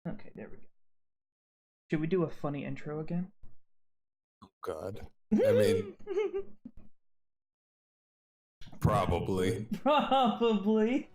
Okay, there we go. Should we do a funny intro again? Oh God. I mean, probably. Probably.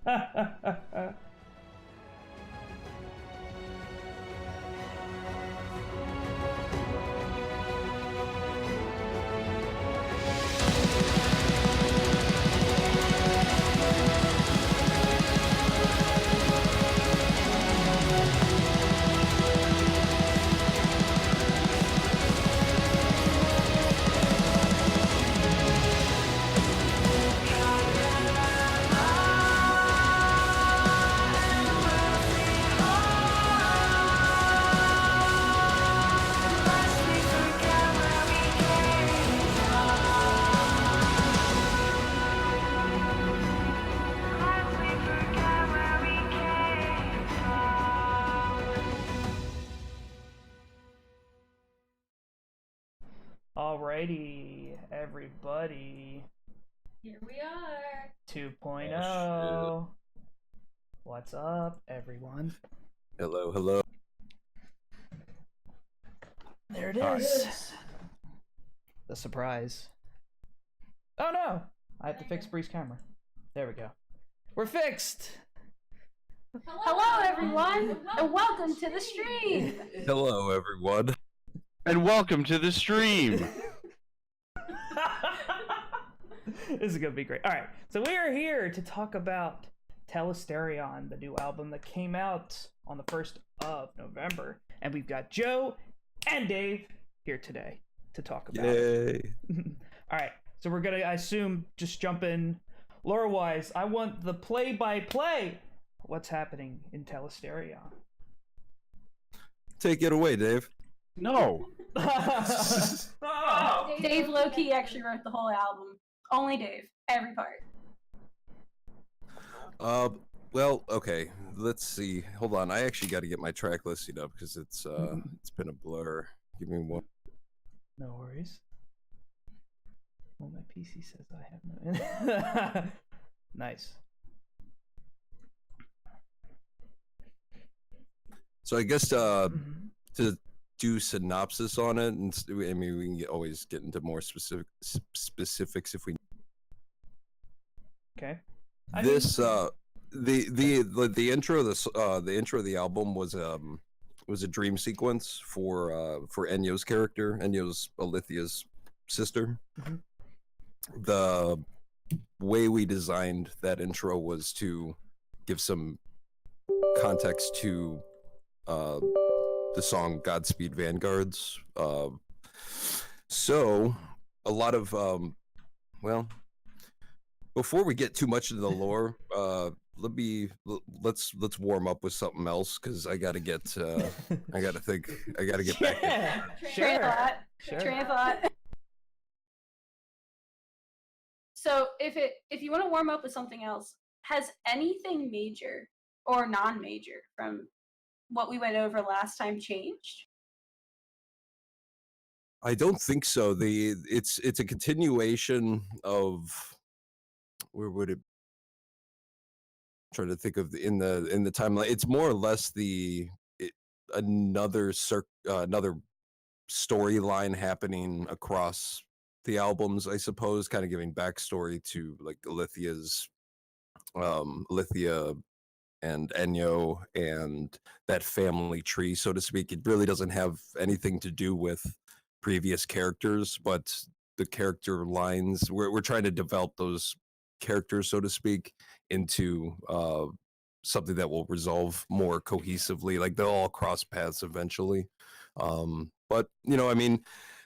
Alrighty, everybody. Here we are. 2.0. What's up, everyone? Hello, hello. There it is. The surprise. Oh no! I have to fix Bree's camera. There we go. We're fixed! Hello, everyone, and welcome to the stream. Hello, everyone. And welcome to the stream. This is gonna be great. Alright, so we are here to talk about Telesterion, the new album that came out on the 1st of November. And we've got Joe and Dave here today to talk about it. Alright, so we're gonna, I assume, just jump in lore-wise. I want the play-by-play. What's happening in Telesterion? Take it away, Dave. No. Oh! Dave Loki actually wrote the whole album. Only Dave. Every part. Well, okay. Let's see. Hold on. I actually got to get my track listing up because it's been a blur. Give me one. No worries. Well, my PC says I have no. Nice. So I guess to do synopsis on it, and I mean we can always get into more specifics if we. Okay. The intro of the album was a dream sequence for Enyo's character. Enyo's Olivia's sister. Mm-hmm. The way we designed that intro was to give some context to the song Godspeed Vanguards. So a lot of well, before we get too much into the lore, let's warm up with something else because I gotta get I gotta get back. Yeah, Train of thought. Sure. Train of thought. So if you want to warm up with something else, has anything major or non-major from what we went over last time changed? I don't think so. It's a continuation of where would it? Trying to think of in the timeline. It's more or less another storyline happening across the albums, I suppose, kind of giving backstory to like Olivia and Enyo and that family tree, so to speak. It really doesn't have anything to do with previous characters, but the character lines, we're trying to develop those characters, so to speak, into something that will resolve more cohesively. Like they'll all cross paths eventually. But you know, I mean,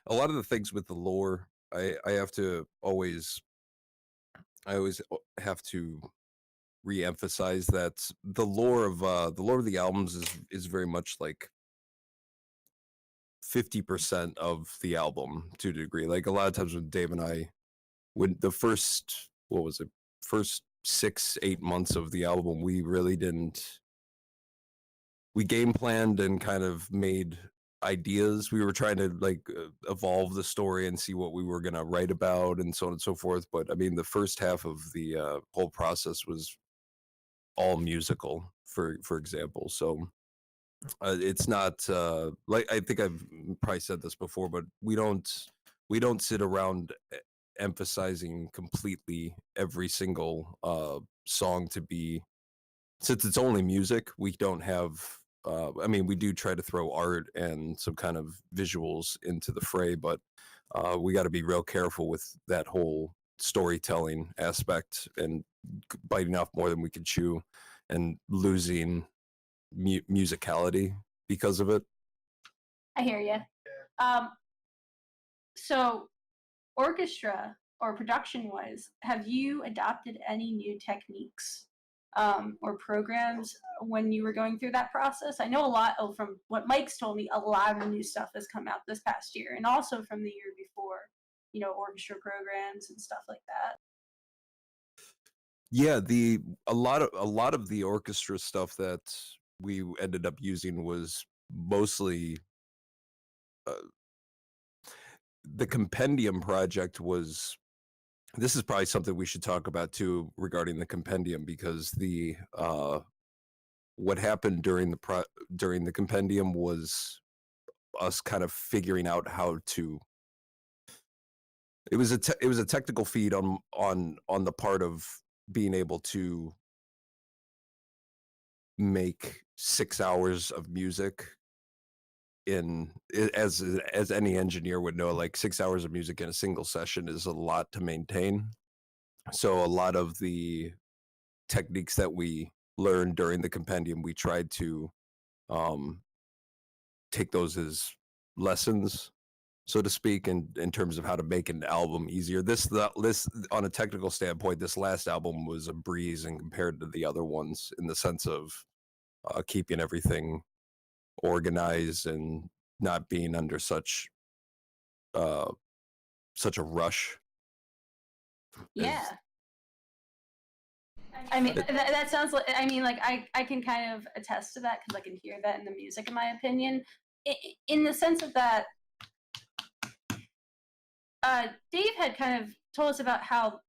a lot of the things with the lore, I always have to re-emphasize that the lore of the albums is very much like 50% of the album to a degree. Like a lot of times with Dave and I, when the first 6-8 months of the album, we really didn't. We game planned and kind of made ideas. We were trying to like evolve the story and see what we were gonna write about and so on and so forth. But I mean, the first half of the whole process was all musical, for example. So It's not like, I think I've probably said this before, but we don't sit around emphasizing completely every single song to be, since it's only music. We don't have I mean, we do try to throw art and some kind of visuals into the fray, but we got to be real careful with that whole storytelling aspect and biting off more than we can chew and losing musicality because of it. I hear you. So, orchestra or production-wise, have you adopted any new techniques or programs when you were going through that process? I know a lot from what Mike's told me, a lot of new stuff has come out this past year, and also from the year before, orchestra programs and stuff like that. Yeah, a lot of the orchestra stuff that we ended up using was mostly the Compendium project was. This is probably something we should talk about too regarding the Compendium, because the what happened during the Compendium was us kind of figuring out how to. It was a technical feat on the part of being able to make 6 hours of music as any engineer would know. Like 6 hours of music in a single session is a lot to maintain. So a lot of the techniques that we learned during the Compendium, we tried to take those as lessons, so to speak, in terms of how to make an album easier. This on a technical standpoint, this last album was a breeze and compared to the other ones in the sense of keeping everything organized and not being under such a rush. Yeah. I mean, that sounds like, I mean, like, I can kind of attest to that because I can hear that in the music, in my opinion, in the sense of that Dave had kind of told us about how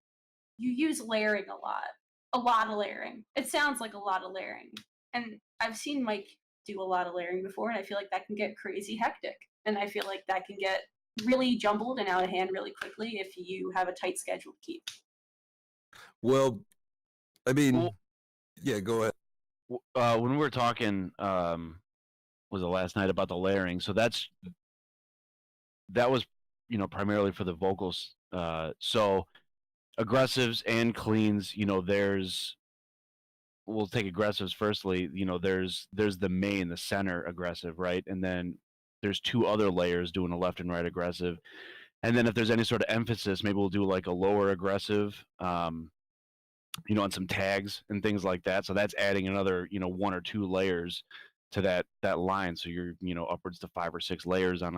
you use layering a lot of layering. It sounds like a lot of layering. And I've seen Mike do a lot of layering before, and I feel like that can get crazy hectic. And I feel like that can get really jumbled and out of hand really quickly if you have a tight schedule to keep. Well, I mean, yeah, go ahead. When we were talking, was it last night, about the layering? So that was, primarily for the vocals. So aggressives and cleans, we'll take aggressives firstly. There's the main, the center aggressive, right? And then there's two other layers doing a left and right aggressive. And then if there's any sort of emphasis, maybe we'll do like a lower aggressive, on some tags and things like that. So that's adding another, 1 or 2 layers to that line. So you're, upwards to 5 or 6 layers on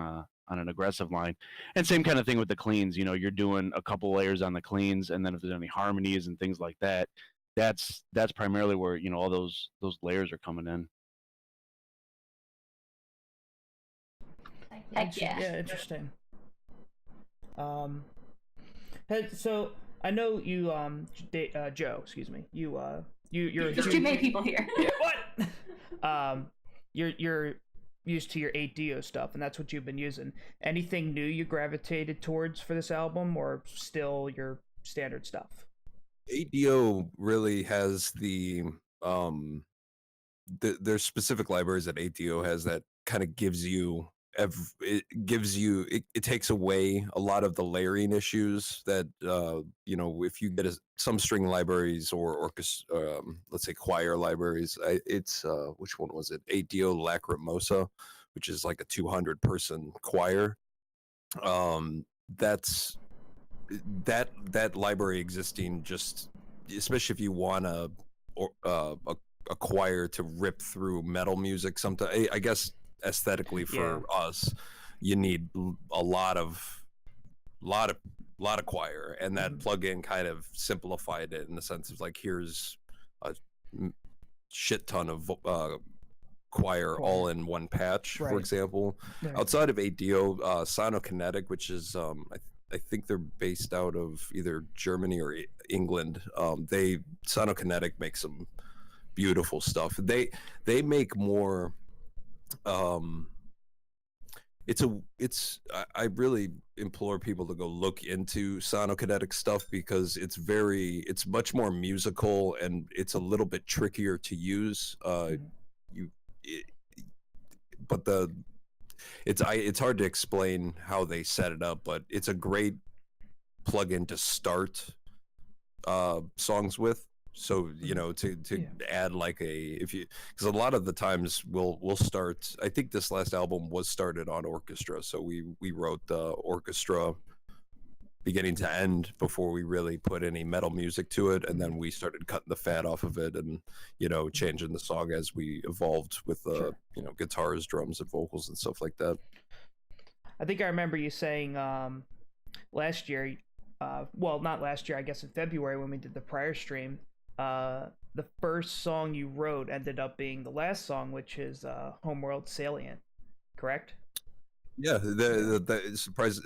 an aggressive line. And same kind of thing with the cleans. You're doing a couple layers on the cleans, and then if there's any harmonies and things like that, that's primarily where, all those layers are coming in. Heck yeah. Yeah, interesting. So I know you, Joe. Excuse me. You're There's too many people here. Yeah, what? You're used to your 8DO stuff, and that's what you've been using. Anything new you gravitated towards for this album, or still your standard stuff? 8DO really has there's specific libraries that 8DO has that kind of gives you it takes away a lot of the layering issues that if you get some string libraries or orchestra, let's say choir libraries, it's which one was it, 8DO Lacrimosa, which is like a 200 person choir. That's that library existing, just especially if you want a choir to rip through metal music. Sometimes, I guess, aesthetically for us, you need a lot of choir, and that plugin kind of simplified it in the sense of like, here's a shit ton of choir all in one patch, for example. Outside of 8DO, Sonokinetic, which is I think they're based out of either Germany or England. Sonokinetic makes some beautiful stuff. They make more um I really implore people to go look into sonokinetic stuff, because it's much more musical, and it's a little bit trickier to use. You it, but it's hard to explain how they set it up, but it's a great plugin to start songs with. So to add like because a lot of the times we'll start. I think this last album was started on orchestra, so we wrote the orchestra beginning to end before we really put any metal music to it, and then we started cutting the fat off of it, and changing the song as we evolved with the guitars, drums, and vocals and stuff like that. I think I remember you saying last year, well, not last year, I guess in February when we did the prior stream, the first song you wrote ended up being the last song, which is Homeworld Salient, correct? Yeah, the surprise,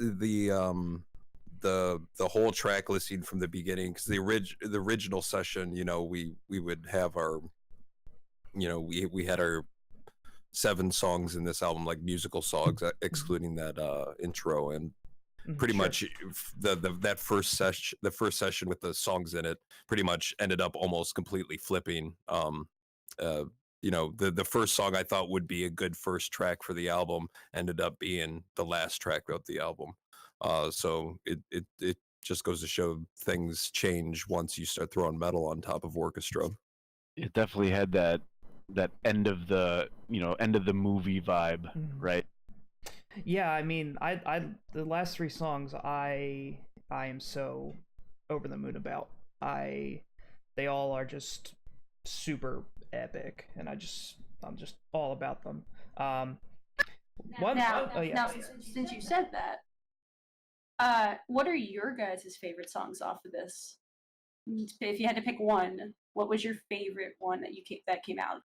the whole track listing from the beginning, because the original session, we would have our, we had our 7 songs in this album, like musical songs, excluding that intro, and pretty much the first session with the songs in it pretty much ended up almost completely flipping. The first song I thought would be a good first track for the album ended up being the last track of the album. So it just goes to show things change once you start throwing metal on top of orchestra. It definitely had that end of the movie vibe, right? Yeah, I mean, I the last 3 songs I am so over the moon about. They all are just super epic, and I'm just all about them. Now, since you said that, what are your guys' favorite songs off of this? If you had to pick one, what was your favorite one that came out?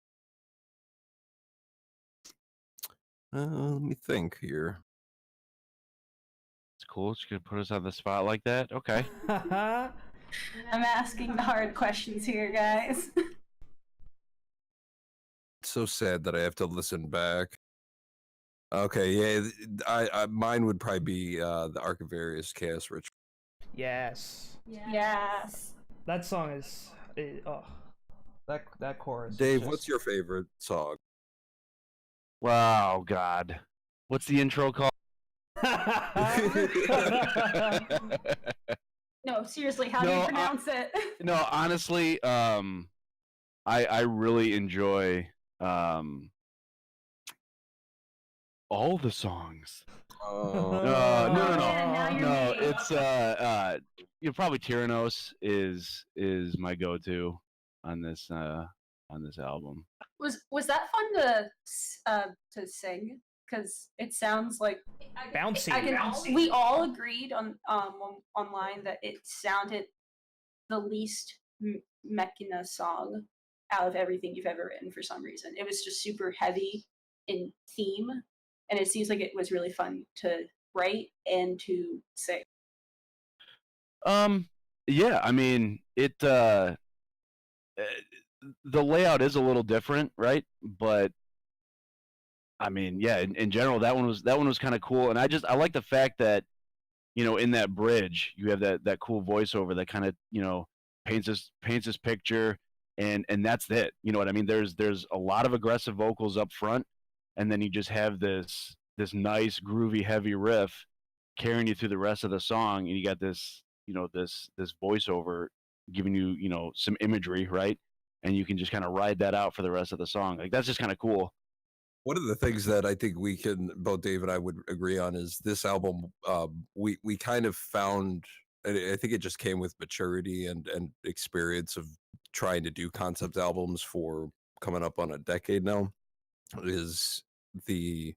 Let me think here. It's cool. She's gonna put us on the spot like that. Okay. I'm asking the hard questions here, guys. It's so sad that I have to listen back. Okay, yeah, I mine would probably be the Archivarius Chaos Ritual. Yes. Yes. That song is that chorus. Dave, what's your favorite song? Wow, God, what's the intro called? No, seriously, how do you pronounce it? No, honestly, I really enjoy all the songs. No, it's probably Tyrannos is my go-to on this album. Was that fun to sing? Because it sounds like bouncy. We all agreed on online that it sounded the least Mechina song out of everything you've ever written for some reason. It was just super heavy in theme, and it seems like it was really fun to write and to sing. Yeah, I mean, the layout is a little different, right? But I mean, yeah, in general, that one was kind of cool, and I like the fact that in that bridge you have that cool voiceover that kind of paints this picture, and that's it. You know what I mean? There's a lot of aggressive vocals up front, and then you just have this nice groovy heavy riff carrying you through the rest of the song, and you got this this voiceover giving you some imagery, right? And you can just kind of ride that out for the rest of the song. Like, that's just kind of cool. One of the things that I think we can, both Dave and I would agree on, is this album, we kind of found, I think it just came with maturity and experience of trying to do concept albums for coming up on a decade now, is the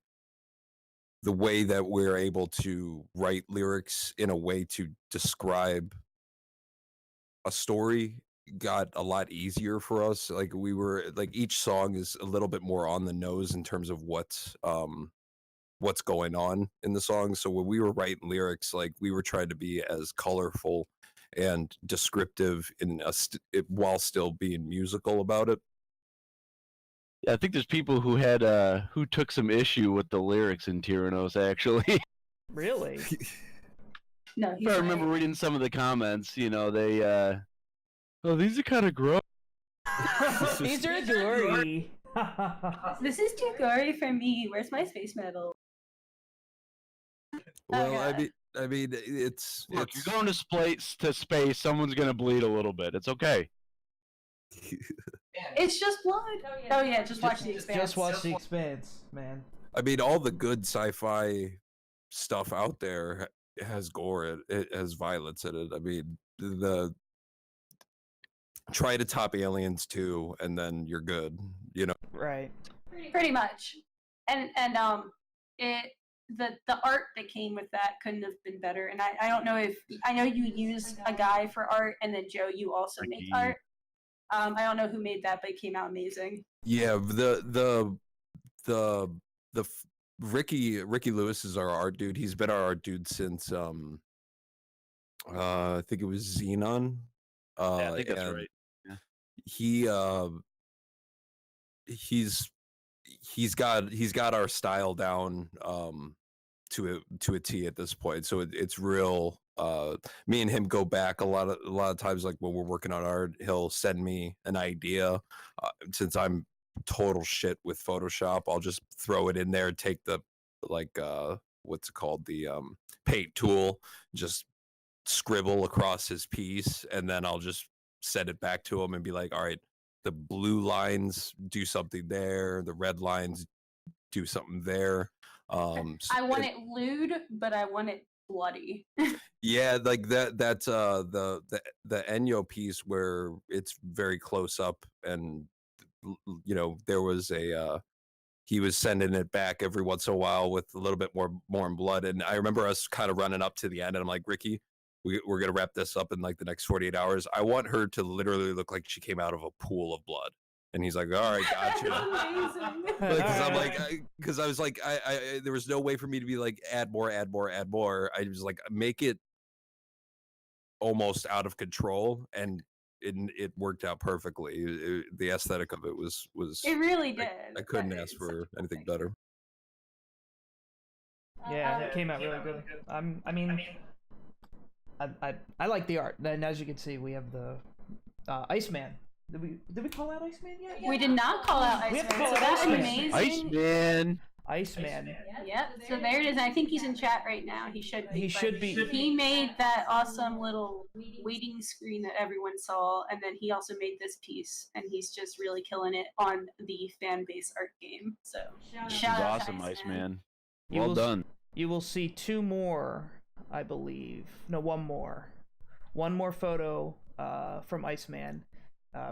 way that we're able to write lyrics in a way to describe a story got a lot easier for us. Like, we were like, each song is a little bit more on the nose in terms of what's going on in the song. So when we were writing lyrics, like, we were trying to be as colorful and descriptive while still being musical about it. I think there's people who had who took some issue with the lyrics in Tyrannos, actually. Really? No, he's I right. remember reading some of the comments. You know, they oh, these are kind of gross. These are gory. This is too gory for me. Where's my space medal? Well, God. I mean, it's Look, you're going to space. Someone's gonna bleed a little bit. It's okay. It's just blood. Oh yeah, just watch The Expanse. Just watch The Expanse, man. I mean, all the good sci-fi stuff out there has gore. It has violence in it. I mean, the try to top Aliens 2, and then you're good. You know. Right. Pretty much. And the art that came with that couldn't have been better. And I don't know if I know you use a guy for art, and then Joe, you also make art. I don't know who made that, but it came out amazing. Yeah, Ricky Lewis is our art dude. He's been our art dude since I think it was Xenon. Yeah, I think that's right. Yeah. He's got our style down to a T at this point. So it's real. Me and him go back a lot of times. Like when we're working on art, he'll send me an idea. Since I'm total shit with Photoshop, I'll just throw it in there, take the what's it called, the paint tool, just scribble across his piece, and then I'll just send it back to him and be like, all right, the blue lines do something there, the red lines do something there. I want it lewd, but I want it bloody. Yeah, like that's the Enyo piece where it's very close up, and you know, there was a he was sending it back every once in a while with a little bit more in blood. And I remember us kind of running up to the end, and I'm like, Ricky, we're gonna wrap this up in like the next 48 hours. I want her to literally look like she came out of a pool of blood. And he's like, all right, gotcha. Because I'm like, because I was like, I there was no way for me to be like, add more. I was like, make it almost out of control, and it worked out perfectly. The aesthetic of it was It really did. I couldn't ask for anything better. Yeah, it came out really good. I mean, I like the art, and as you can see, we have the Iceman. Did we call out Iceman yet? We did not call out We have to Iceman, call so out that's Iceman. amazing. Iceman. Yep. So there it is. I think he's in chat right now. He should be. He should be. He made that awesome little waiting screen that everyone saw, and then he also made this piece, and he's just really killing it on the fan base art game. So shout out Awesome, to Iceman. You Well will done. You will see two more, I believe. No, one more. One more photo from Iceman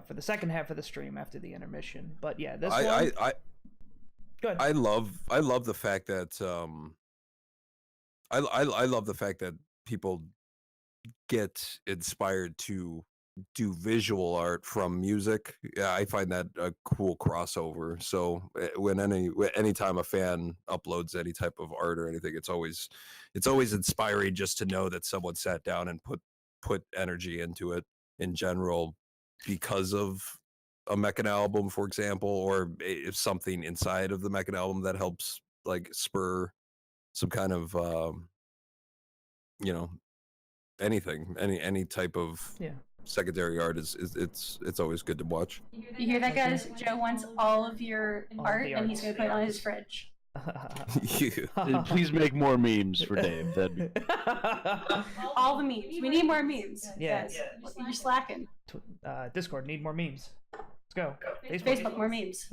for the second half of the stream after the intermission. But yeah, this one. Go ahead. I love the fact that I love the fact that people get inspired to do visual art from music. Yeah, I find that a cool crossover. So anytime a fan uploads any type of art or anything, it's always inspiring just to know that someone sat down and put energy into it in general because of a Mechina album, for example, or if something inside of the Mechina album that helps like spur some kind of you know, anything, any type of secondary art is it's always good to watch. You hear that, guys? Joe wants all of your art, and he's gonna put it on his fridge. Please make more memes for Dave. That'd be... All the memes. We need more memes. Yes. Guys. You're slacking. Discord, need more memes. Let's go. Facebook, more memes.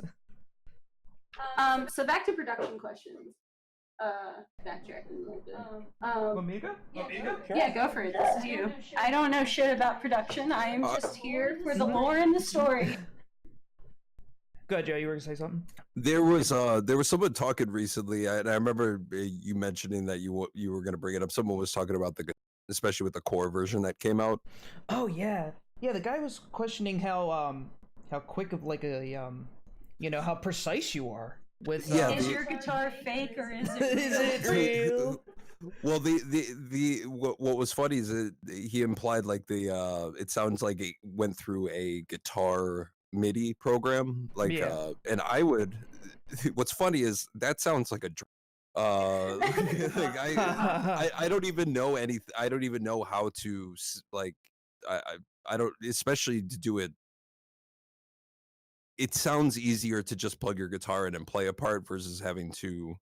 So back to production questions. Backtracking a little bit. Yeah, go for it. This is you. I don't know shit about production. I am just here for the lore and the story. Go ahead, Joe. You were gonna say something? There was someone talking recently, and I remember you mentioning that you were gonna bring it up. Someone was talking about especially with the core version that came out. Oh yeah, the guy was questioning how quick of like a how precise you are with. Is your guitar fake or is it? Is it real? Well, what was funny is that he implied like it sounds like it went through a guitar MIDI program, like, Yeah. and I would. What's funny is that sounds like a. Like I don't even know anything. I don't even know how to like. I don't, especially to do it. It sounds easier to just plug your guitar in and play a part versus having to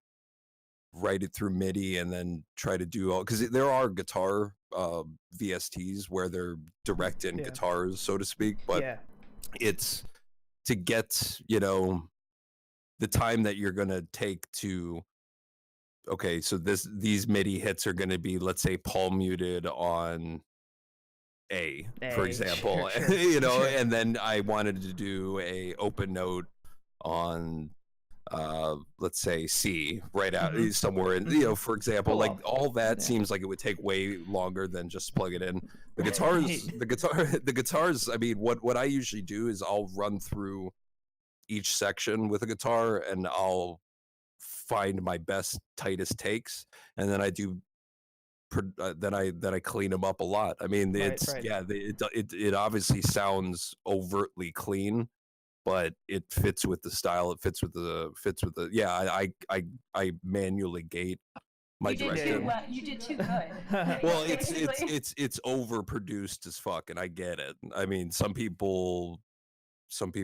write it through MIDI and then try to do all, because there are guitar VSTs where they're direct in guitars, so to speak, but it's to get, you know, the time that you're gonna take to, okay, so these MIDI hits are gonna be, let's say, palm muted on A, for example, you know, and then I wanted to do a open note on let's say C right out somewhere in, you know, for example, like all that seems like it would take way longer than just plug it in. The guitars, I mean, what I usually do is I'll run through each section with a guitar and I'll find my best tightest takes, and then I do then I clean them up a lot. I mean, it's it obviously sounds overtly clean, but it fits with the style. It fits with the I manually gate my direction. You did too good. Well, it's overproduced as fuck, and I get it. I mean, some people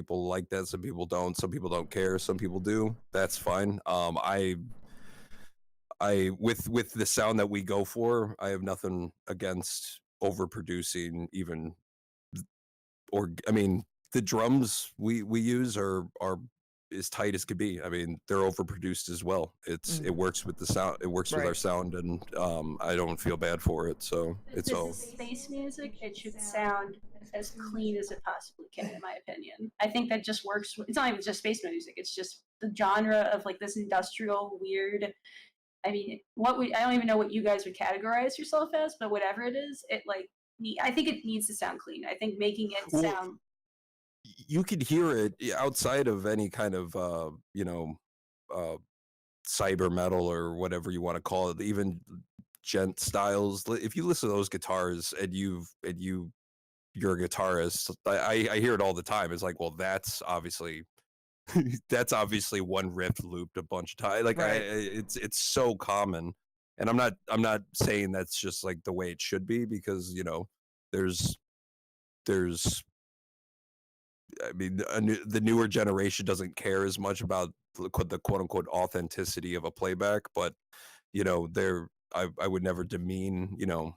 like that, some people don't. Some people don't care. Some people do. That's fine. I with the sound that we go for, I have nothing against overproducing even, or I mean, the drums we use are as tight as could be. I mean, they're overproduced as well. It works with the sound. It works with our sound, and I don't feel bad for it. So it's all space music. It should sound as clean as it possibly can, in my opinion. I think that just works. It's not even just space music. It's just the genre of like this industrial weird. I mean, I don't even know what you guys would categorize yourself as, but whatever it is, I think it needs to sound clean. I think making it sound. You could hear it outside of any kind of, you know, cyber metal or whatever you want to call it, even gent styles. If you listen to those guitars and you're a guitarist, I hear it all the time. It's like, well, that's obviously one riff looped a bunch of times. Like it's so common, and I'm not saying that's just like the way it should be, because, you know, there's I mean, the newer generation doesn't care as much about the quote unquote authenticity of a playback, but, you know, I would never demean, you know,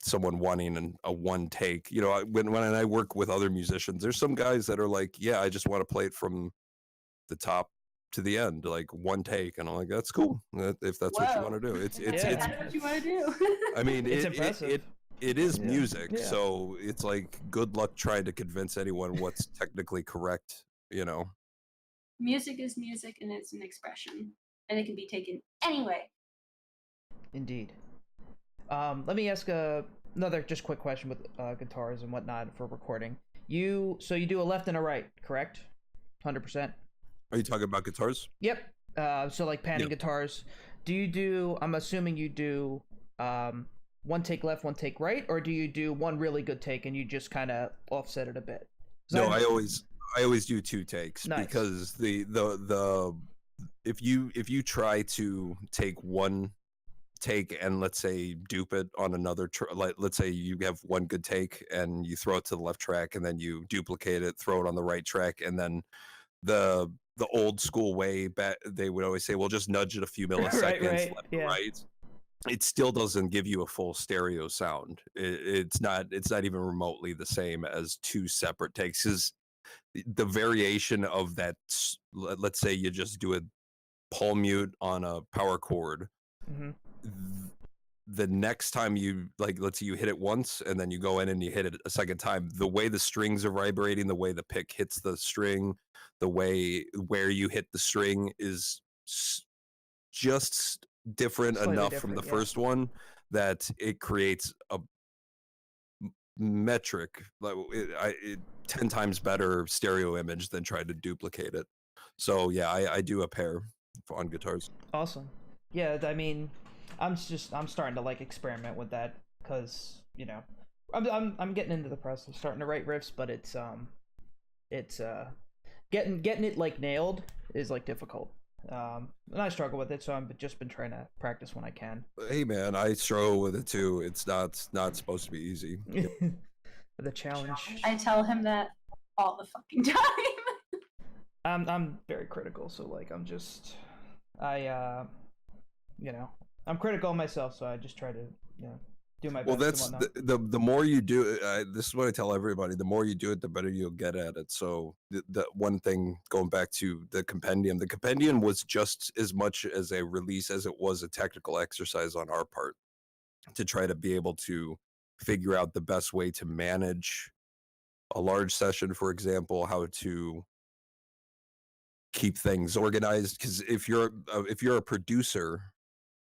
someone wanting a one take. You know, when I work with other musicians, there's some guys that are like, yeah, I just want to play it from the top to the end, like one take, and I'm like, that's cool if that's what you want to do. It's what you want to do. I mean, it's impressive. It is music, so it's like, good luck trying to convince anyone what's technically correct, you know. Music is music, and it's an expression, and it can be taken anyway. Indeed. Let me ask another just quick question with guitars and whatnot for recording. So you do a left and a right, correct? 100%. Are you talking about guitars? Yep. So like panning guitars. I'm assuming you do one take left, one take right, or do you do one really good take and you just kind of offset it a bit? No, I always do two takes. Nice. Because the if you try to take one take and, let's say, dupe it on another let's say you have one good take and you throw it to the left track and then you duplicate it, throw it on the right track, and then the old school way back, they would always say, well, just nudge it a few milliseconds left and right. It still doesn't give you a full stereo sound. It's not even remotely the same as two separate takes. Is the variation of that, let's say you just do a palm mute on a power chord. The next time you, like, let's say you hit it once and then you go in and you hit it a second time, the way the strings are vibrating, the way the pick hits the string, the way where you hit the string is just different enough from the first one that it creates a metric, like 10 times better stereo image than try to duplicate it. So yeah, I do a pair on guitars. Awesome. Yeah, I mean, I'm starting to like experiment with that, because, you know, I'm getting into the process, starting to write riffs, but it's it's getting it like nailed is like difficult. And I struggle with it, so I've just been trying to practice when I can. Hey man, I struggle with it too. It's not supposed to be easy. The challenge. I tell him that all the fucking time. I'm very critical, so like I'm critical of myself, so I just try to do my best. Well, that's the more you do it, this is what I tell everybody, the more you do it, the better you'll get at it. So the one thing, going back to the compendium was just as much as a release as it was a technical exercise on our part to try to be able to figure out the best way to manage a large session, for example, how to keep things organized. Because if you're a producer,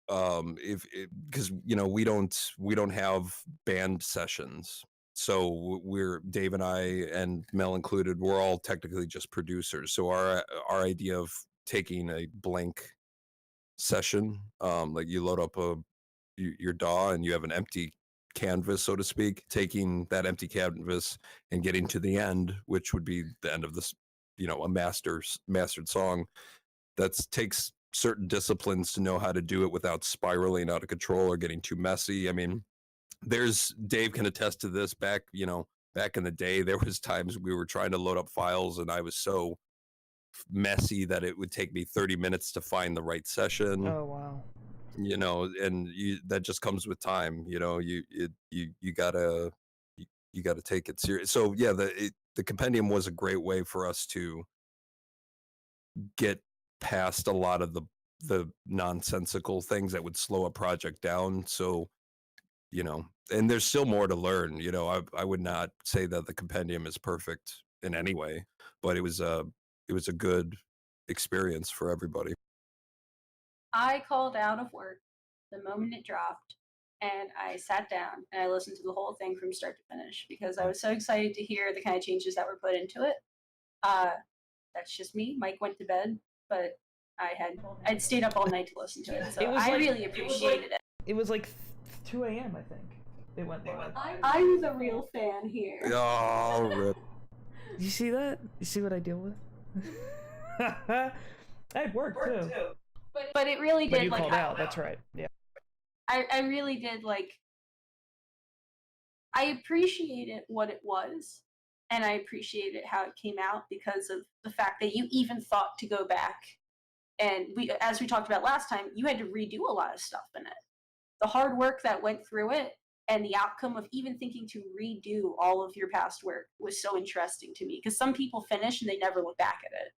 because we don't have band sessions, so we're Dave and I, and Mel included, we're all technically just producers. So our idea of taking a blank session, like you load up your DAW and you have an empty canvas, so to speak, taking that empty canvas and getting to the end, which would be the end of this, a mastered song, that takes certain disciplines to know how to do it without spiraling out of control or getting too messy. I mean, Dave can attest to this. Back in the day, there was times we were trying to load up files and I was so messy that it would take me 30 minutes to find the right session. Oh wow. And that just comes with time. You gotta take it serious. So yeah, the compendium was a great way for us to get past a lot of the nonsensical things that would slow a project down. So and there's still more to learn. I would not say that the compendium is perfect in any way, but it was a good experience for everybody. I called out of work the moment it dropped, and I sat down and I listened to the whole thing from start to finish because I was so excited to hear the kind of changes that were put into it. That's just me. Mike went to bed, but I'd stayed up all night to listen to it, so I really appreciated it. It was like 2 a.m. I think it went live. I'm the real fan here. Oh, rip. You see that? You see what I deal with? I had work too. But it really did. But you called out. That's right. Yeah. I really did I appreciated what it was, and I appreciated how it came out because of the fact that you even thought to go back. And as we talked about last time, you had to redo a lot of stuff in it. The hard work that went through it and the outcome of even thinking to redo all of your past work was so interesting to me because some people finish and they never look back at it.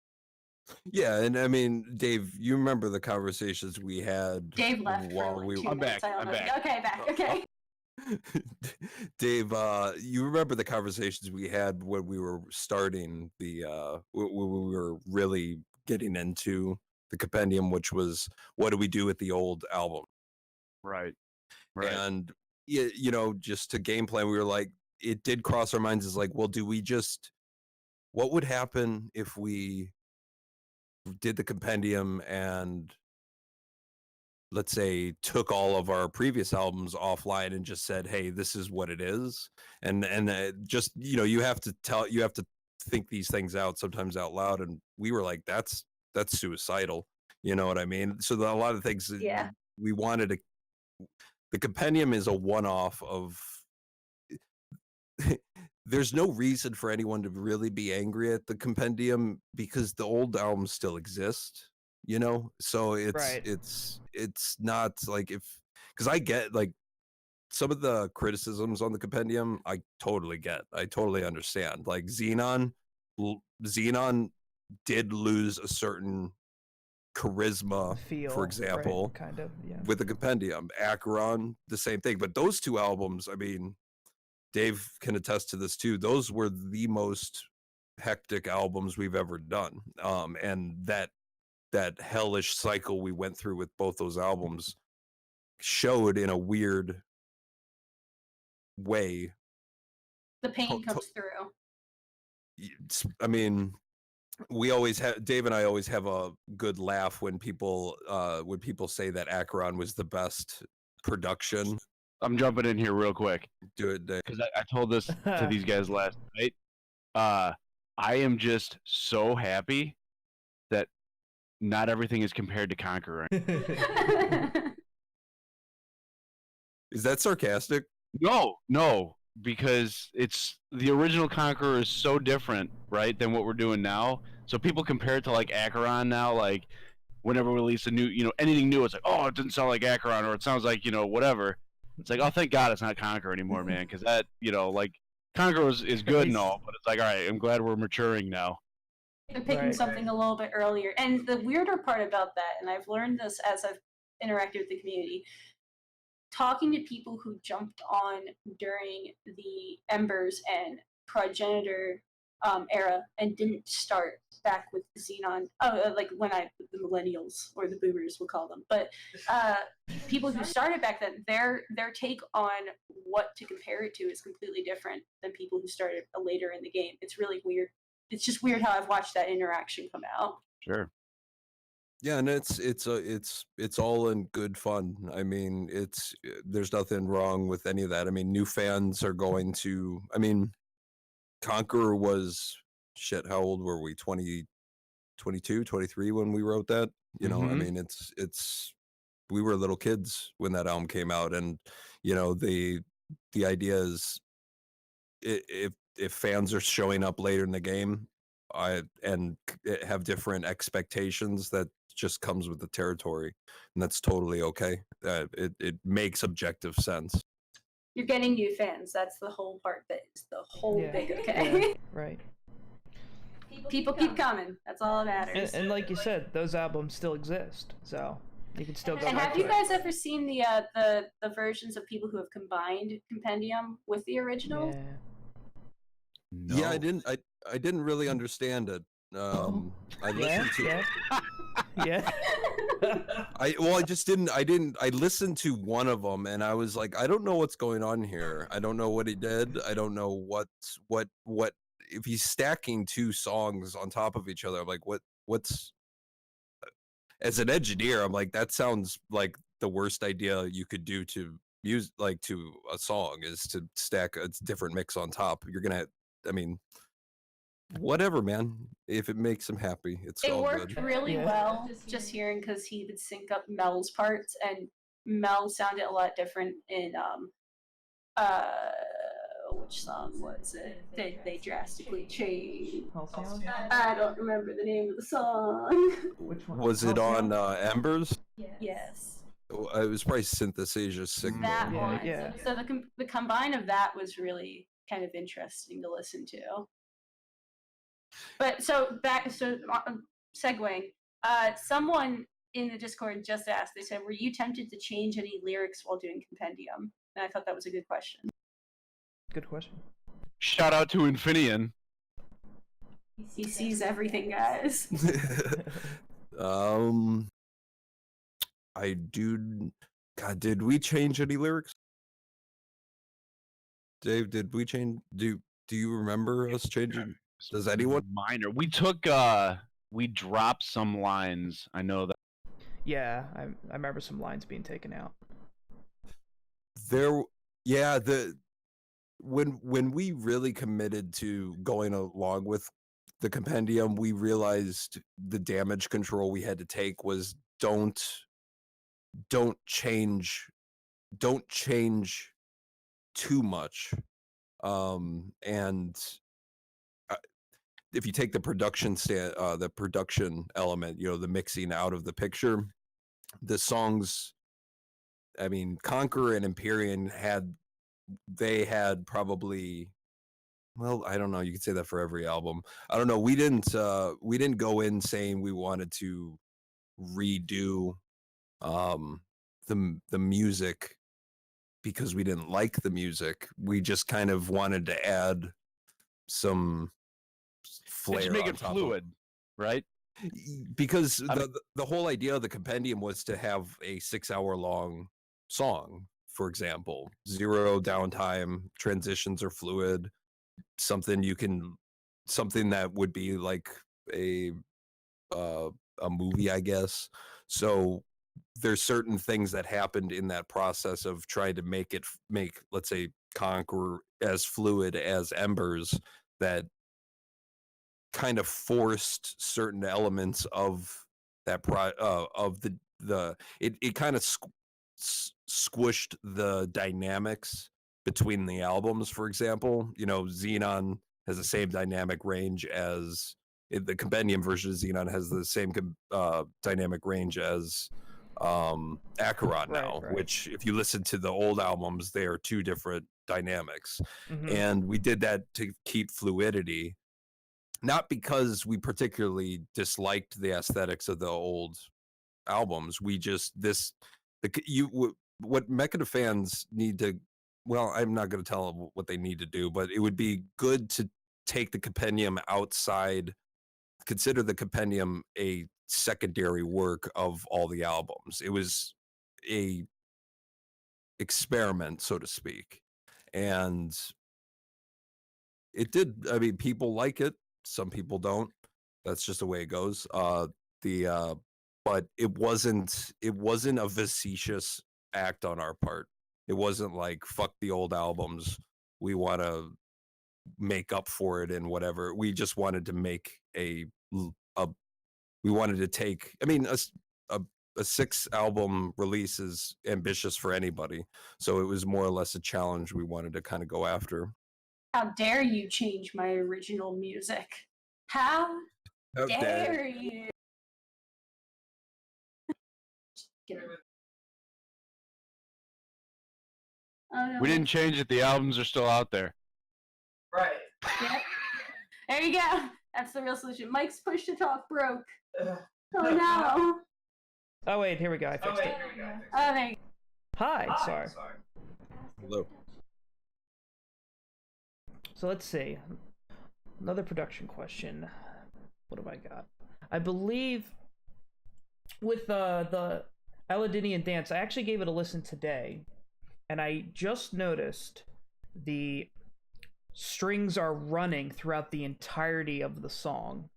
Yeah, and I mean, Dave, you remember the conversations we had. Dave left while for we. 2 I'm minutes. back. I'm back. Okay, back. Okay. Dave, you remember the conversations we had when we were starting when we were really getting into the compendium, which was what do we do with the old album? Right. And just to game plan, we were like, it did cross our minds as like, well, what would happen if we did the compendium and let's say took all of our previous albums offline and just said, hey, this is what it is, and just you have to think these things out sometimes out loud, and we were like, that's suicidal, you know what I mean? So a lot of things we wanted to. The compendium is a one-off of. There's no reason for anyone to really be angry at the compendium because the old albums still exist, so it's not like because I get like some of the criticisms on the compendium, I totally understand. Like Xenon did lose a certain charisma, feel, for example, right, kind of, yeah. With the compendium. Acheron, the same thing. But those two albums, I mean, Dave can attest to this too. Those were the most hectic albums we've ever done. And that hellish cycle we went through with both those albums showed in a weird way. The pain comes through. I mean, Dave and I always have a good laugh when people say that Acheron was the best production. I'm jumping in here real quick. Do it, Dave. Because I told this to these guys last night. I am just so happy that not everything is compared to Conqueror. Is that sarcastic? No, because it's the original Conqueror is so different, right, than what we're doing now. So people compare it to like Acheron now, like whenever we release a new, anything new, it's like, oh, it doesn't sound like Acheron, or it sounds like, whatever. It's like, oh, thank God it's not Conqueror anymore, man, because that, like Conqueror is good and all, but it's like, all right, I'm glad we're maturing now. They're picking something a little bit earlier. And the weirder part about that, and I've learned this as I've interacted with the community, talking to people who jumped on during the Embers and Progenitor era and didn't start back with the Xenon, like the millennials or the boomers, we'll call them, but people who started back then, their take on what to compare it to is completely different than people who started later in the game. It's really weird. It's just weird how I've watched that interaction come out. Sure. Yeah, and it's all in good fun. I mean, there's nothing wrong with any of that. I mean, new fans are going to. I mean, Conqueror was shit. How old were we? 20, 22, 23 when we wrote that. I mean, it's we were little kids when that album came out, and the idea is if fans are showing up later in the game, and have different expectations, that just comes with the territory, and that's totally okay. It makes objective sense. You're getting new fans. That's the whole part. That is the whole big okay. Yeah, right. People keep coming. That's all that matters. And like you said, those albums still exist, so you can still go. And back have to you it. guys ever seen the versions of people who have combined Compendium with the original? Yeah. No. Yeah, I didn't really understand it. I listened to it. Yeah. I listened to one of them, and I was like, I don't know what's going on here. I don't know what he did. I don't know what if he's stacking two songs on top of each other. I'm like, what's as an engineer, I'm like, that sounds like the worst idea you could do to use, like, to a song, is to stack a different mix on top. I mean, whatever, man. If it makes him happy, It all worked good. really well just hearing, because he would sync up Mel's parts, and Mel sounded a lot different in which song was it? They drastically changed. I don't remember the name of the song. Which one? Was it on Embers? Yes. It was probably Synthesizer Signal. That Yeah, one. yeah. So the combine of that was really kind of interesting to listen to. But segueing, someone in the Discord just asked, they said, were you tempted to change any lyrics while doing Compendium? And I thought that was a good question. Good question. Shout out to Infinian. He sees everything, guys. I do. God, did we change any lyrics? Dave, did we change? Do you remember us changing? Does anyone? Minor. We took. We dropped some lines. I know that. Yeah, I remember some lines being taken out. When we really committed to going along with the Compendium, we realized the damage control we had to take was don't change too much. And if you take the production element, the mixing out of the picture, the songs, I mean, Conqueror and Empyrean had probably, well, I don't know, you could say that for every album. I don't know. We didn't go in saying we wanted to redo the music because we didn't like the music. We just kind of wanted to add some flair, just make it fluid, right? Because the whole idea of the Compendium was to have a 6-hour long song, for example, 0 downtime, transitions are fluid, something that would be like a movie, I guess. So there's certain things that happened in that process of trying to make let's say Conqueror as fluid as Embers, that kind of forced certain elements of that it kind of squished the dynamics between the albums. For example, Xenon has the same dynamic range as the Compendium version of Xenon has the same dynamic range as Acheron now, Right. which if you listen to the old albums, they are two different dynamics. Mhm. And we did that to keep fluidity, not because we particularly disliked the aesthetics of the old albums. We just what Mechina fans need to, well, I'm not going to tell them what they need to do, but it would be good to take the Compendium outside, consider the Compendium a secondary work of all the albums. It was a experiment, so to speak, and it did. I mean, people like it, some people don't. That's just the way it goes. But it wasn't a facetious act on our part. It wasn't like, fuck the old albums, we want to make up for it and whatever. We just wanted to make we wanted to take, I mean, a 6-album release is ambitious for anybody, so it was more or less a challenge we wanted to kind of go after. How dare you change my original music? How dare you? Oh, no. We didn't change it. The albums are still out there. Right. Yep. There you go. That's the real solution. Mike's push to talk broke. Oh no. Oh wait, here we go. I fixed it. Oh, there you go. Hi, sorry. Hello. So let's see. Another production question. What have I got? I believe with the Aladinian Dance, I actually gave it a listen today, and I just noticed the strings are running throughout the entirety of the song,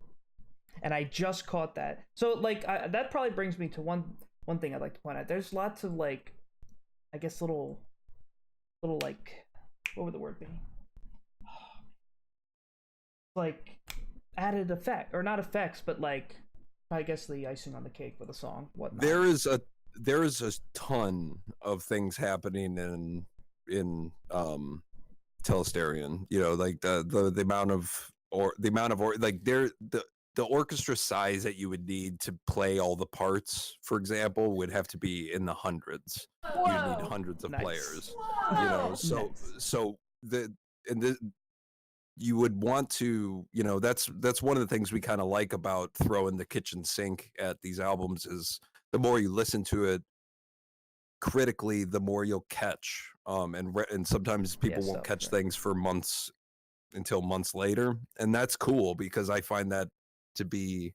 and I just caught that. So like that probably brings me to one thing I'd like to point out. There's lots of like, I guess little like, what would the word be? Like added effect, or not effects, but like, I guess the icing on the cake with a song. Whatnot. There is a ton of things happening in Telesterion. Like the amount of like the orchestra size that you would need to play all the parts, for example, would have to be in the hundreds. Whoa. You need hundreds of Nice. players. Whoa. So you would want to, that's one of the things we kind of like about throwing the kitchen sink at these albums, is the more you listen to it critically, the more you'll catch. And sometimes people won't catch things for months, until months later, and that's cool, because I find that to be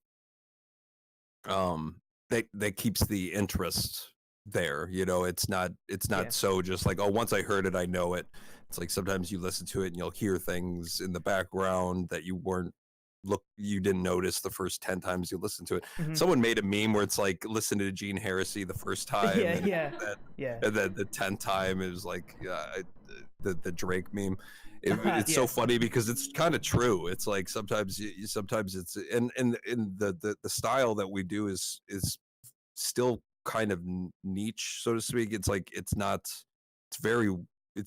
that keeps the interest there. It's not so just like, oh, once I heard it, I know it. It's like sometimes you listen to it and you'll hear things in the background that you didn't notice the first 10 times you listened to it. Mhm. Someone made a meme where it's like, listen to Gene Heresy the first time, Yeah. and then the 10th time it was like the Drake meme. It's so funny because it's kind of true. It's like sometimes it's and the style that we do is still kind of niche, so to speak. It's like it's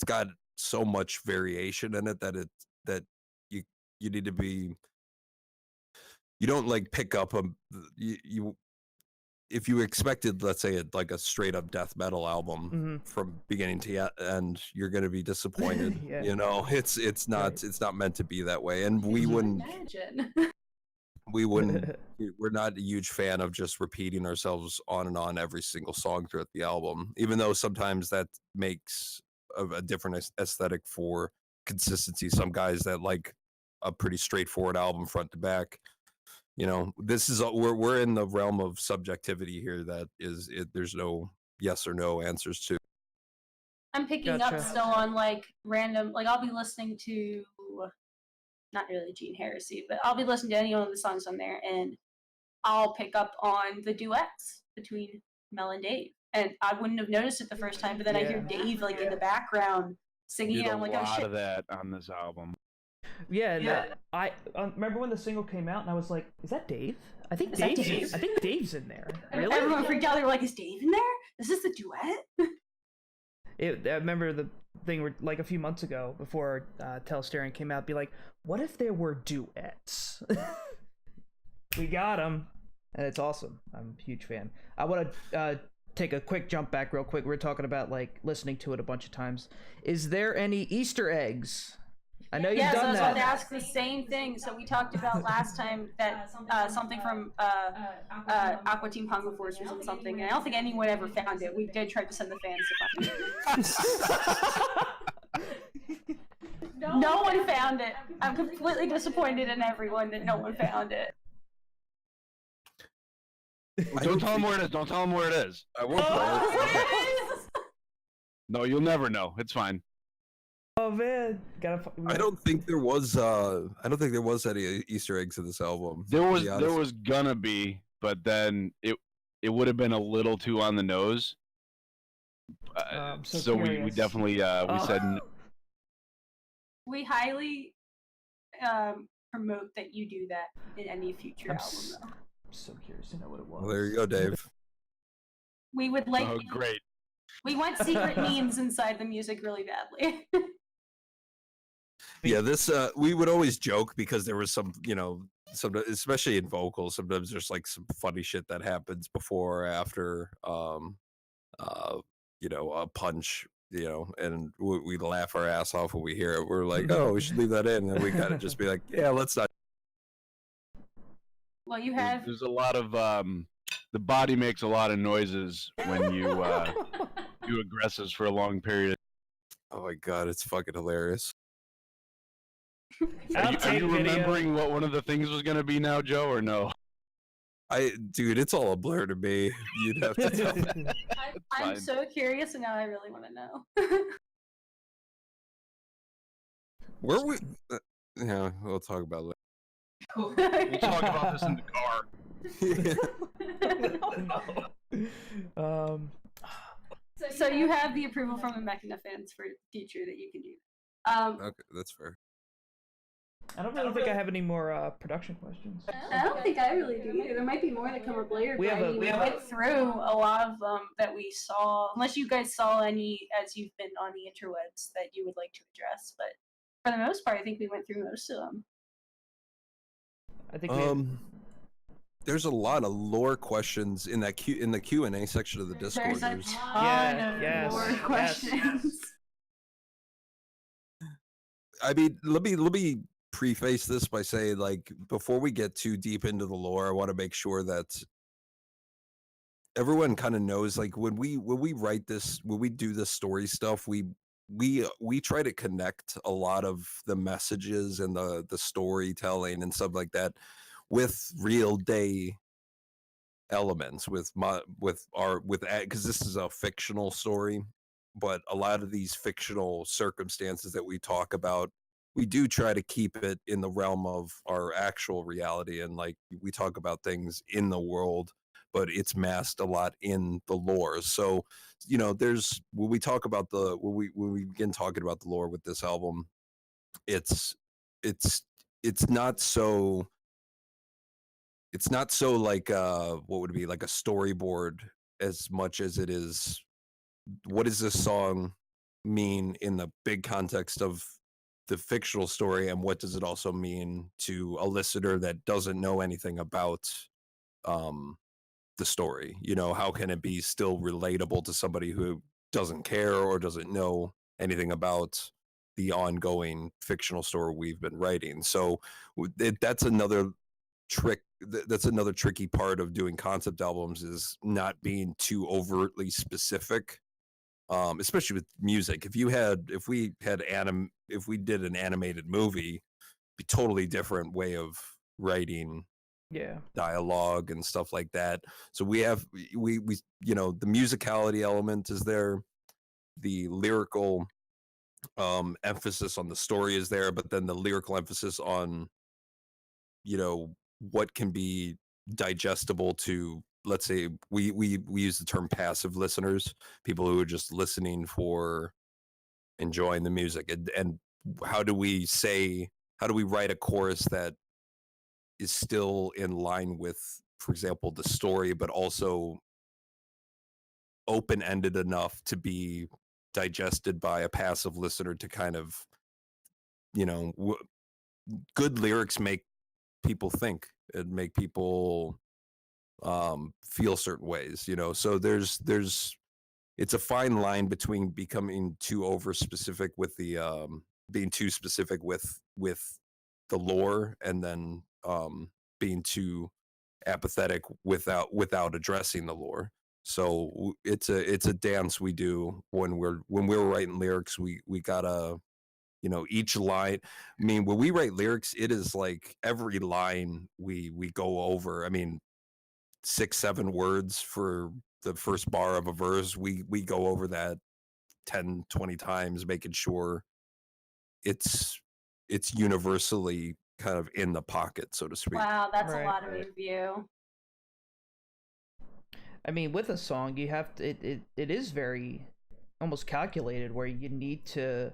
got so much variation in it that you need to be, you don't like pick up if you expected, let's say, like a straight up death metal album from beginning to end, you're going to be disappointed. Yeah. It's not meant to be that way, and we wouldn't Imagine. we're not a huge fan of just repeating ourselves on and on every single song throughout the album, even though sometimes that makes a different aesthetic for consistency. Some guys that like a pretty straightforward album front to back. This is we're in the realm of subjectivity here. That is it. There's no yes or no answers to. I'm picking Gotcha. up still on like random, like I'll be listening to, not really Gene Heresy, but I'll be listening to any one of the songs on there, and I'll pick up on the duets between Mel and Dave, and I wouldn't have noticed it the first time, but then I hear Dave like in the background singing, Did and a I'm like, lot oh shit. of that on this album. Yeah. I remember when the single came out, and I was like, "Is that Dave? I think Dave's in there." Really? Everyone freaked out. They were like, "Is Dave in there? Is this a duet?" I remember the thing where, like, a few months ago, before Telesterion came out, be like, "What if there were duets?" We got them, and it's awesome. I'm a huge fan. I want to take a quick jump back real quick. We were talking about, like, listening to it a bunch of times. Is there any Easter eggs? I know you've done so I was that. about to ask the same thing. So we talked about last time that something from Aqua Team Hunger Force was in something, and I don't think anyone ever found it. We did try to send the fans to find it. No one found it. I'm completely disappointed in everyone that no one found it. Don't tell them where it is. Don't tell them where it is. I won't tell it. No, you'll never know. It's fine. Oh man, I don't think there was. I don't think there was any Easter eggs in this album. There was gonna be, but then it would have been a little too on the nose. So we definitely we said. We highly promote that you do that in any future album, though. I'm so curious to know what it was. Well, there you go, Dave. We would like. Oh, great. We want secret memes inside the music really badly. Yeah, this we would always joke because there was some, especially in vocals, sometimes there's like some funny shit that happens before or after, a punch, and we laugh our ass off when we hear it. We're like, oh, we should leave that in, and we kind of just be like, yeah, let's not. Well, you have. There's a lot of the body makes a lot of noises when you do aggressives for a long period. Oh my god, it's fucking hilarious. Are you remembering what one of the things was going to be now, Joe, or no? Dude, it's all a blur to me. You'd have to tell me. I'm so curious, and now I really want to know. Where we? Yeah, we'll talk about it We'll talk about this in the No. car. So you have the approval from the Mechina fans for future that you can do that. Okay, that's fair. I don't really think I have any more production questions. I don't think I really do either. There might be more that come up later. We went through a lot of them that we saw. Unless you guys saw any as you've been on the interwebs that you would like to address, but for the most part, I think we went through most of them. I think there's a lot of lore questions in that in the Q&A section of the Discord. There's a ton of lore questions. I mean, let me preface this by saying, like, before we get too deep into the lore, I want to make sure that everyone kind of knows, like, when we write this, when we do this story stuff, we try to connect a lot of the messages and the storytelling and stuff like that with real day elements, because this is a fictional story, but a lot of these fictional circumstances that we talk about, we do try to keep it in the realm of our actual reality, and like we talk about things in the world, but it's masked a lot in the lore. So, there's when we begin talking about the lore with this album, it's not so like what would be like a storyboard as much as it is what does this song mean in the big context of the fictional story, and what does it also mean to a listener that doesn't know anything about the story? How can it be still relatable to somebody who doesn't care or doesn't know anything about the ongoing fictional story we've been writing? So that's another trick. That's another tricky part of doing concept albums, is not being too overtly specific, especially with music. If we did an animated movie, be totally different way of writing dialogue and stuff like that. So we the musicality element is there, the lyrical emphasis on the story is there, but then the lyrical emphasis on what can be digestible to, let's say, we use the term passive listeners, people who are just listening for enjoying the music, and how do we say write a chorus that is still in line with, for example, the story, but also open-ended enough to be digested by a passive listener to kind of, good lyrics make people think and make people feel certain ways, so there's it's a fine line between becoming too over specific with the being too specific with the lore, and then being too apathetic without addressing the lore. So it's a dance we do when we're writing lyrics. We gotta, each line. I mean, when we write lyrics, it is like every line we go over. I mean, 6-7 words for the first bar of a verse. We go over that 10-20 times, making sure it's universally kind of in the pocket, so to speak. Wow, that's Right. a lot of review. I mean, with a song, you have to. It is very almost calculated, where you need to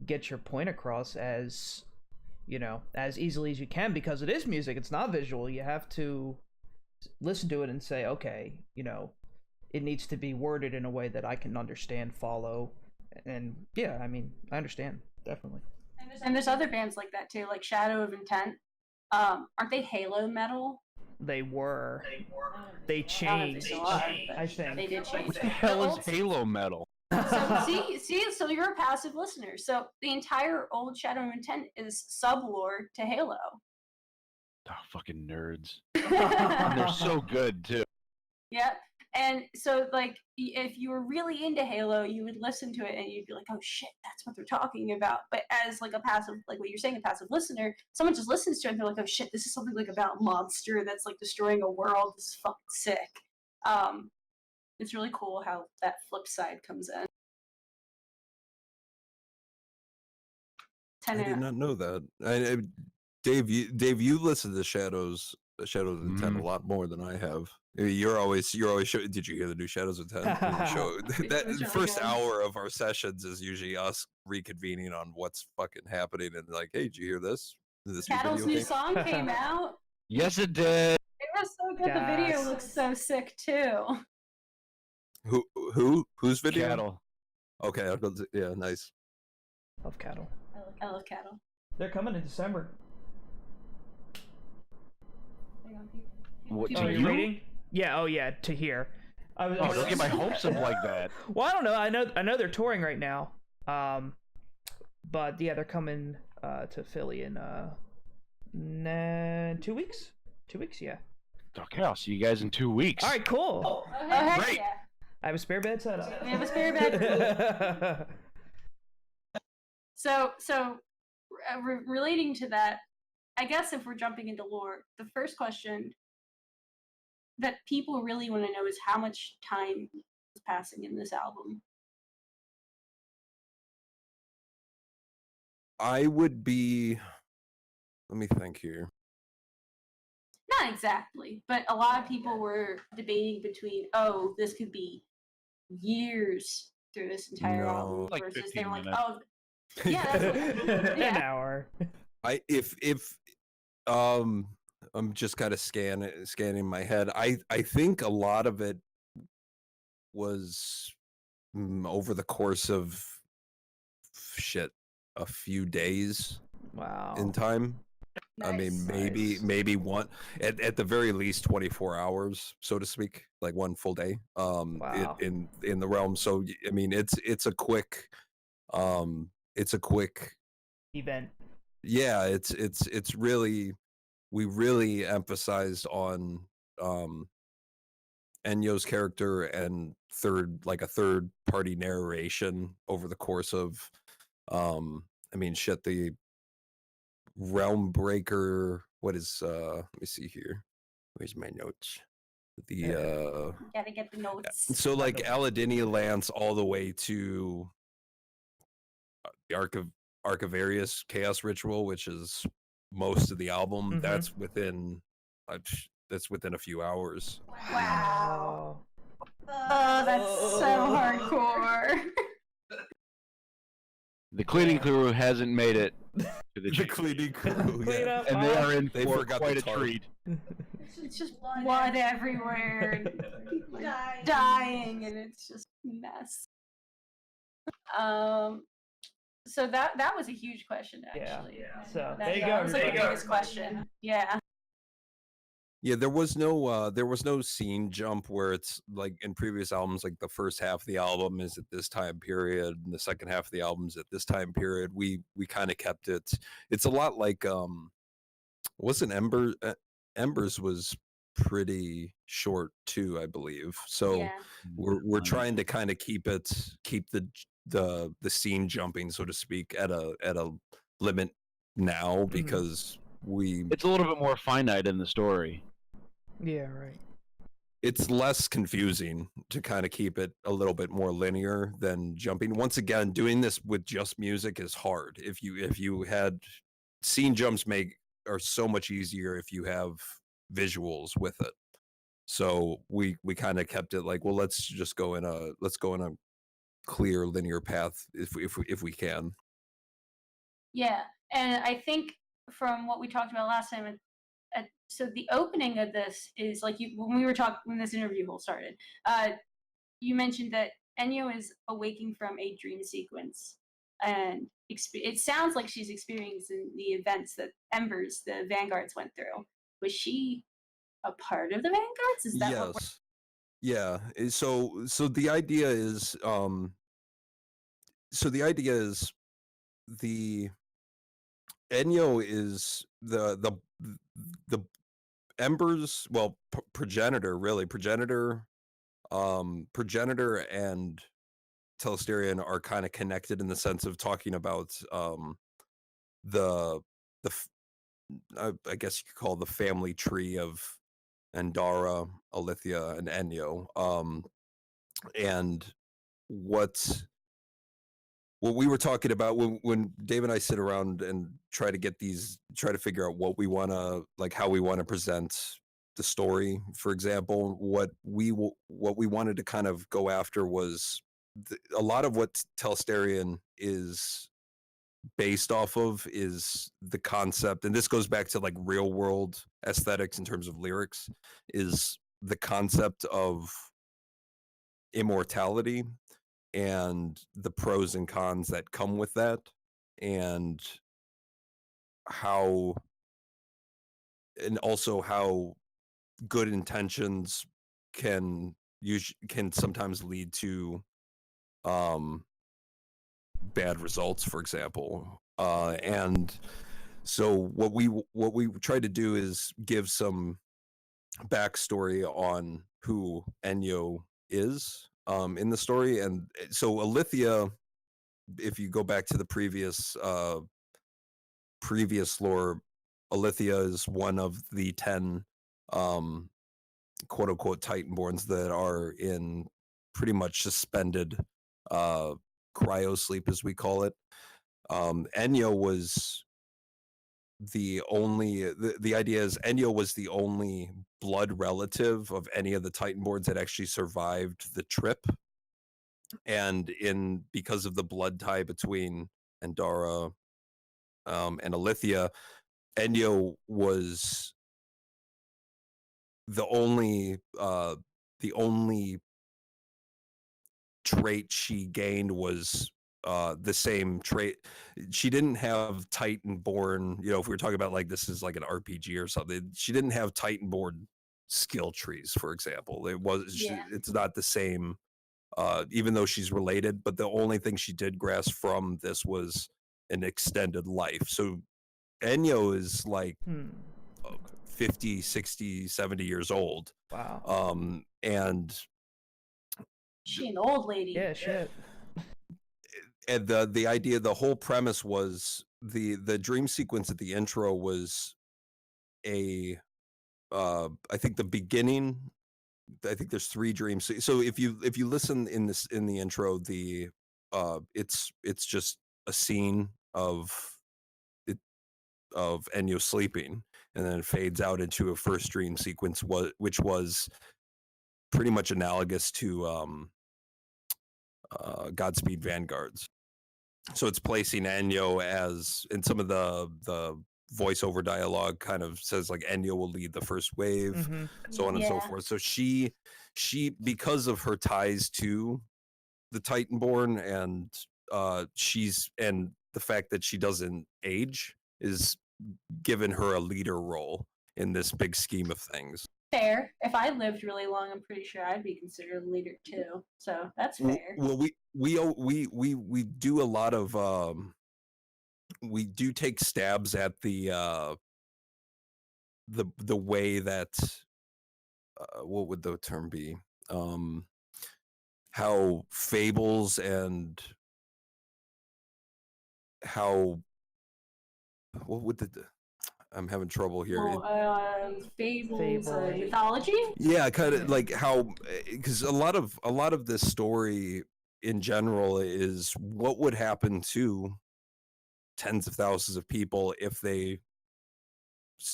get your point across as as easily as you can, because it is music. It's not visual. You have to listen to it and say, okay, it needs to be worded in a way that I can understand, follow, and yeah, I mean, I understand, definitely. And there's other bands like that too, like Shadow of Intent. Aren't they Halo metal? They were. They changed. I think. They did change. What the hell is Halo metal? So so you're a passive listener. So the entire old Shadow of Intent is sublore to Halo. Oh, fucking nerds. And they're so good too. Yep. And so, like, if you were really into Halo, you would listen to it and you'd be like, oh shit, that's what they're talking about. But as, like, a passive, like what you're saying, a passive listener, someone just listens to it and they're like, oh shit, this is something, like, about a monster that's, like, destroying a world. This is fucking sick. It's really cool how that flip side comes in. I did not know that. Dave, you listen to Shadows of Intent a lot more than I have. You're always did you hear the new Shadows of Intent show? That really first good. hour of our sessions is usually us reconvening on what's fucking happening, and like, hey, did you hear this? This Cattle's video new came- song came out. Yes, it did. It was so good. The video Yes. looks so sick too. Whose video? Cattle. Okay, I'll go yeah, nice. Love Cattle. I love Cattle. They're coming in December. What, Oh, to you're you? reading? Yeah. Oh, yeah. To hear. I was. Oh, don't get my hopes up like that. Well, I don't know. I know they're touring right now. But yeah, they're coming to Philly in 2 weeks. 2 weeks, yeah. Okay, I'll see you guys in 2 weeks. All right, cool. Oh, heck Great. yeah. I have a spare bed set up. We have a spare bed. So relating to that, I guess if we're jumping into lore, the first question that people really want to know is how much time is passing in this album. I would be. Let me think here. Not exactly, but a lot of people were debating between, oh, this could be years through this entire No. album, Like versus 15 they were like, minutes. oh, yeah, that's what, An hour. If I'm just kind of scanning my head. I think a lot of it was over the course of a few days Wow. in time. I mean, nice. maybe one at the very least 24 hours, so to speak, like one full day. Wow. in the realm. So I mean, it's a quick Event. yeah. It's really, we really emphasized on Enyo's character and a third party narration over the course of I mean, shit, the realm breaker. What is let me see here. Where's my notes? The Gotta get the notes. so like Aladinia Lance all the way to the Archivarius Chaos Ritual, which is most of the album. Mhm. That's within a few hours. Wow. Oh, that's so hardcore. The cleaning crew hasn't made it To the The change. cleaning crew. Clean Yeah. up. And they are in They for forgot quite the a tarp. treat. It's just blood everywhere, and people are dying, and it's just a mess. So that was a huge question, Yeah. actually. So That, there you that go. was like the everybody. biggest question. Yeah. Yeah, there was no scene jump where it's like in previous albums, like the first half of the album is at this time period, and the second half of the album is at this time period. We kind of kept it. It's a lot like wasn't Embers was pretty short too, I believe. So Yeah. we're trying to kind of keep the scene jumping, so to speak, at a limit now because It's a little bit more finite in the story. Yeah, right. it's less confusing to kind of keep it a little bit more linear than jumping. Once again, doing this with just music is hard. If you had scene jumps are so much easier if you have visuals with it. So we kind of kept it like, well, let's go in a clear linear path if we can. Yeah, and I think from what we talked about last time, so the opening of this is like when this interview whole started. You mentioned that Enyo is awaking from a dream sequence, and it sounds like she's experiencing the events that Embers, the Vanguards, went through. Was she a part of the Vanguards? Is that what? Yeah. So the idea is the Enyo is the Embers, well, progenitor and Telesterion are kind of connected in the sense of talking about I guess you could call the family tree of Andara, Olivia, and Enyo. And what we were talking about when Dave and I sit around and try to figure out what we want to, like, how we want to present the story, for example, what we wanted to kind of go after was a lot of what Telesterion is based off of is the concept, and this goes back to like real world aesthetics in terms of lyrics, is the concept of immortality and the pros and cons that come with that, and also how good intentions can sometimes lead to bad results, for example. And so what we try to do is give some backstory on who Enyo is in the story. And so Olivia, if you go back to the previous lore, Olivia is one of the 10 quote unquote Titanborns that are in pretty much suspended cryo sleep, as we call it. Enyo was the idea is Enyo was the only blood relative of any of the Titanborns that actually survived the trip. And because of the blood tie between Andara and Olivia, Enyo was the only trait she gained was the same trait. She didn't have Titanborn, if we were talking about like this is like an RPG or something, she didn't have Titanborn skill trees, for example. It's not the same, even though she's related, but the only thing she did grasp from this was an extended life. So Enyo is like 50, 60, 70 years old. Wow. And she an old lady. Yeah, shit. And the whole premise was the dream sequence at the intro was I think the beginning. I think there's 3 dreams. So if you listen in the intro, it's just a scene of Enyo sleeping, and then it fades out into a first dream sequence, which was pretty much analogous to Godspeed Vanguards. so it's placing Enyo as, and some of the voiceover dialogue kind of says like Enyo will lead the first wave, Mm-hmm. so on and so Yeah. forth. So she because of her ties to the Titanborn and and the fact that she doesn't age is given her a leader role in this big scheme of things. Fair. If I lived really long, I'm pretty sure I'd be considered a leader too. So that's fair. Well, we do a lot of we do take stabs at the way that what would the term be? How fables and how what would the I'm having trouble here. Well, fables, Fable. mythology. Yeah, kind of like how, because a lot of this story in general is what would happen to tens of thousands of people if they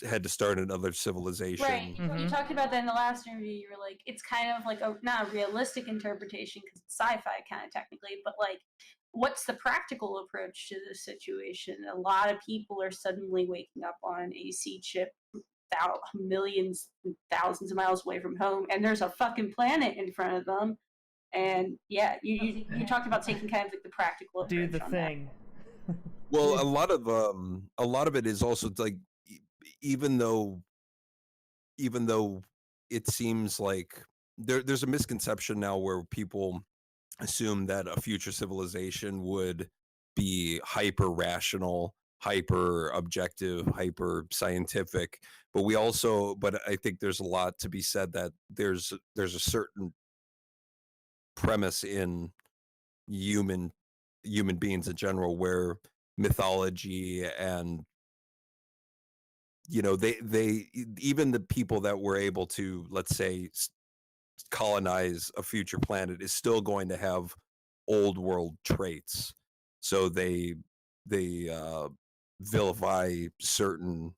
had to start another civilization. Right. You talked about that in the last interview. You were like, it's kind of like not a realistic interpretation because it's sci-fi kind of technically, but like, what's the practical approach to this situation? A lot of people are suddenly waking up on an AC chip millions, thousands of miles away from home, and there's a fucking planet in front of them. And yeah, you talked about taking kind of like the practical approach. Do the on thing. Well, a lot of it is also like, even though it seems like there's a misconception now where people assume that a future civilization would be hyper rational, hyper objective, hyper scientific, but I think there's a lot to be said that there's a certain premise in human beings in general where mythology and they even the people that were able to, let's say, colonize a future planet is still going to have old world traits, so they vilify certain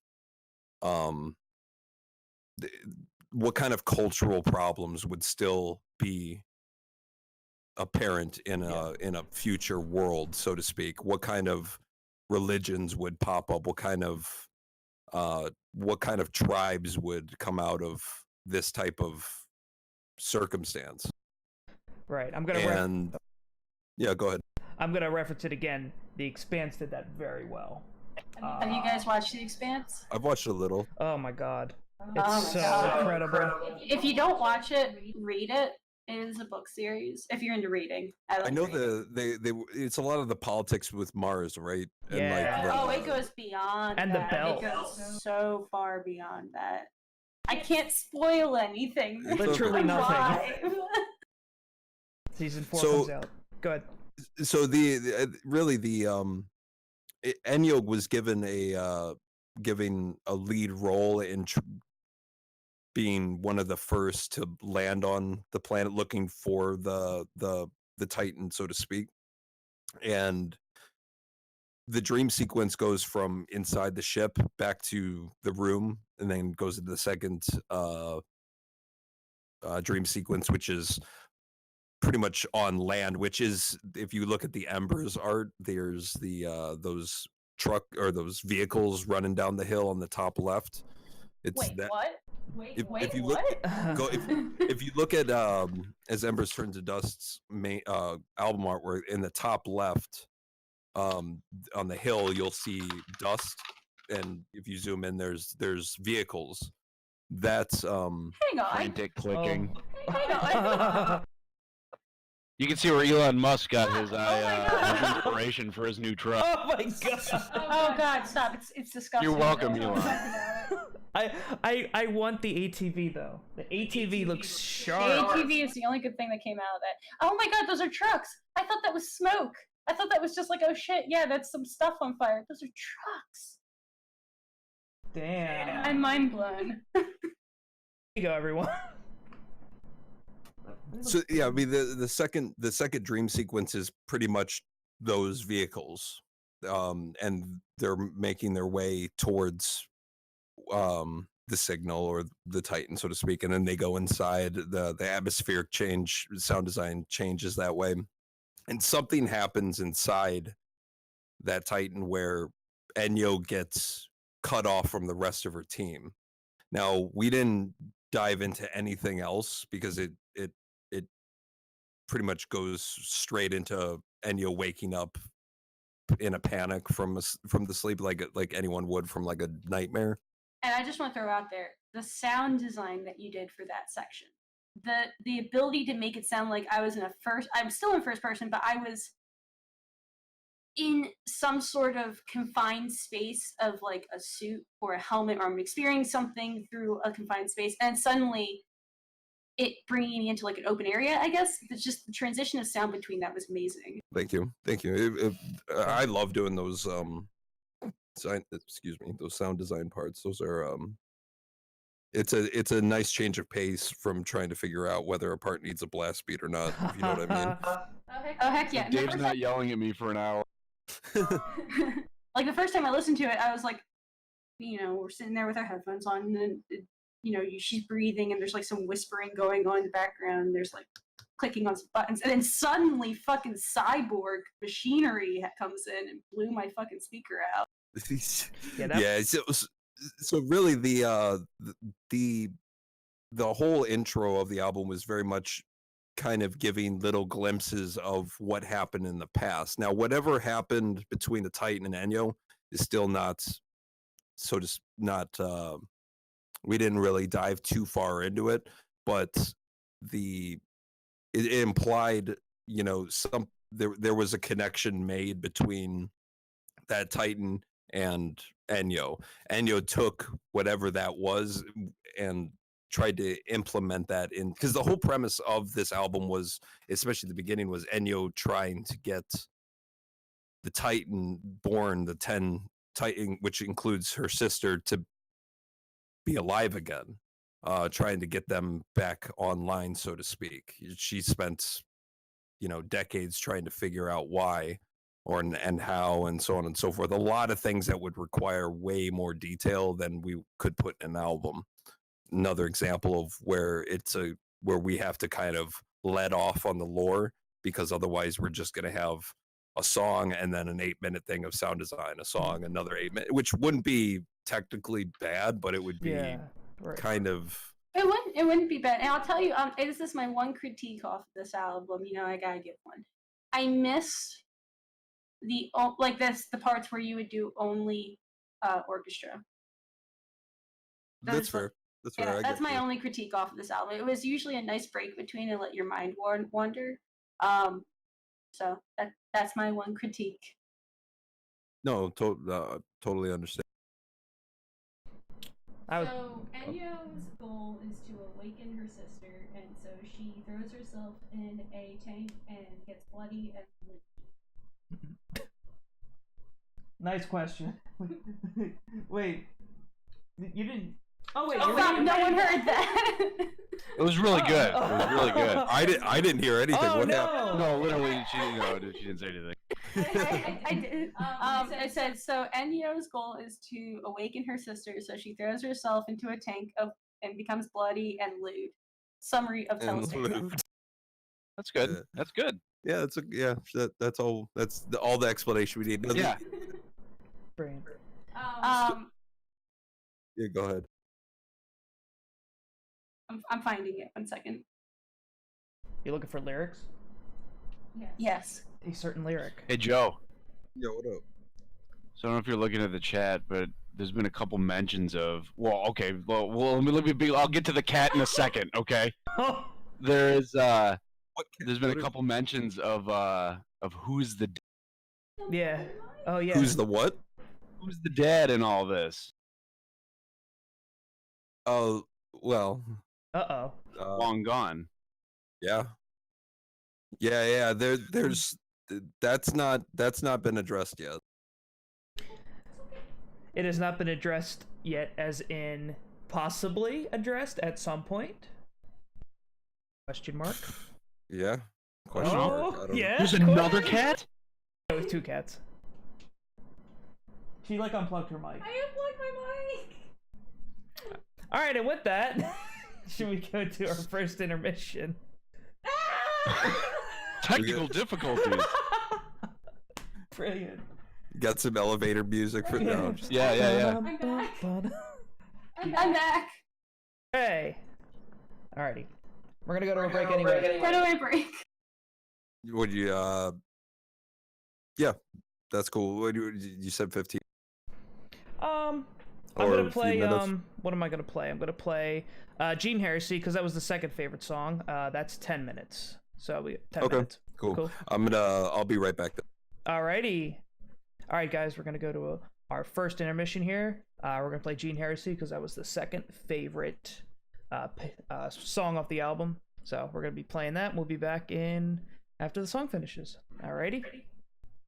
what kind of cultural problems would still be apparent in a future world, so to speak. What kind of religions would pop up? What kind of tribes would come out of this type of circumstance? Right. Yeah, go ahead. I'm gonna reference it again. The Expanse did that very well. Have you guys watched The Expanse? I've watched a little. Oh my god. Oh It's my so God. incredible. If you don't watch it, read it. It is a book series. If you're into reading, I know it's a lot of the politics with Mars, right? Yeah. Oh, it goes beyond And the that. belt. It goes so far beyond that. I can't spoil anything. Literally nothing. Why? Season 4 So- comes out. Go ahead. So Enyo was given a lead role in being one of the first to land on the planet looking for the Titan, so to speak. And the dream sequence goes from inside the ship back to the room, and then goes into the second dream sequence, which is pretty much on land, which is, if you look at the Embers art, there's those those vehicles running down the hill on the top left. It's Wait, that what? Wait, if you look- what? if you look at As Embers Turn to Dust's main album artwork, in the top left, on the hill, you'll see dust, and if you zoom in, there's vehicles. That's Hang on. Frantic clicking. Hang on. You can see where Elon Musk got his Oh my God. his inspiration for his new truck. Oh my god. Oh God, stop! It's disgusting. You're welcome, Don't Elon. talk about it. I want the ATV though. The ATV looks The sharp. ATV is the only good thing that came out of that. Oh my God, those are trucks! I thought that was smoke. I thought that was just like, oh shit, yeah, that's some stuff on fire. Those are trucks. Damn. I'm mind blown. Here you go, everyone. So yeah, I mean the second dream sequence is pretty much those vehicles, and they're making their way towards the signal or the Titan, so to speak, and then they go inside. The atmospheric sound design changes that way, and something happens inside that Titan where Enyo gets cut off from the rest of her team. Now, we didn't dive into anything else because it pretty much goes straight into Enyo waking up in a panic from the sleep like anyone would from like a nightmare. And I just want to throw out there the sound design that you did for that section. The ability to make it sound like I'm still in first person, but I was in some sort of confined space of like a suit or a helmet, or I'm experiencing something through a confined space, and suddenly it bringing me into like an open area, I guess. It's just the transition of sound between that was amazing. Thank you. I love doing those those sound design parts. Those are it's a nice change of pace from trying to figure out whether a part needs a blast beat or not, if you know what I mean. Oh heck yeah. Dave's not yelling at me for an hour. Like the first time I listened to it, I was like, we're sitting there with our headphones on, and then she's breathing, and there's like some whispering going on in the background, and there's like clicking on some buttons, and then suddenly fucking cyborg machinery comes in and blew my fucking speaker out. So really the whole intro of the album was very much kind of giving little glimpses of what happened in the past. Now, whatever happened between the Titan and Enyo is still not we didn't really dive too far into it, but it implied, there was a connection made between that Titan and Enyo. Enyo took whatever that was and tried to implement that in, because the whole premise of this album was, especially the beginning, was Enyo trying to get the Titan born, the 10 Titan, which includes her sister, to be alive again, trying to get them back online, so to speak. She spent, decades trying to figure out why and how and so on and so forth. A lot of things that would require way more detail than we could put in an album. Another example of where we have to kind of let off on the lore, because otherwise we're just going to have a song and then an 8-minute thing of sound design, a song, another 8 minute, which wouldn't be technically bad, but it would be kind of. It wouldn't be bad. And I'll tell you, this is my one critique off this album. I gotta give one. I miss the parts where you would do only orchestra. That's fair. That's fair. Yeah, that's my only critique off of this album. It was usually a nice break between and let your mind wander. So that's my one critique. No, totally understand. So Enyo's goal is to awaken her sister, and so she throws herself in a tank and gets bloody and bleeds. Nice question. Wait, you didn't. Oh wait, no one heard that. It was really good. It was really good. I didn't hear anything. What happened? No, literally, she didn't say anything. I did. I said, so Enyo's goal is to awaken her sister, so she throws herself into a tank and becomes bloody and lewd. Summary of Telesterion. That's good. Yeah. That's good. Yeah, that's all. That's all the explanation we need. Yeah. Brilliant. Yeah, go ahead. I'm finding it. 1 second. You looking for lyrics? Yes. A certain lyric. Hey, Joe. Yo, what up? So I don't know if you're looking at the chat, but there's been a couple mentions of. Well, okay. Well, let me. I'll get to the cat in a second. Okay. There's been a couple mentions of who's the. Yeah. Oh yeah. Who's the what? Who's the dad in all this? Oh well. Long gone. Yeah. There's that's not been addressed yet. It has not been addressed yet, as in possibly addressed at some point? Question mark. Yeah. Question mark. Yeah. There's another cat? It was 2 cats. She unplugged her mic. I unplugged my mic. All right, and with that, should we go to our first intermission? Technical difficulties. Brilliant. Got some elevator music for Yeah. them. Yeah. I'm back. Hey. Alrighty. We're gonna go to a break anyway. Go to a break. Would you? Yeah, that's cool. What you said 15. I'm Or gonna a few play. minutes? What am I gonna play? I'm gonna play Gene Heresy because that was the second favorite song. That's 10 minutes. So we 10 Okay. minutes. Cool. I'll be right back then. Alrighty. All right, guys, we're gonna go to our first intermission here. We're gonna play Gene Heresy because that was the second favorite song off the album. So we're gonna be playing that. We'll be back in after the song finishes. Alrighty.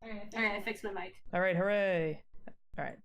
All right, I fixed my mic. All right, hooray! All right.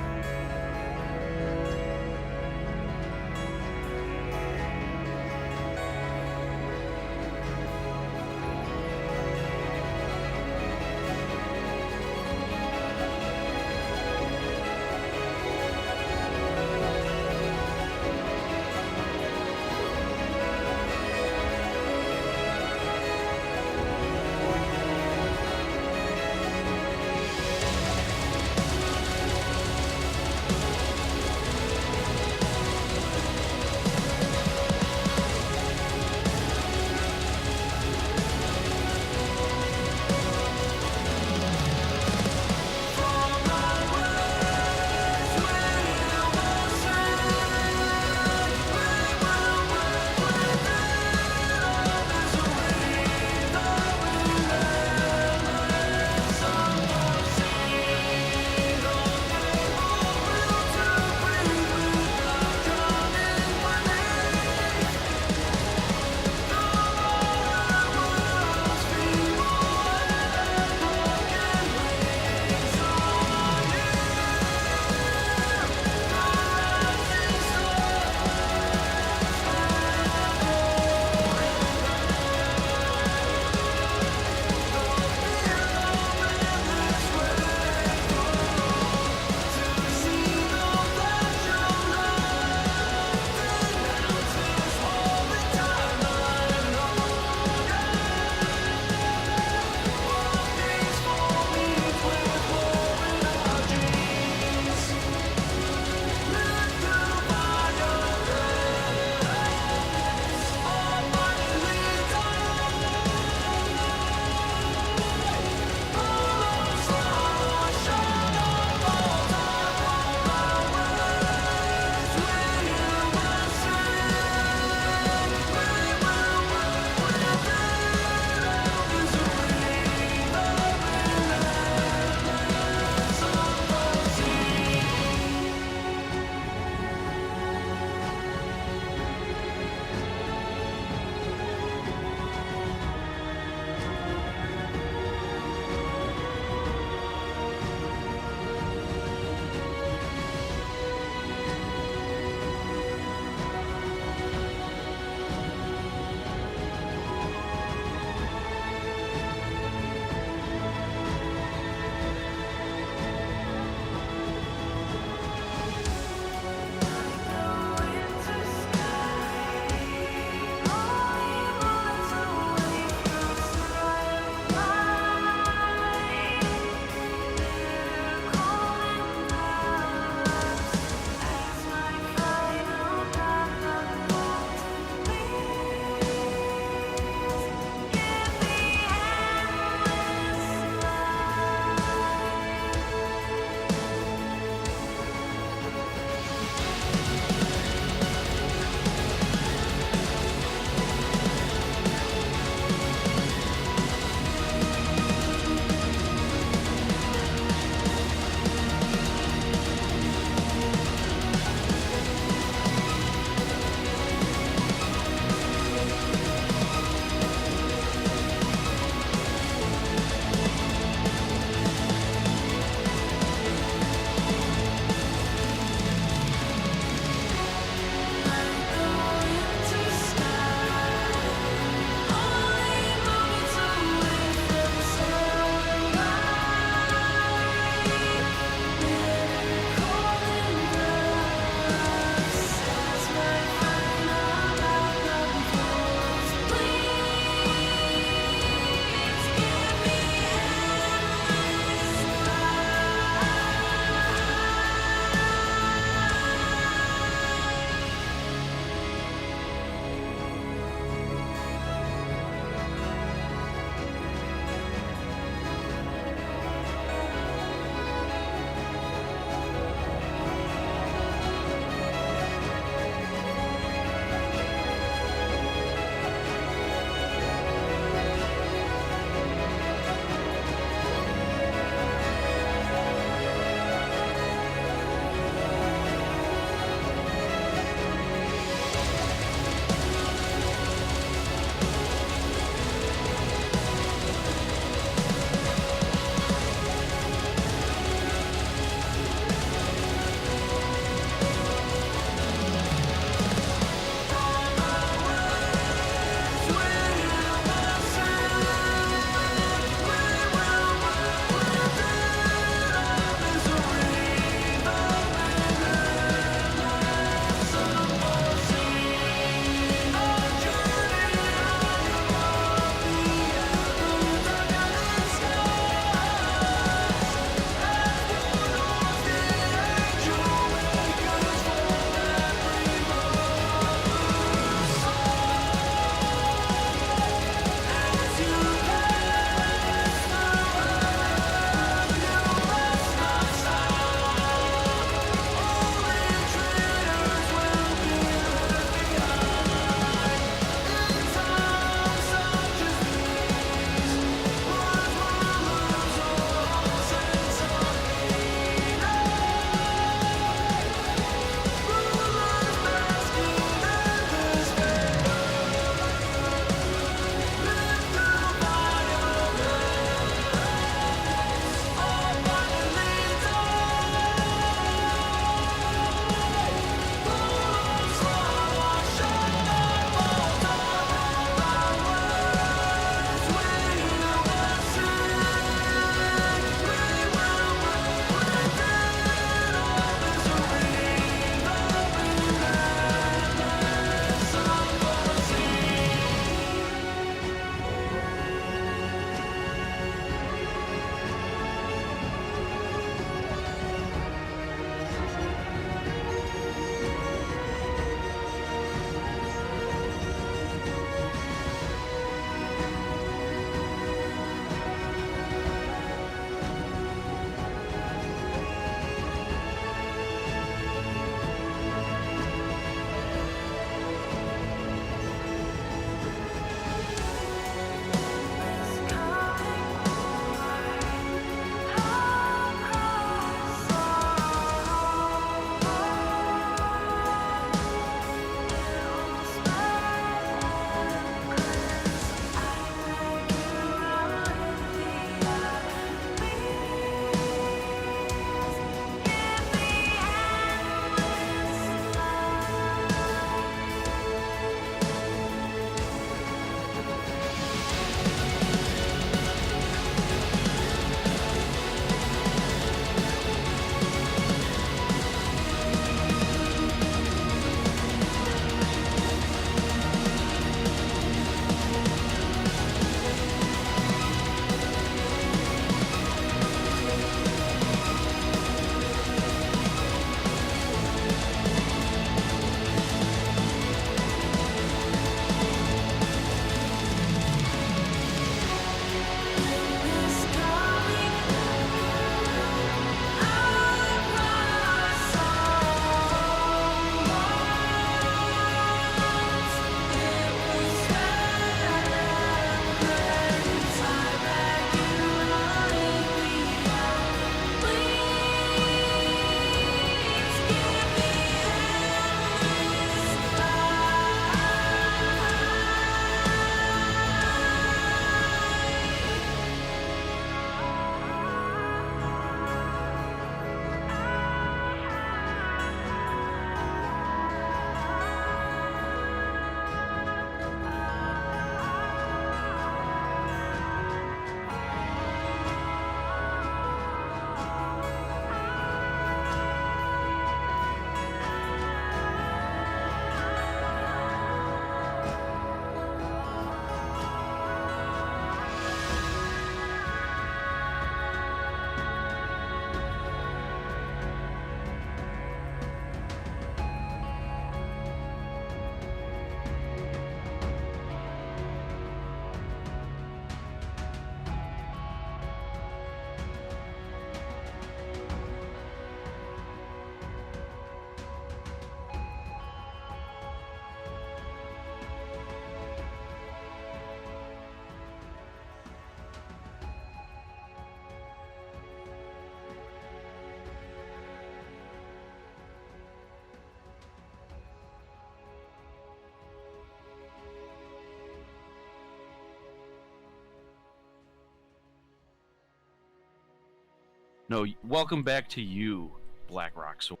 No, welcome back to you, Black Rock Sword.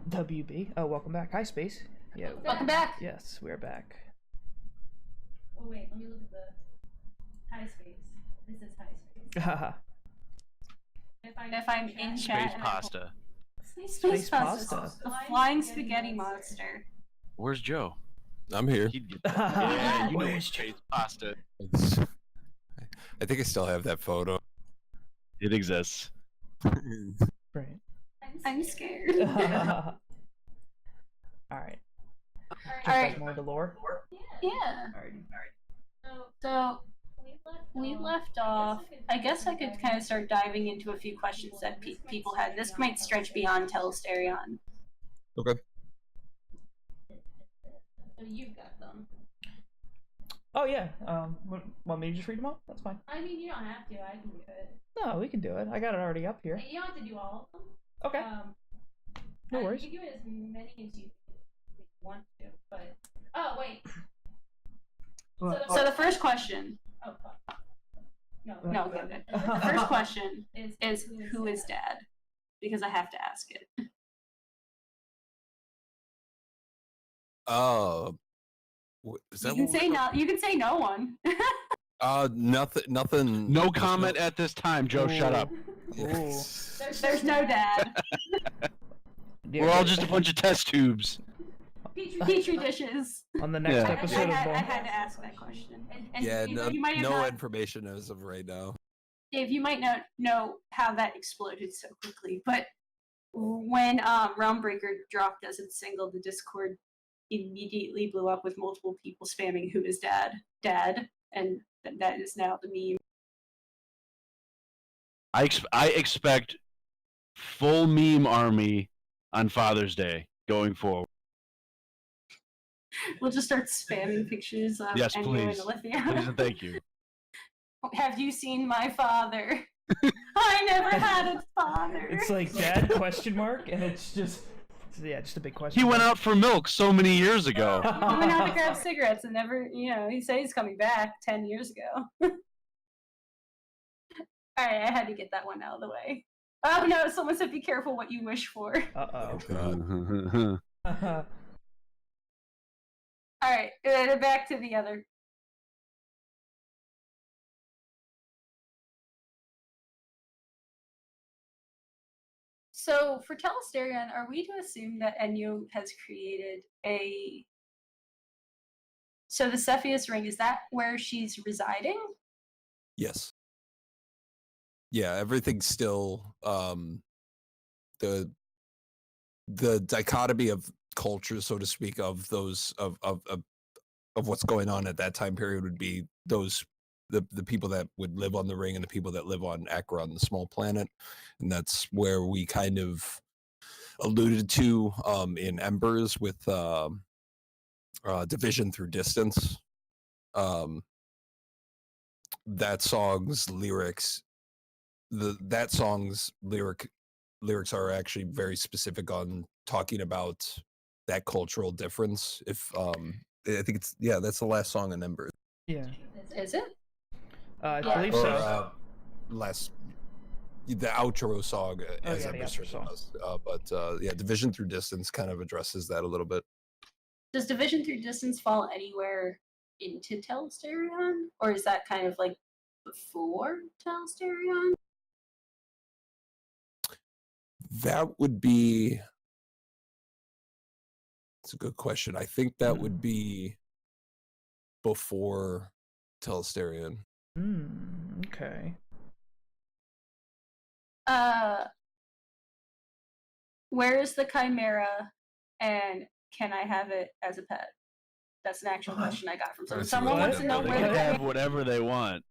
WB. Oh, welcome back. Hi, Space. Yeah. Welcome back. Yes, we're back. Oh wait, let me look at the high space. This is high space. Haha. If I'm in Space chat, and I pasta. Space pasta. the flying spaghetti monster. Where's Joe? I'm here. He'd get that. Yeah, you know Where's space pasta. I think I still have that photo. It exists. Right. I'm scared. All right. All right. More to lore. Yeah. All right. So we left off. I guess I could kind of start diving into a few questions that people had. This might stretch beyond Telesterion. Okay. So you've got them. Oh yeah. Want me to just read them all? That's fine. I mean, you don't have to. I can do it. No, we can do it. I got it already up here. You don't have to do all of them. Okay. No worries. You can do as many as you want to, but wait. So the first question. Oh fuck. No, go ahead. The first question is who is Dad? Because I have to ask it. Is that You can what say no. You can say no one. nothing. No comment at this time, Joe. Shut up. Ooh. There's no Dad. Yeah, We're all just a bunch of test tubes. Petri dishes. on the next Yeah. episode I of Ball. had to ask that question. And Yeah, you might have no not, information as of right now. Dave, you might not know how that exploded so quickly, but when Realmbreaker dropped as its single, the Discord immediately blew up with multiple people spamming "Who is Dad," and that is now the meme. I expect full meme army on Father's Day going forward. We'll just start spamming pictures of Yes, Enyo please. and Olivia. Please and thank you. Have you seen my father? I never had a father. It's like Dad question mark, and it's just just a big question. He went out for milk so many years ago. He went out to grab cigarettes and never, he said he's coming back 10 years ago. Alright, I had to get that one out of the way. Oh no, someone said be careful what you wish for. Uh God. oh. Alright, back to the other. So for Telesterion, are we to assume that Enyo has created a... So the Cepheus ring, is that where she's residing? Yes. Yeah, everything's still the dichotomy of culture, so to speak, of those of what's going on at that time period would be those the people that would live on the ring and the people that live on Acheron, the small planet, and that's where we kind of alluded to in Embers with division through distance. That song's lyrics, that song's lyrics are actually very specific on talking about that cultural difference. If I think it's that's the last song in Embers. Yeah. Is it? I Yeah. believe so. The outro song as the Embers outro song. does. But division through distance kind of addresses that a little bit. Does division through distance fall anywhere into Telesterion? Or is that kind of like before Telesterion? That would be. It's a good question. I think that would be before Telesterion. Okay. Where is the chimera, and can I have it as a pet? That's an actual question I got from someone. Let's see Someone what wants that to know is. They where can the have whatever they want.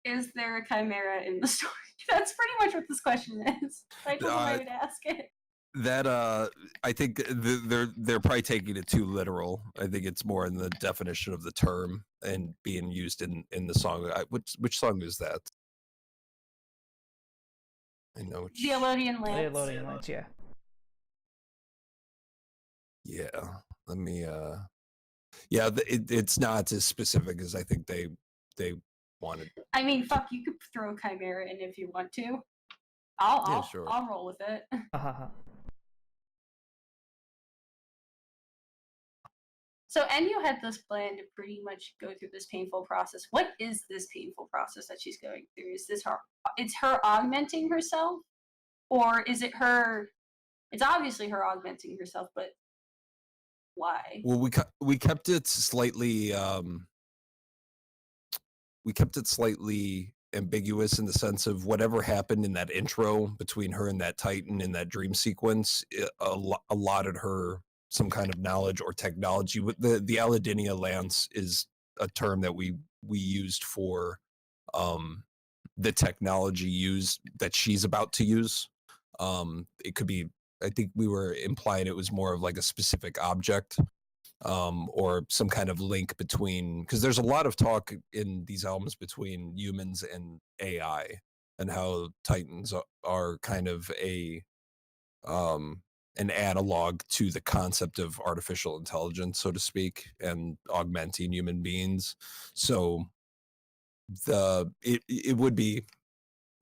is there a chimera in the story? That's pretty much what this question is. I told them I would ask it. That I think they're probably taking it too literal. I think it's more in the definition of the term and being used in the song. Which song is that? I know which. The Elodian The Lance. Elodian Lance, yeah. Yeah, let me Yeah, it's not as specific as I think they wanted. I mean, fuck, you could throw chimera in if you want to. I'll Sure. I'll roll with it. So Enyo had this plan to pretty much go through this painful process. What is this painful process that she's going through? Is this her? It's her augmenting herself, or is it her? It's obviously her augmenting herself, but why? Well, we kept it slightly ambiguous in the sense of whatever happened in that intro between her and that Titan in that dream sequence allotted her some kind of knowledge or technology. The Aladinia Lance is a term that we used for the technology that she's about to use. It could be, I think we were implying it was more of like a specific object, or some kind of link between, because there's a lot of talk in these albums between humans and AI, and how Titans are kind of an analog to the concept of artificial intelligence, so to speak, and augmenting human beings. So it would be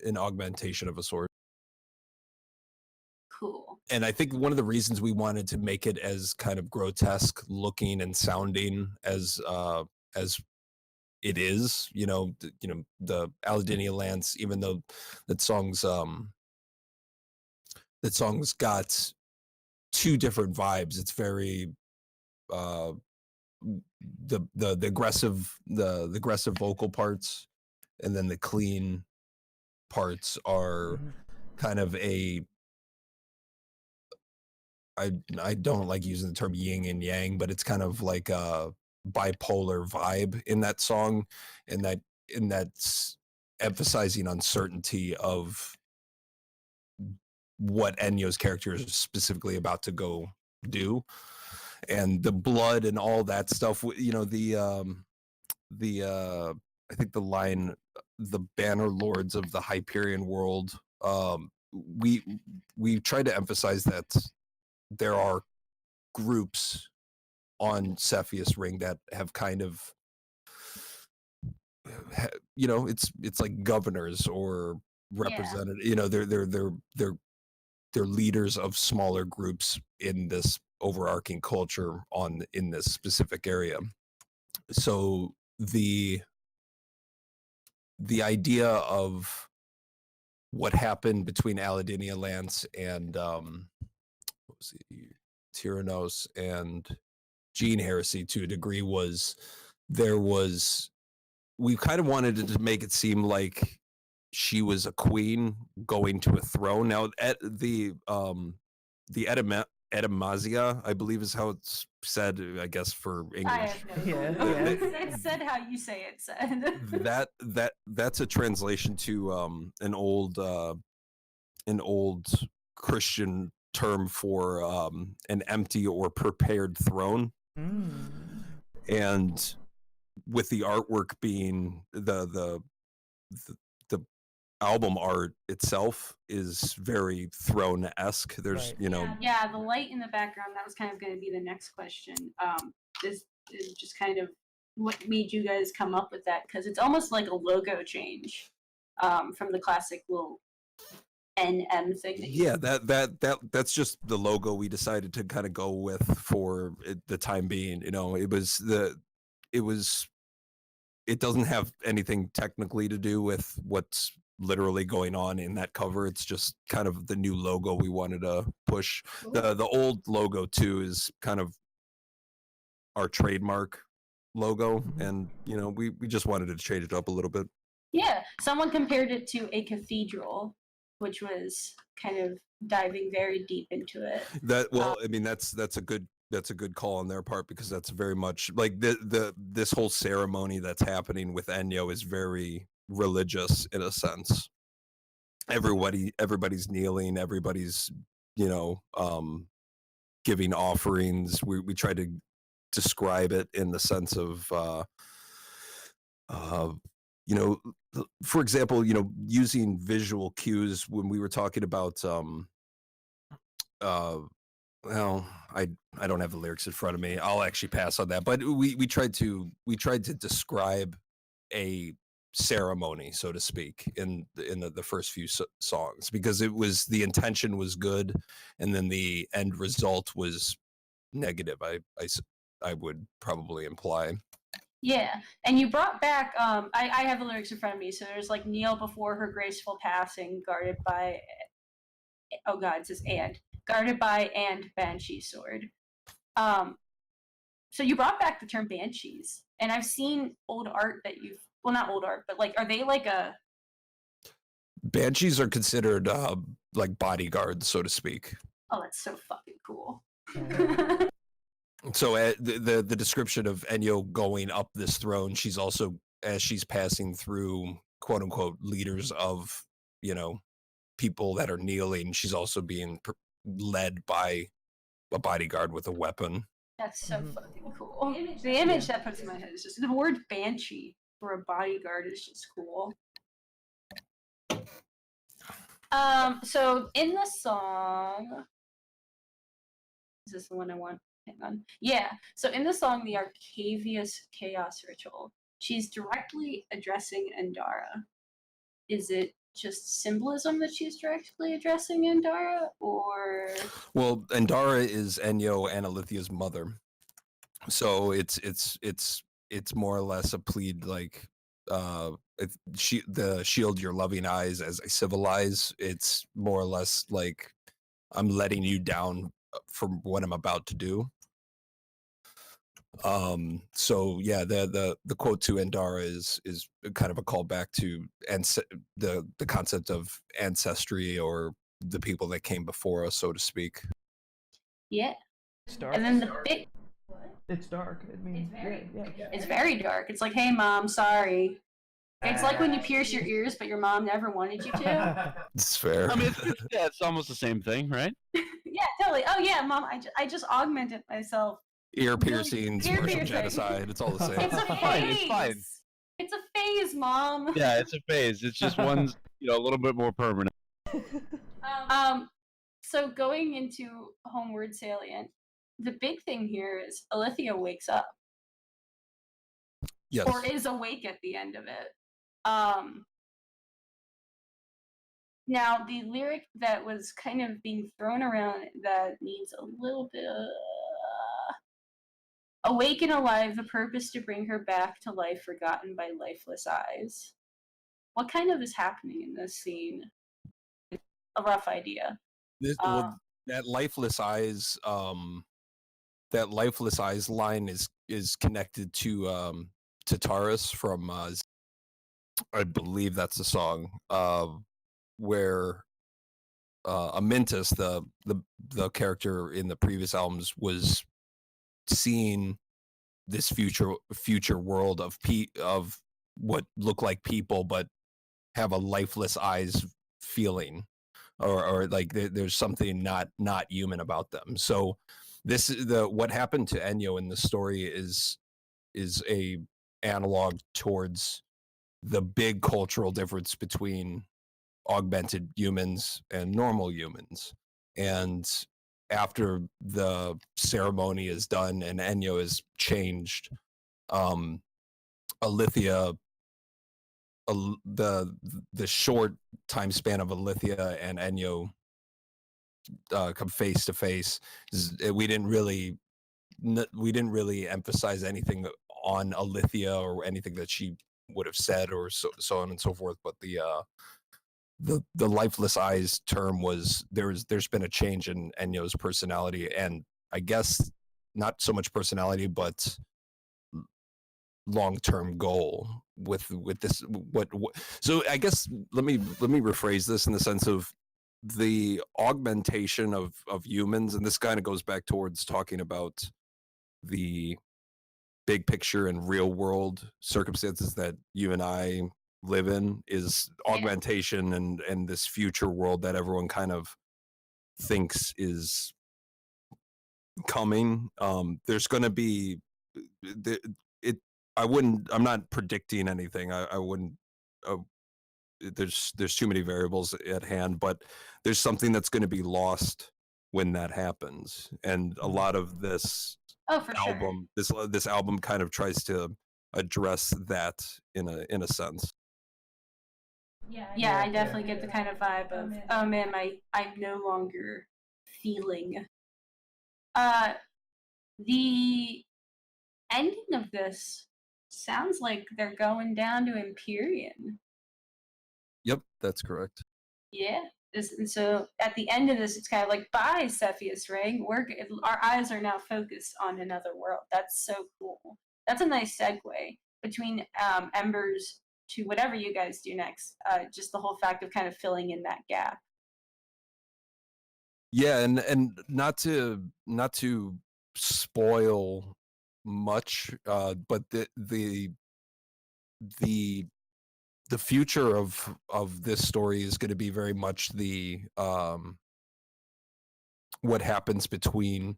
an augmentation of a sort. Cool. And I think one of the reasons we wanted to make it as kind of grotesque looking and sounding as it is, the Aladinia Lance, even though that song's got two different vibes. It's very the aggressive vocal parts, and then the clean parts are kind of I don't like using the term yin and yang, but it's kind of like a bipolar vibe in that song, and that's emphasizing uncertainty of what Enyo's character is specifically about to go do, and the blood and all that stuff. I think the line, the Banner Lords of the Hyperion world. We try to emphasize that there are groups on Cepheus Ring that have kind of, it's like governors or representative. They're leaders of smaller groups in this overarching culture in this specific area. So the idea of what happened between Aladinia Lance and Tyrannos and Gene Heresy, to a degree, we kind of wanted to make it seem like she was a queen going to a throne. Now, at the etymazia, I believe is how it's said, I guess, for English. I have no clue. It's said how you say it said. That's a translation to an old Christian term for an empty or prepared throne. And with the artwork being the album art itself is very throne-esque. There's Right. Yeah, the light in the background, that was kind of going to be the next question. Is just kind of what made you guys come up with that, because it's almost like a logo change from the classic little NM thing. That's just the logo we decided to kind of go with for the time being. It doesn't have anything technically to do with what's literally going on in that cover. It's just kind of the new logo we wanted to push. Cool. The old logo too is kind of our trademark logo, and we just wanted to change it up a little bit. Yeah, someone compared it to a cathedral, which was kind of diving very deep into it. I mean, that's a good call on their part, because that's very much like this whole ceremony that's happening with Enyo is very religious in a sense. Everybody's kneeling, everybody's giving offerings. We try to describe it in the sense of for example, using visual cues when we were talking about Well, I don't have the lyrics in front of me. I'll actually pass on that. But we tried to describe a ceremony, so to speak, in the first few songs, because it was, the intention was good, and then the end result was negative. I would probably imply. Yeah, and you brought back. I have the lyrics in front of me. So there's like kneel before her graceful passing, guarded by. Oh God, it says and guarded by and Banshee sword. So you brought back the term banshees, and I've seen old art that you've. Well, not old art, but like, are they like a? Banshees are considered like bodyguards, so to speak. Oh, that's so fucking cool. So the description of Enyo going up this throne, she's also, as she's passing through quote unquote leaders of, people that are kneeling, she's also being led by a bodyguard with a weapon. That's so fucking cool. The image that puts in my head is just the word banshee for a bodyguard is just cool. So in the song, is this the one I want? Hang on. Yeah. So in the song, the Arcavius Chaos Ritual, she's directly addressing Endara. Is it just symbolism that she's directly addressing Endara, or? Well, Endara is Enyo and Olivia's mother, so it's more or less a plead, like the shield your loving eyes as I civilize. It's more or less like, I'm letting you down from what I'm about to do. So yeah, the quote to Endara is kind of a callback to the concept of ancestry, or the people that came before us, so to speak. Yeah. It's dark. And then the big. It's dark. I mean, It's very dark. It's like, hey mom, sorry. It's like when you pierce your ears, but your mom never wanted you to. It's fair. I mean, it's almost the same thing, right? Yeah, totally. Oh yeah, mom, I just augmented myself. Ear piercings, Ear partial piercing. genocide. It's all the same. It's a fine, phase. it's fine. It's a phase, mom. Yeah, it's a phase. It's just one's a little bit more permanent. So going into Homeward Salient, the big thing here is Olivia wakes up. Yes. Or is awake at the end of it. Now, the lyric that was kind of being thrown around that needs a little bit of... Awake and alive, the purpose to bring her back to life, forgotten by lifeless eyes. What kind of is happening in this scene? A rough idea. That lifeless eyes, line is connected to Taurus from I believe that's the song where Amintus, the character in the previous albums, was seeing this future world of what look like people but have a lifeless eyes feeling, or like there's something not human about them. So this is what happened to Enyo in the story is a analog towards the big cultural difference between augmented humans and normal humans. And after the ceremony is done and Enyo is changed, Olivia, the short time span of Olivia and Enyo come face to face. We didn't really emphasize anything on Olivia or anything that she would have said, or so on and so forth. But the lifeless eyes term was, there's been a change in Enyo's personality, and I guess not so much personality, but long-term goal with this. So I guess let me rephrase this in the sense of the augmentation of humans, and this kind of goes back towards talking about the big picture and real world circumstances that you and I live in, is augmentation and this future world that everyone kind of thinks is coming. There's going to be I'm not predicting anything. I wouldn't there's too many variables at hand, but there's something that's going to be lost when that happens, and a lot of this Oh, for sure. album, this album kind of tries to address that in a sense. Yeah, I definitely get the kind of vibe of, oh man, I'm no longer feeling. The ending of this sounds like they're going down to Empyrean. Yep, that's correct. Yeah. And so at the end of this, it's kind of like, bye, Cepheus Ring. Our eyes are now focused on another world. That's so cool. That's a nice segue between Embers to whatever you guys do next. Just the whole fact of kind of filling in that gap. Yeah, and not to spoil much, but the future of this story is going to be very much the what happens between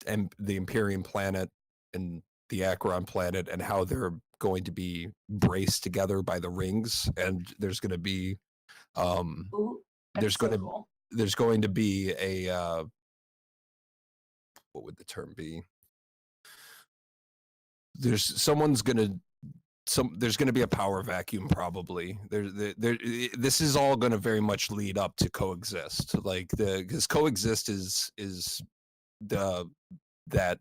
the Empyrean planet and the Acheron planet, and how they're going to be braced together by the rings, and there's going to be Ooh, there's so going to cool. there's going to be a what would the term be? There's going to be a power vacuum, probably. This is all going to very much lead up to coexist, because coexist is that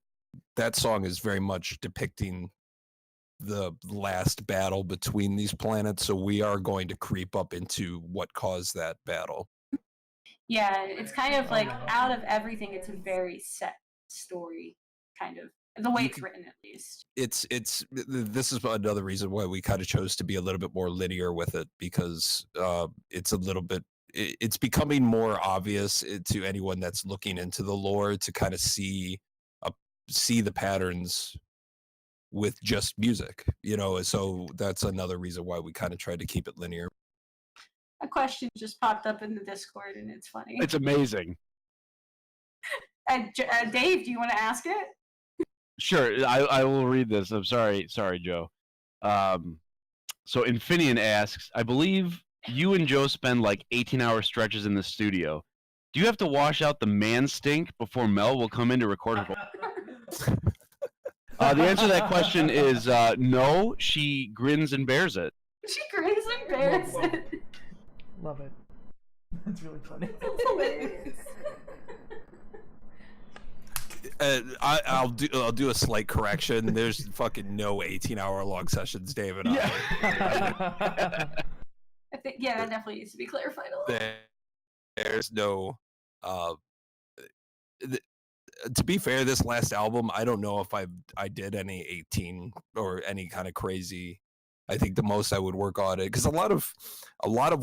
song is very much depicting the last battle between these planets, so we are going to creep up into what caused that battle. Yeah, it's kind of like, out of everything, it's a very set story, kind of. The way it's written, at least. This is another reason why we kind of chose to be a little bit more linear with it, because it's becoming more obvious to anyone that's looking into the lore to kind of see the patterns with just music, so that's another reason why we kind of tried to keep it linear. A question just popped up in the Discord, and it's funny. It's amazing. Dave, do you want to ask it? Sure, I will read this. I'm sorry, Joe. So Infinian asks, I believe you and Joe spend like 18-hour stretches in the studio. Do you have to wash out the man stink before Mel will come in to record her? The answer to that question is no. She grins and bears it. She grins and bears it. Love it. That's really funny. That's hilarious. I'll do a slight correction. There's fucking no 18-hour long sessions, David. Yeah. I think that definitely needs to be clarified a little. There's no. To be fair, this last album, I don't know if I did any 18 or any kind of crazy. I think the most I would work on it, because a lot of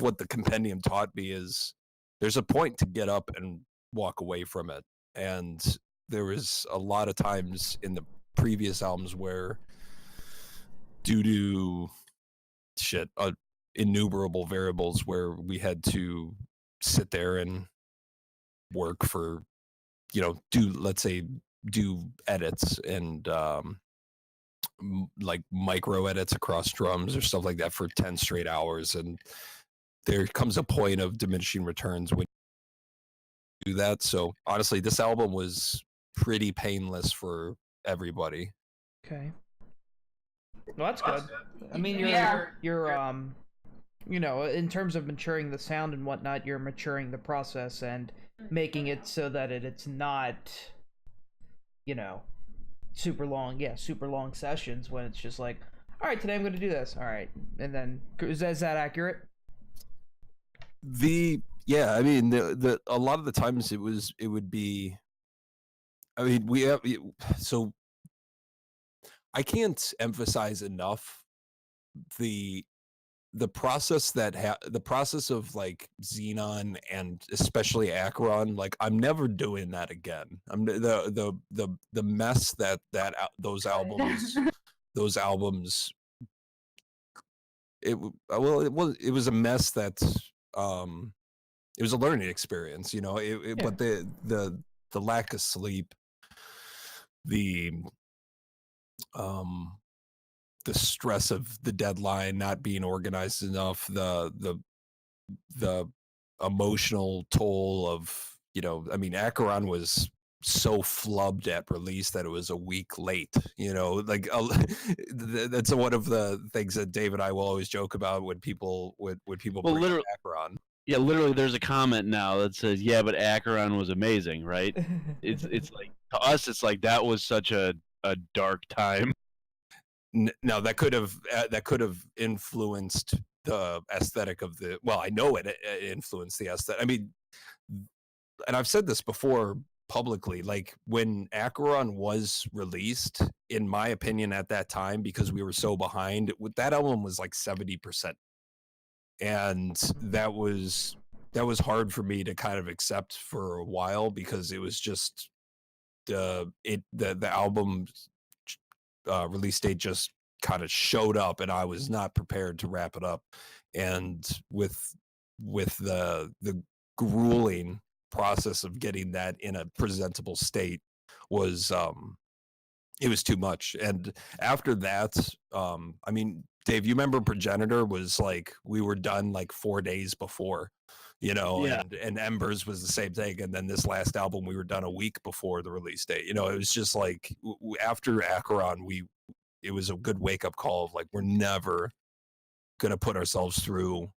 what the Compendium taught me is there's a point to get up and walk away from it, and there was a lot of times in the previous albums where, due to innumerable variables, where we had to sit there and work for, do edits and like micro edits across drums or stuff like that for 10 straight hours, and there comes a point of diminishing returns when you do that. So honestly, this album was pretty painless for everybody. Okay. Well, that's good. I mean, you're in terms of maturing the sound and whatnot, you're maturing the process and making it so that it's not, super long sessions when it's just like, all right, today I'm going to do this. All right. And then is that accurate? I mean, a lot of the times it would be, I mean, so I can't emphasize enough the process the process of like Xenon and especially Acheron. Like, I'm never doing that again. I'm the mess that those albums it was a mess that it was a learning experience, but the lack of sleep, the stress of the deadline, not being organized enough, the emotional toll of you know, I mean, Acheron was so flubbed at release that it was a week late, you know, like that's one of the things that Dave and I will always joke about when people Well, bring up literally, Acheron. yeah, literally, there's a comment now that says, "Yeah, but Acheron was amazing, right?" It's like to us, it's like that was such a dark time. Now that could have influenced the aesthetic of the. Well, I know it influenced the aesthetic. I mean, and I've said this before publicly, like when Acheron was released, in my opinion, at that time, because we were so behind, that album was like 70%, and that was hard for me to kind of accept for a while, because it was just the album release date just kind of showed up, and I was not prepared to wrap it up, and with the grueling process of getting that in a presentable state was it was too much. And after that, I mean, Dave, you remember Progenitor was like, we were done like 4 days before, you know, Yeah. and Embers was the same thing, and then this last album we were done a week before the release date. You know, it was just like after Acheron, it was a good wake up call of like, we're never gonna put ourselves through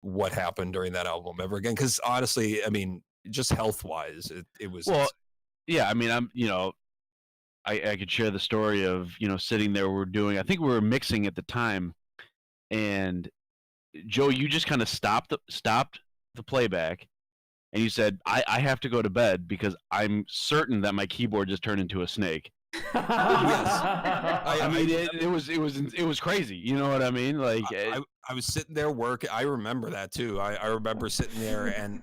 what happened during that album ever again, because honestly, I mean, just health wise, it was. Well, yeah, I mean, I could share the story of, you know, sitting there, I think we were mixing at the time, and Joe, you just kind of stopped the playback, and you said, I have to go to bed because I'm certain that my keyboard just turned into a snake. I mean, it was crazy. You know what I mean? Like, I was sitting there working. I remember that too. I remember sitting there and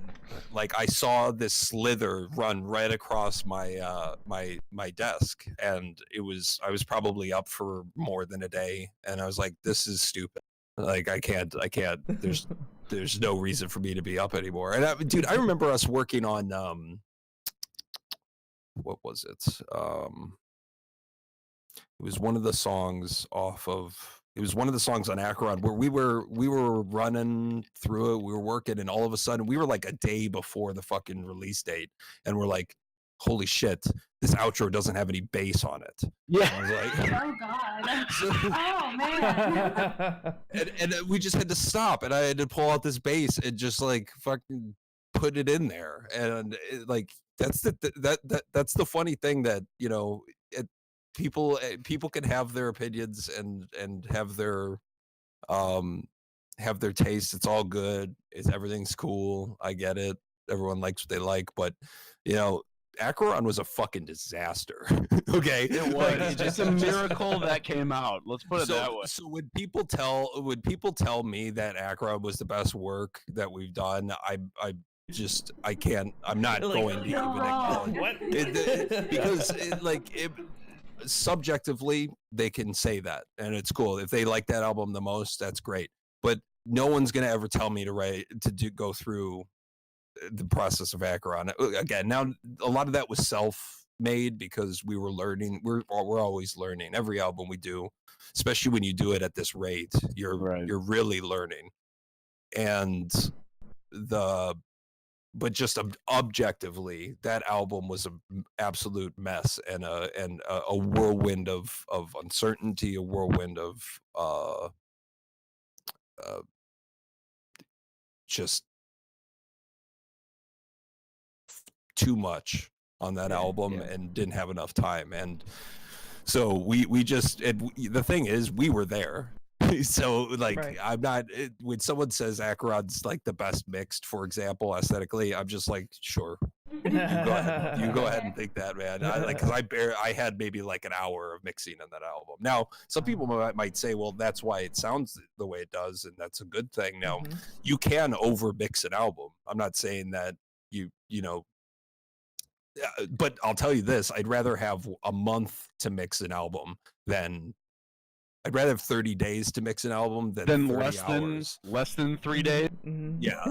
like I saw this slither run right across my my desk, and I was probably up for more than a day, and I was like, this is stupid. Like I can't. There's no reason for me to be up anymore. And dude, I remember us working on what was it? It was one of the songs on Acheron where we were running through it. We were working, and all of a sudden we were like a day before the fucking release date, and we're like, holy shit, this outro doesn't have any bass on it. Yeah. And I was like, Oh God. Oh man. and we just had to stop, and I had to pull out this bass and just like fucking put it in there. And like that's the funny thing, that, you know, people can have their opinions and have their taste. It's all good. Everything's cool. I get it. Everyone likes what they like, but you know, Acheron was a fucking disaster. Okay, it was. Like, It's just a miracle that came out. Let's put it that way. So would people tell me that Acheron was the best work that we've done, I can't. I'm not going to even acknowledge What? because subjectively they can say that, and it's cool. If they like that album the most, that's great. But no one's gonna ever tell me to go through the process of Acheron again. Now, a lot of that was self-made because we were learning. We're always learning. Every album we do, especially when you do it at this rate, you're really learning. And but just objectively, that album was an absolute mess, and a whirlwind of uncertainty, a whirlwind of just too much on that album, and didn't have enough time. And so the thing is, we were there. So like, right. I'm not, when someone says Acheron's like the best mixed, for example, aesthetically, I'm just like, sure, you go ahead and think that, man. Because I had maybe like an hour of mixing on that album. Now, some people might say, well, that's why it sounds the way it does, and that's a good thing. Now, you can over mix an album. I'm not saying that you know, but I'll tell you this: I'd rather have a month to mix an album than. I'd rather have 30 days to mix an album than 30 hours. Less than 3 days. Yeah.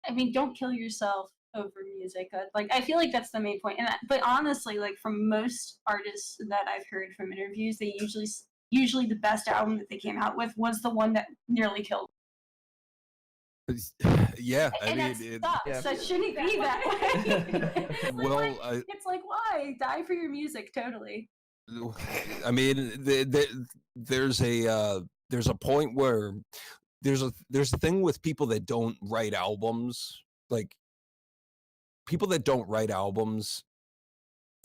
I mean, don't kill yourself over music. Like, I feel like that's the main point. But honestly, like, from most artists that I've heard from interviews, they usually the best album that they came out with was the one that nearly killed. Yeah, I And mean, that's it, sucks. Yeah. That shouldn't be that way. It's like, well, it's like, why? Die for your music, totally. I mean, there's a point where there's a thing with people that don't write albums. Like, people that don't write albums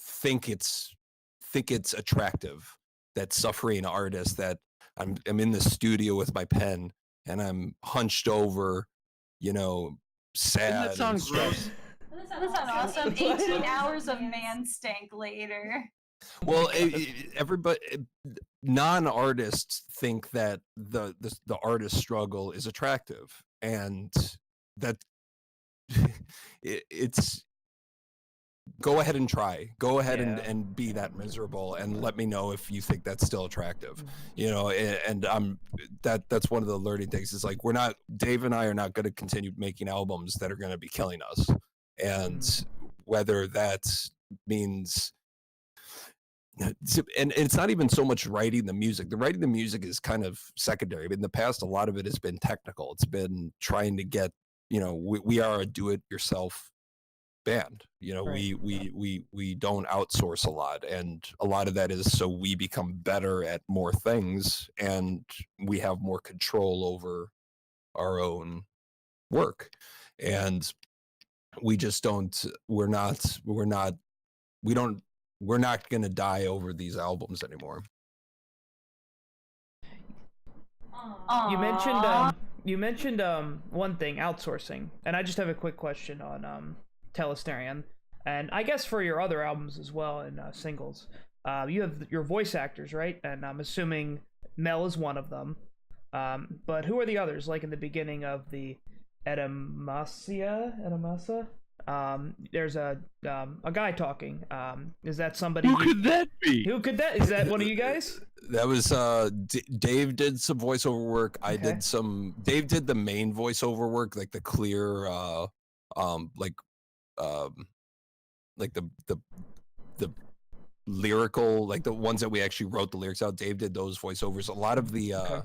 think it's attractive. That suffering artist that I'm in the studio with my pen and I'm hunched over, you know, sad. that sound and gross? Doesn't that awesome? 18 hours of man stank later. Well, everybody, non-artists think that the artist struggle is attractive, and that it's go ahead and try. Go ahead and be that miserable, and let me know if you think that's still attractive. You know, and that's one of the learning things. Is like Dave and I are not going to continue making albums that are going to be killing us, and whether that means. And it's not even so much writing the music. The writing the music is kind of secondary. But in the past, a lot of it has been technical. It's been trying to get, you know, we are a do-it-yourself band. You know, Right. we don't outsource a lot, and a lot of that is so we become better at more things, and we have more control over our own work. And we just don't. We're not going to die over these albums anymore. You mentioned one thing, outsourcing, and I just have a quick question on Telesterion, and I guess for your other albums as well and singles. You have your voice actors, right? And I'm assuming Mel is one of them. But who are the others? Like in the beginning of the Edamasa. There's a guy talking. Is that somebody? Who could that be? Who could that? Is that one of you guys? That was Dave did some voiceover work. I Okay. did some. Dave did the main voiceover work, like the clear, like the lyrical, like the ones that we actually wrote the lyrics out. Dave did those voiceovers. A lot of the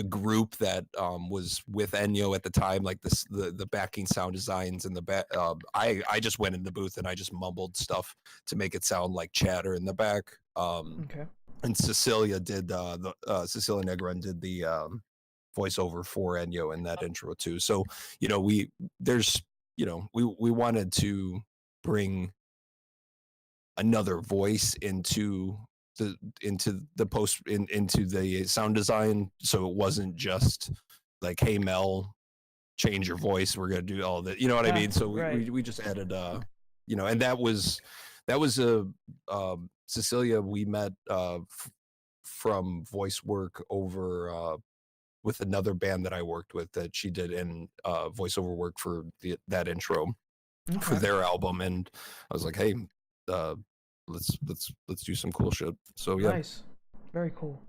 group that was with Enyo at the time, like the backing sound designs and the back. I just went in the booth and I just mumbled stuff to make it sound like chatter in the back. Okay. And Cecilia did Cecilia Negron did the voiceover for Enyo in that intro too. So, you know, we wanted to bring another voice into the sound design, so it wasn't just like, hey Mel, change your voice, we're gonna do all that, you know what I mean? So we just added you know, and that was a Cecilia we met from voice work over with another band that I worked with, that she did in voiceover work for that intro for their album, and I was like, hey, let's do some cool shit. So yeah. Nice. Very cool.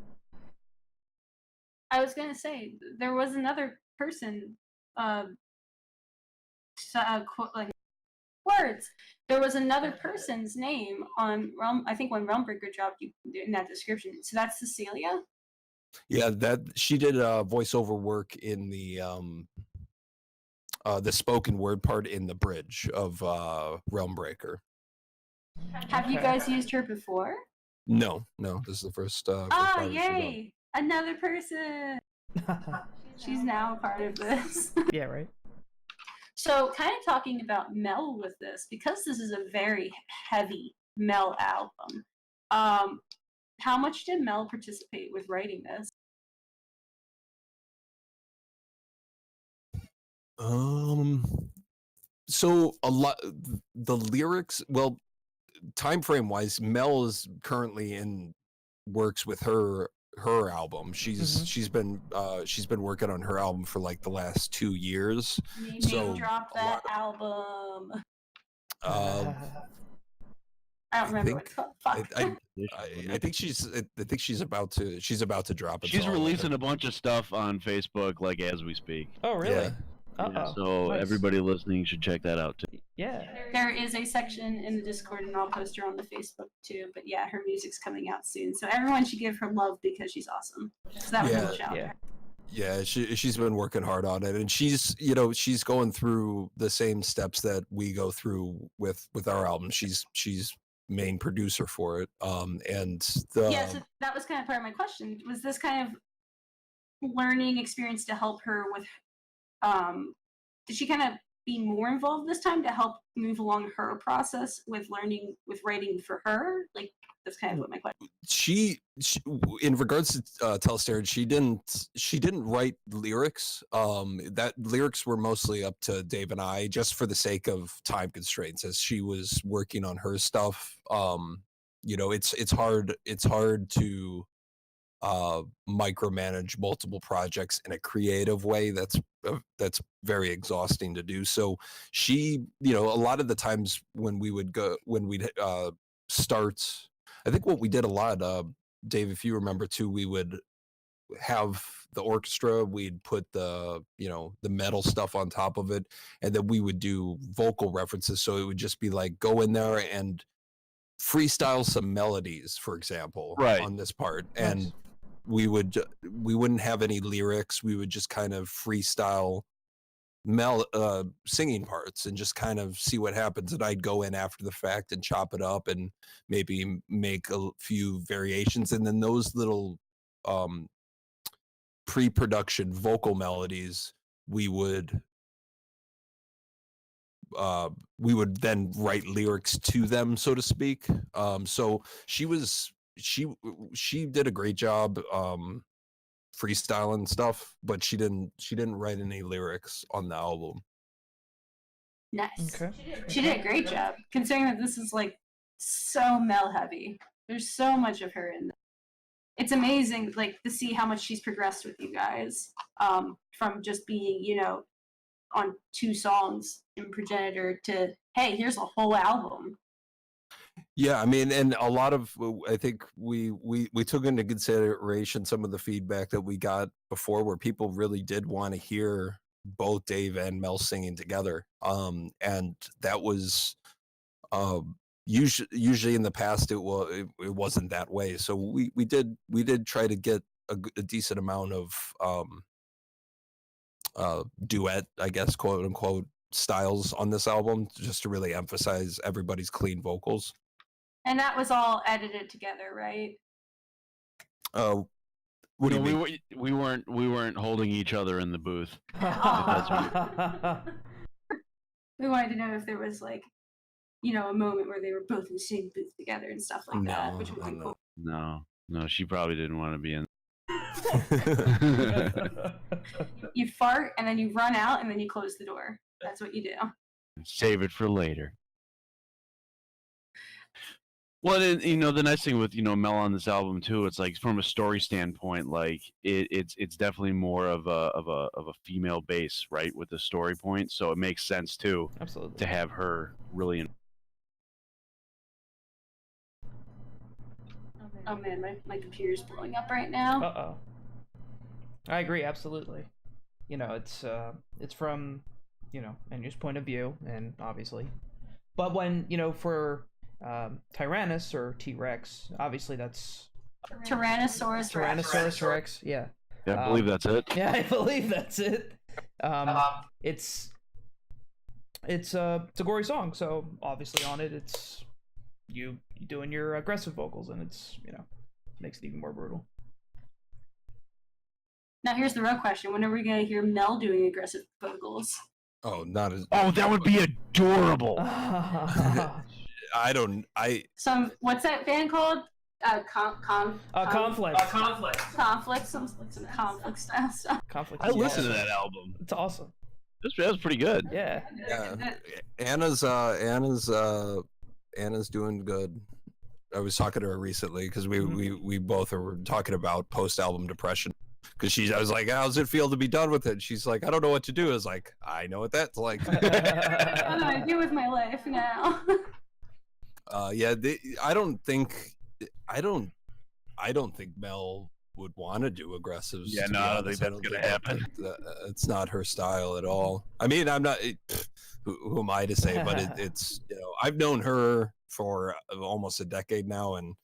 I was gonna say there was another person. Like words. There was another person's name on Realm. I think when Realmbreaker dropped you in that description. So that's Cecilia. Yeah, that she did voiceover work in the spoken word part in the bridge of Realmbreaker. Have you guys used her before? No, this is the first. Oh, yay! Another person. She's now a part of this. Yeah, right. So, kind of talking about Mel with this, because this is a very heavy Mel album. How much did Mel participate with writing this? So a lot the lyrics. Well, time frame wise, Mel is currently in works with her album. She's been working on her album for like the last 2 years. So drop that album. I don't remember what the fuck. I think she's about to drop it. She's releasing a bunch of stuff on Facebook like as we speak. Oh, really? Yeah. Uh-oh. So Nice. everybody listening should check that out too. Yeah. There is a section in the Discord, and I'll post her on the Facebook too. But yeah, her music's coming out soon, so everyone should give her love because she's awesome. So that was a shout. Yeah. Yeah, she's been working hard on it, and she's going through the same steps that we go through with our album. She's main producer for it. And Yeah, so that was kind of part of my question. Was this kind of learning experience to help her with did she kind of be more involved this time to help move along her process with writing for her? Like, that's kind of what my question. She in regards to Telesterion, she didn't write lyrics. That lyrics were mostly up to Dave and I, just for the sake of time constraints, as she was working on her stuff. It's hard to micromanage multiple projects in a creative way. That's very exhausting to do. So she, a lot of the times when we'd start, I think what we did a lot, Dave, if you remember too, we would have the orchestra, we'd put the metal stuff on top of it, and then we would do vocal references. So it would just be like, go in there and freestyle some melodies, for example, on this part. Nice. And we wouldn't have any lyrics. We would just kind of freestyle singing parts and just kind of see what happens. And I'd go in after the fact and chop it up and maybe make a few variations. And then those little pre-production vocal melodies, we would then write lyrics to them, so to speak. So she did a great job freestyling stuff, but she didn't write any lyrics on the album. Nice. Okay. She did a great job, considering that this is like so Mel heavy. There's so much of her in this. It's amazing, like, to see how much she's progressed with you guys, from just being, on 2 songs in Progenitor to, hey, here's a whole album. Yeah, I mean, and a lot of, I think we took into consideration some of the feedback that we got before, where people really did want to hear both Dave and Mel singing together. And that was usually in the past it wasn't that way. So we did try to get a decent amount of duet, I guess, quote unquote, styles on this album, just to really emphasize everybody's clean vocals. And that was all edited together, right? What do you mean? We weren't holding each other in the booth. We wanted to know if there was, like, a moment where they were both in the same booth together and stuff like that, which would be cool. No, she probably didn't want to be in. You fart and then you run out and then you close the door. That's what you do. Save it for later. Well, the nice thing with Mel on this album too, it's like, from a story standpoint, like it's definitely more of a female base, right, with the story point. So it makes sense too, absolutely, to have her really. Oh man, my computer's blowing up right now. Uh-oh. I agree, absolutely. It's from, Enyo's point of view, and obviously. But when, for Tyrannus or T-Rex, obviously that's... Tyrannosaurus Rex, yeah. Yeah, I believe that's it. Yeah, I believe that's it. It's a gory song, so obviously on it, it's you doing your aggressive vocals, and it's, makes it even more brutal. Now here's the real question: when are we gonna hear Mel doing aggressive vocals? Oh, not as. Oh, that would be adorable. Some, what's that band called? Conflict. Conflict. Some conflict style stuff. Conflict. I listened to that album. It's awesome. That was pretty good. Yeah. Anna's doing good. I was talking to her recently because we both are talking about post-album depression. Because I was like, how's it feel to be done with it? She's like, I don't know what to do. I was like, I know what that's like. What do I do with my life now? I don't think Mel would want to do aggressives. Yeah, no, I don't think that's gonna happen. It's not her style at all. I mean, I'm not. Who am I to say? But it's I've known her for almost a decade now, and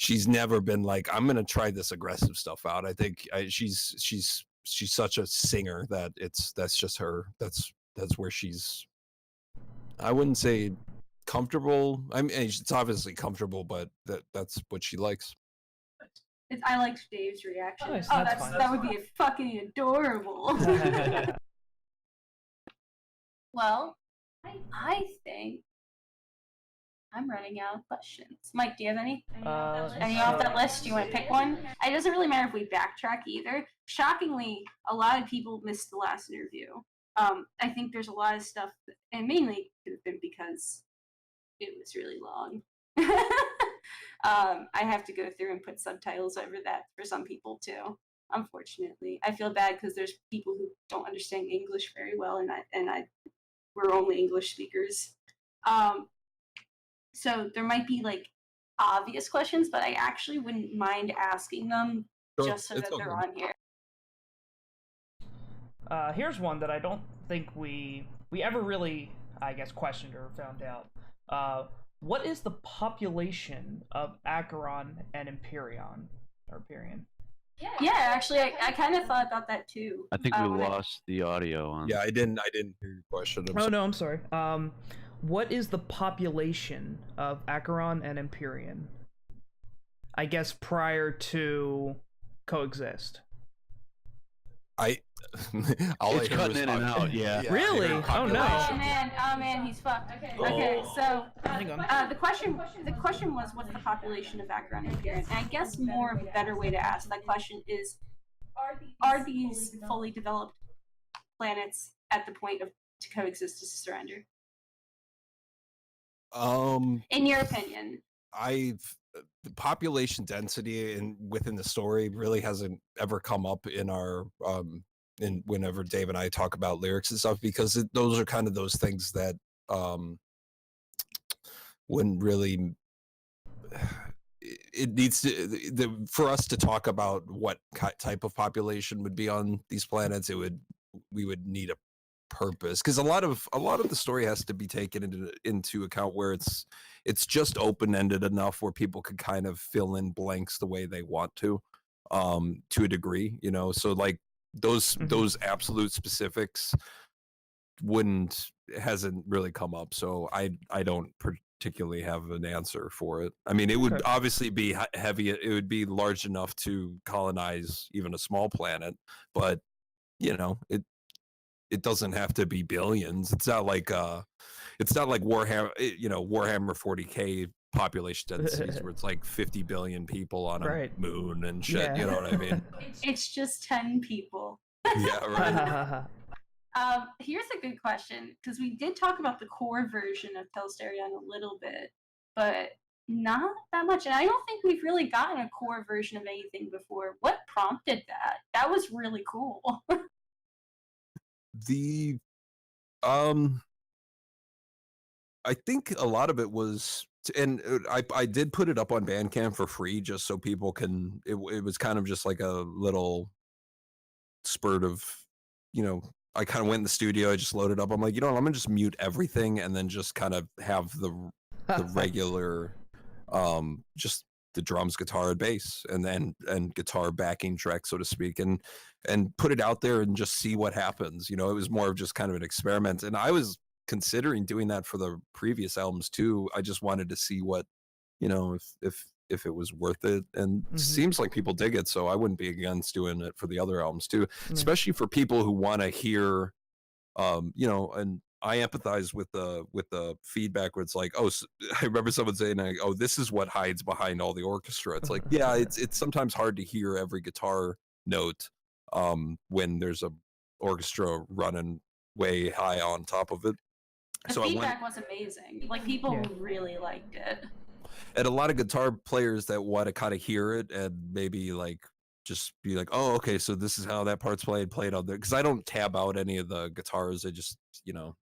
she's never been like, I'm gonna try this aggressive stuff out. I think she's such a singer that that's just her. That's where she's. I wouldn't say comfortable. I mean, it's obviously comfortable, but that's what she likes. I like Dave's reaction. Nice, Oh, that's fine. that would be fucking adorable. Well, I think I'm running out of questions. Mike, do you have any? Any off that list? Do you want to pick one? It doesn't really matter if we backtrack either. Shockingly, a lot of people missed the last interview. I think there's a lot of stuff, and mainly could have been because it was really long. I have to go through and put subtitles over that for some people too. Unfortunately, I feel bad because there's people who don't understand English very well, and we're only English speakers. So there might be like obvious questions, but I actually wouldn't mind asking them just so that they're on here. Here's one that I don't think we ever really, I guess, questioned or found out. What is the population of Acheron and Empyrean? Yeah, actually, I kind of thought about that too. I think we lost the audio on. Yeah, I didn't hear your question. No, I'm sorry. What is the population of Acheron and Empyrean? I guess prior to Coexist. It's cutting in and out. Yeah. Really? Oh no. Oh man, he's fucked. Okay, so the question was, what's the population of Acheron and Empyrean? And I guess more of a better way to ask that question is, are these fully developed planets at the point of to coexist to surrender? In your opinion. The population density within the story really hasn't ever come up in our in whenever Dave and I talk about lyrics and stuff, because those are kind of those things that wouldn't really. It needs to for us to talk about what type of population would be on these planets. We would need a purpose, because a lot of the story has to be taken into account where it's just open-ended enough where people could kind of fill in blanks the way they want to a degree, so like those absolute specifics hasn't really come up, so I don't particularly have an answer for it. I mean, it would obviously be heavy, it would be large enough to colonize even a small planet, but it doesn't have to be billions. It's not like Warhammer, Warhammer 40K population densities where it's like 50 billion people on a moon and shit. Yeah. You know what I mean? It's just 10 people. Yeah, right. Here's a good question, because we did talk about the core version of Telesterion a little bit, but not that much. And I don't think we've really gotten a core version of anything before. What prompted that? That was really cool. I think a lot of it was, and I did put it up on Bandcamp for free just so people can. It was kind of just like a little spurt of, I kind of went in the studio, I just loaded up. I'm like, I'm gonna just mute everything and then just kind of have the regular, just the drums, guitar, and bass, and guitar backing track, so to speak, and put it out there and just see what happens. It was more of just kind of an experiment, and I was considering doing that for the previous albums too. I just wanted to see what, if it was worth it, and seems like people dig it, so I wouldn't be against doing it for the other albums too, especially for people who want to hear, and I empathize with the feedback where it's like, I remember someone saying, this is what hides behind all the orchestra. It's like, yeah, it's sometimes hard to hear every guitar note when there's a orchestra running way high on top of it. The feedback was amazing. Like, people really liked it. And a lot of guitar players that want to kind of hear it and maybe like just be like, oh, okay, so this is how that part's played on there, because I don't tab out any of the guitars. I just,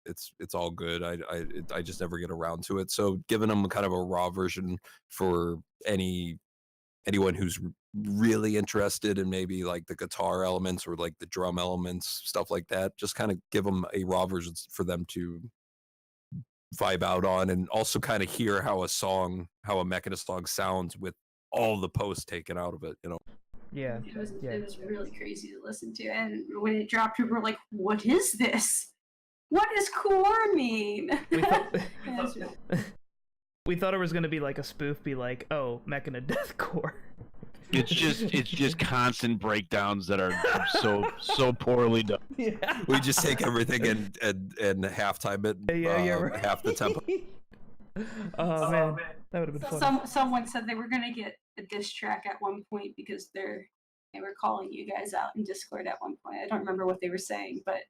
it's all good. I just never get around to it. So giving them kind of a raw version for anyone who's really interested in maybe like the guitar elements or like the drum elements, stuff like that, just kind of give them a raw version for them to vibe out on, and also kind of hear how a Mechina song sounds with all the post taken out of it, Yeah. It was Yeah. it was really crazy to listen to, and when it dropped, people were like, "What is this? What does core mean?" We thought, And it's really- we thought it was gonna be like a spoof, be like, oh, Mechina Deathcore. It's just constant breakdowns that are so poorly done. Yeah. We just take everything and halftime it, Yeah, right. half the tempo. Oh man, that would have been fun. someone said they were gonna get a diss track at one point because they were calling you guys out in Discord at one point. I don't remember what they were saying, but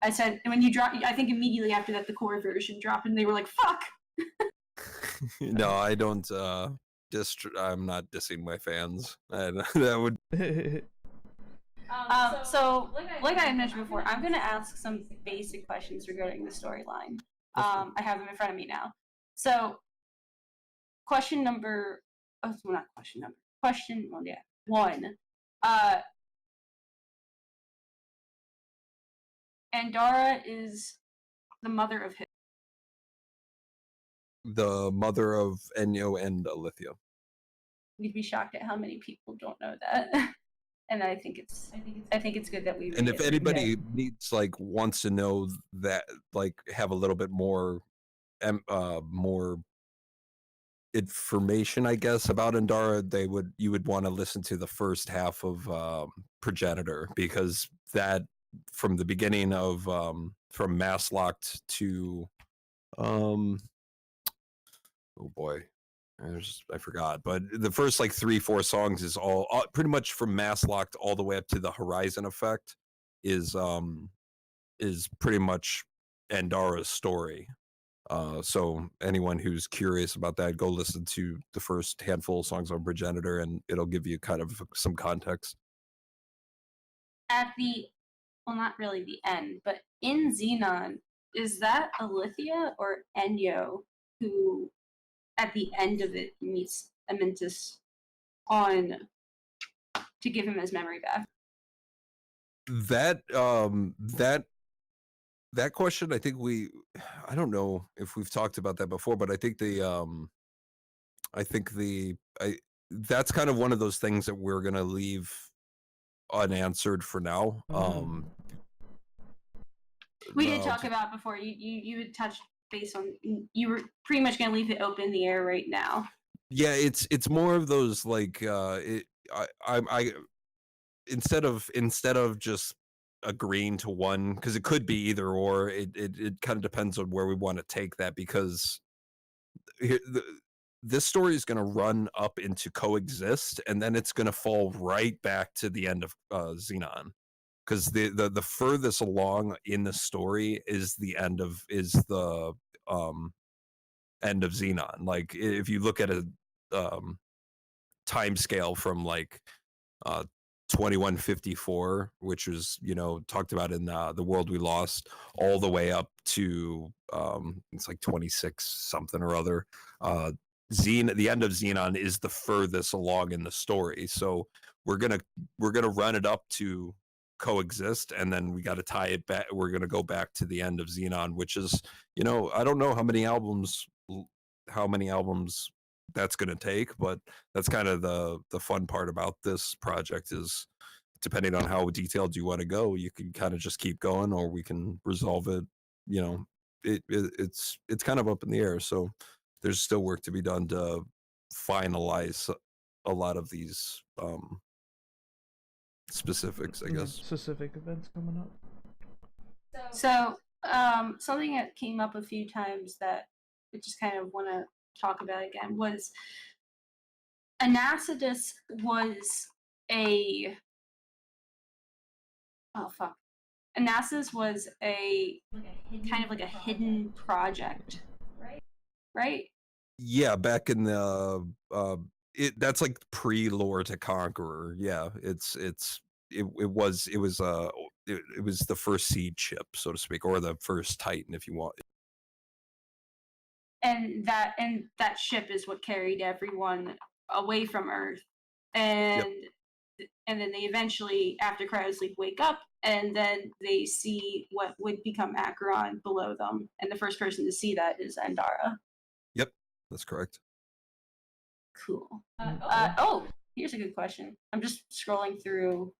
I said when you drop, I think immediately after that the core version dropped, and they were like, "Fuck." No, I don't. I'm not dissing my fans. That would. So, like I mentioned before, I'm going to ask some basic questions regarding the storyline. I have them in front of me now. So, question number, not question number. Question, well, yeah, one. Andara is the mother of his. The mother of Enyo and Olivia. We'd be shocked at how many people don't know that. And I think it's good that we. And if anybody wants to know that, have a little bit more, more information, I guess, about Andara, you would want to listen to the first half of Progenitor, because that from the beginning of from Mass Locked to oh boy, I forgot, but the first 3-4 songs is all pretty much from Mass Locked all the way up to the Horizon Effect is pretty much Andara's story. So anyone who's curious about that, go listen to the first handful of songs on Progenitor, and it'll give you kind of some context. At not really the end, but in Xenon, is that Olivia or Enyo who, at the end of it, meets Amentus to give him his memory back? That question, I think I don't know if we've talked about that before, but I think that's kind of one of those things that we're gonna leave unanswered for now. We did talk about before. You had touched base on. You were pretty much gonna leave it open in the air right now. Yeah, it's more of those instead of just agreeing to one, because it could be either or. It kind of depends on where we want to take that, because this story is going to run up into Coexist, and then it's going to fall right back to the end of Xenon, because the furthest along in the story is the end of Xenon. If you look at a time scale from 2154, which was talked about in The World We Lost, all the way up to it's 26 something or other. The end of Xenon is the furthest along in the story, so we're gonna run it up to Coexist, and then we got to tie it back. We're gonna go back to the end of Xenon, which is I don't know how many albums that's going to take, but that's kind of the fun part about this project, is depending on how detailed you want to go, you can kind of just keep going, or we can resolve it. It's kind of up in the air, so there's still work to be done to finalize a lot of these specifics, I guess. Specific events coming up. So something that came up a few times that I just kind of want to talk about again was Anacidus was a Anacidus was a kind of like a hidden project, right? Yeah, back in the that's pre-Lore to Conqueror. Yeah, it was the first seed chip, so to speak, or the first Titan, if you want. And that ship is what carried everyone away from Earth, and and then they eventually, after Cryosleep, wake up, and then they see what would become Acheron below them, and the first person to see that is Andara. Yep, that's correct. Cool. Oh, Oh, here's a good question. I'm just scrolling through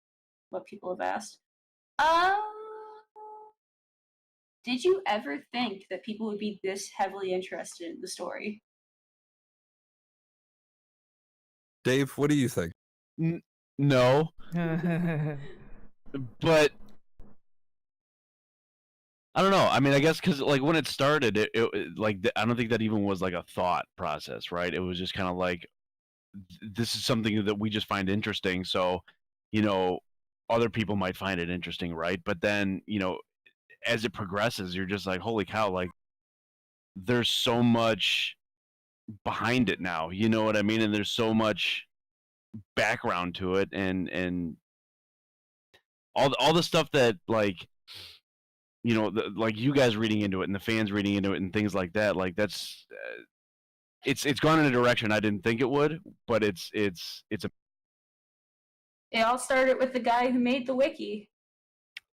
what people have asked. Did you ever think that people would be this heavily interested in the story? Dave, what do you think? No, but I don't know. I mean, I guess because like when it started, I don't think that even was like a thought process, right? It was just kind of like this is something that we just find interesting. So, other people might find it interesting, right? But then, as it progresses, you're just like, holy cow, like there's so much behind it now. You know what I mean? And there's so much background to it, and all the stuff that like like you guys reading into it and the fans reading into it and things like that, like that's it's gone in a direction I didn't think it would, but it's a It all started with the guy who made the wiki.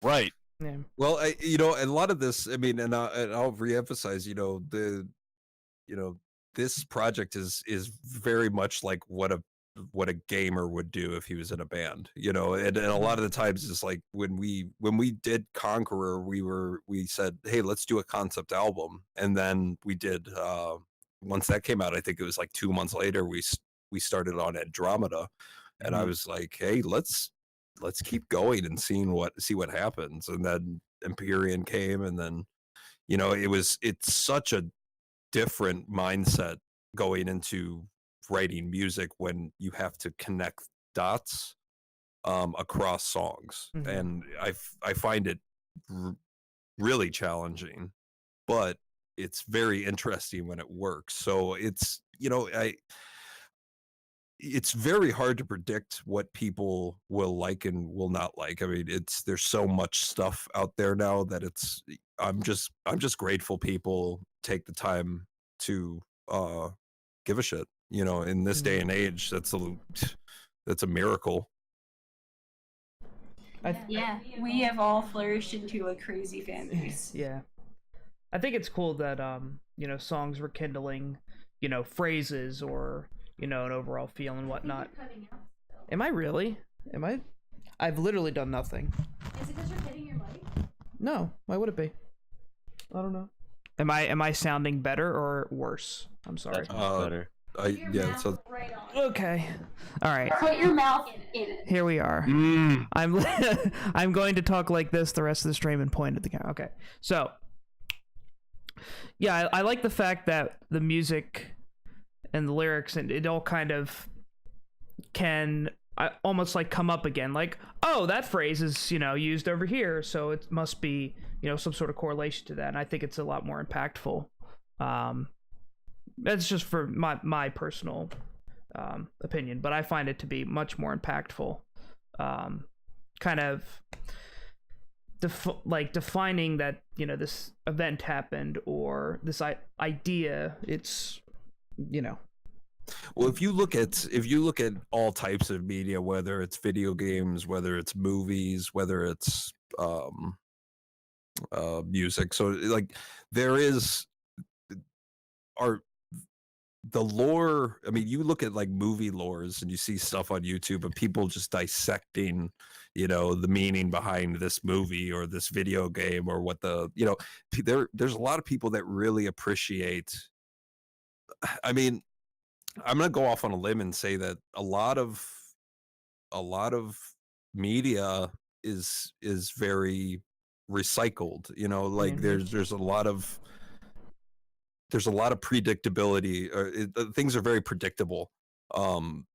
right. Yeah. Well, a lot of this, I mean, and I'll reemphasize, this project is very much like what a gamer would do if he was in a band, and a lot of the times it's like when we did Conqueror, we said, hey, let's do a concept album, and then we did once that came out, I think it was like 2 months later, we started on Andromeda, and I was like, hey, let's keep going and see what happens. And then Empyrean came, and then it's such a different mindset going into writing music when you have to connect dots across songs. Mhm. And I find it really challenging, but it's very interesting when it works. So it's it's very hard to predict what people will like and will not like. I mean, there's so much stuff out there now that I'm just grateful people take the time to give a shit. In this day and age, that's a miracle. Yeah, we have all flourished into a crazy fan base. Yeah. I think it's cool that songs rekindling, phrases or an overall feel and whatnot. You're cutting out still. Am I really? I've literally done nothing. Is it because you're hitting your mic? No, why would it be? I don't know. Am I sounding better or worse? I'm sorry. That's much better. Put your Yeah, mouth so right on. Okay. All right. Put your mouth in it. Here we are. I'm I'm going to talk like this the rest of the stream and point at the camera. Okay. So, yeah, I like the fact that the music and the lyrics and it all kind of can almost like come up again. Like, oh, that phrase is used over here, so it must be some sort of correlation to that. And I think it's a lot more impactful. That's just for my personal opinion, but I find it to be much more impactful. Kind of defining that this event happened or this idea. It's Well, if you look at all types of media, whether it's video games, whether it's movies, whether it's music, so like there is the lore. I mean, you look at like movie lores and you see stuff on YouTube of people just dissecting, the meaning behind this movie or this video game or what there's a lot of people that really appreciate. I mean, I'm gonna go off on a limb and say that a lot of media is very recycled. Like there's a lot of predictability. Things are very predictable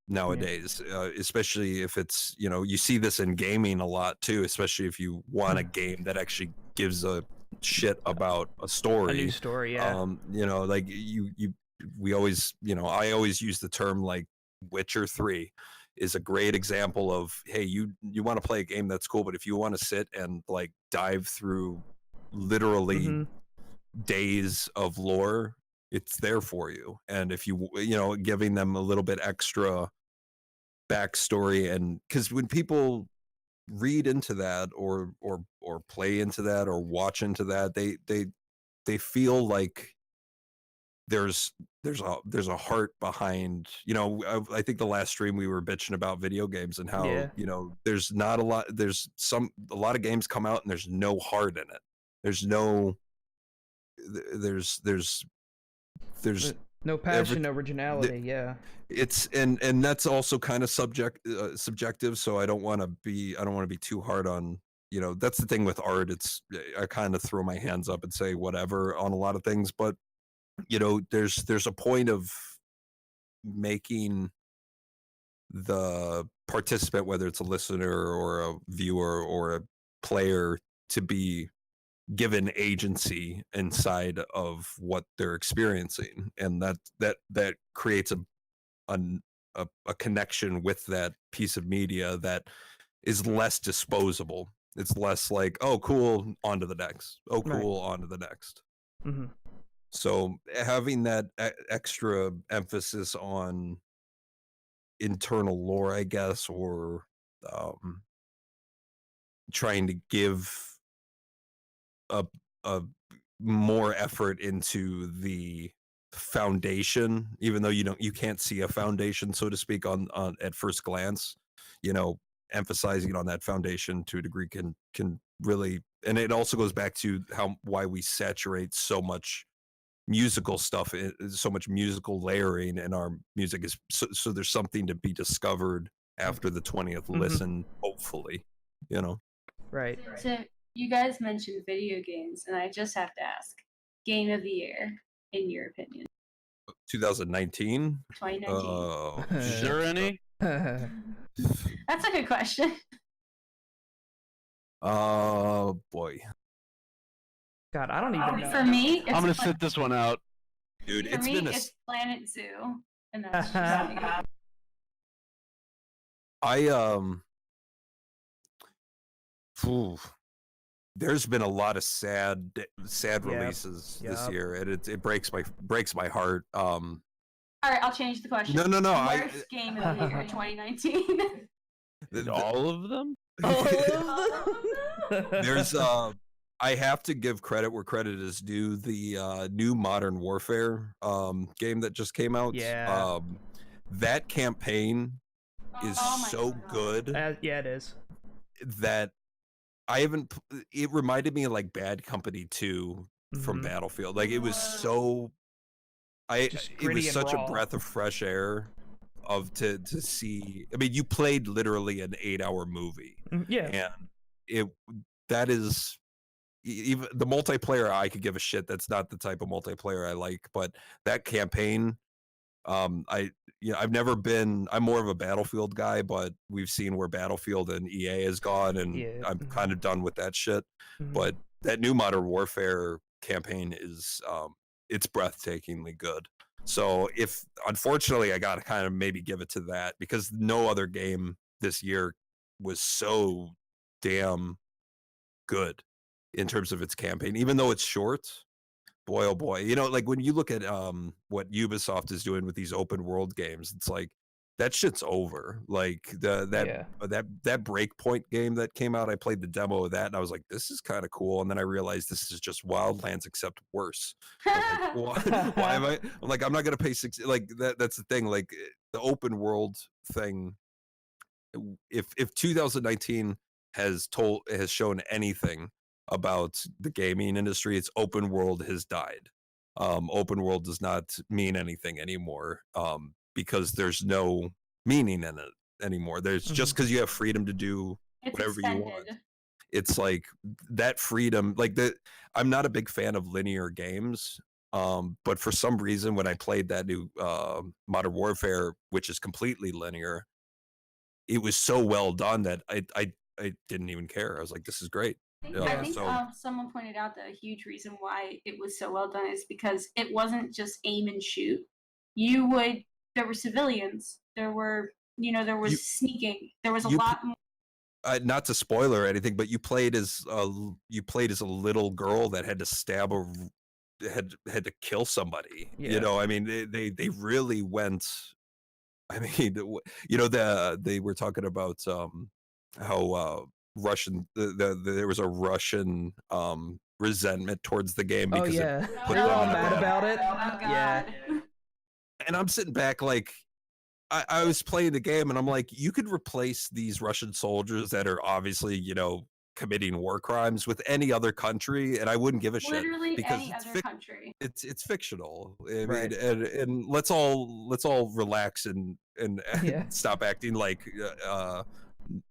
nowadays, especially if it's you see this in gaming a lot too, especially if you want a game that actually gives a shit about a story. A new story, yeah. Like we always, I always use the term like Witcher 3 is a great example of, hey, you want to play a game that's cool, but if you want to sit and like dive through literally days of lore, it's there for you. And if you giving them a little bit extra backstory, and because when people read into that or play into that or watch into that, they feel like there's a heart behind, you know, I think the last stream we were bitching about video games and how, Yeah. you know, there's not a lot, a lot of games come out and there's no heart in it. There's no, there's No passion, no originality. Yeah. it's and that's also kind of subjective, so I don't want to be too hard on, you know, that's the thing with art. It's, I kind of throw my hands up and say whatever on a lot of things, but you know, there's a point of making the participant, whether it's a listener or a viewer or a player, to be given agency inside of what they're experiencing, and that creates a connection with that piece of media that is less disposable. It's less like, oh cool, on to the next, oh cool, on to the next. Mm-hmm. So having that extra emphasis on internal lore, I guess, or trying to give a more effort into the foundation, even though you can't see a foundation, so to speak, on at first glance, you know, emphasizing on that foundation to a degree can really, and it also goes back to why we saturate so much musical stuff, so much musical layering in our music, is so there's something to be discovered after the 20th listen, hopefully, you know. Right. So you guys mentioned video games, and I just have to ask, game of the year, in your opinion? 2019? 2019. Is there any? That's a good question. Oh boy. God, I don't even know. For me, it's I'm gonna sit this one out. Dude, For it's me, been it's Planet Zoo, and that's just me. There's been a lot of sad releases this year, and it breaks my heart. All right, I'll change the question. No. Worst game of the year, 2019. All of them? There's I have to give credit where credit is due. The new Modern Warfare game that just came out. Yeah. That campaign is so good. Yeah, it is. That I haven't. It reminded me of like Bad Company 2 from Battlefield. Like it was so. It was such a breath of fresh air to see. I mean, you played literally an 8-hour movie. Yeah. And that is. Even the multiplayer, I could give a shit. That's not the type of multiplayer I like. But that campaign, I've never been. I'm more of a Battlefield guy, but we've seen where Battlefield and EA has gone, and I'm kind of done with that shit. But that new Modern Warfare campaign is, it's breathtakingly good. So unfortunately, I got to kind of maybe give it to that, because no other game this year was so damn good in terms of its campaign, even though it's short. Boy, oh boy, you know, like when you look at what Ubisoft is doing with these open world games, it's like that shit's over. Like that Breakpoint game that came out, I played the demo of that, and I was like, this is kind of cool. And then I realized this is just Wildlands except worse. I'm like, why am I? I'm like, I'm not gonna pay like that. That's the thing. Like the open world thing. If 2019 has shown anything about the gaming industry, it's open world has died. Open world does not mean anything anymore, because there's no meaning in it anymore. There's just because you have freedom to do whatever you want. It's like that freedom, like I'm not a big fan of linear games, but for some reason when I played that new Modern Warfare, which is completely linear, it was so well done that I didn't even care. I was like, this is great. I think someone pointed out that a huge reason why it was so well done is because it wasn't just aim and shoot. There were civilians. There was sneaking. There was a lot more. Not to spoil or anything, but you played as a little girl that had to had to kill somebody. Yeah. You know, I mean, they really went. I mean, you know, they were talking about how Russian there was a Russian resentment towards the game Oh because yeah, put they're them all in a mad bad- about it. Oh god. Yeah. and I'm sitting back like I was playing the game and I'm like, you could replace these Russian soldiers that are obviously, committing war crimes with any other country, and I wouldn't give a shit Literally because any it's other country. it's fictional. I Right. mean, and let's all relax and Yeah. stop acting like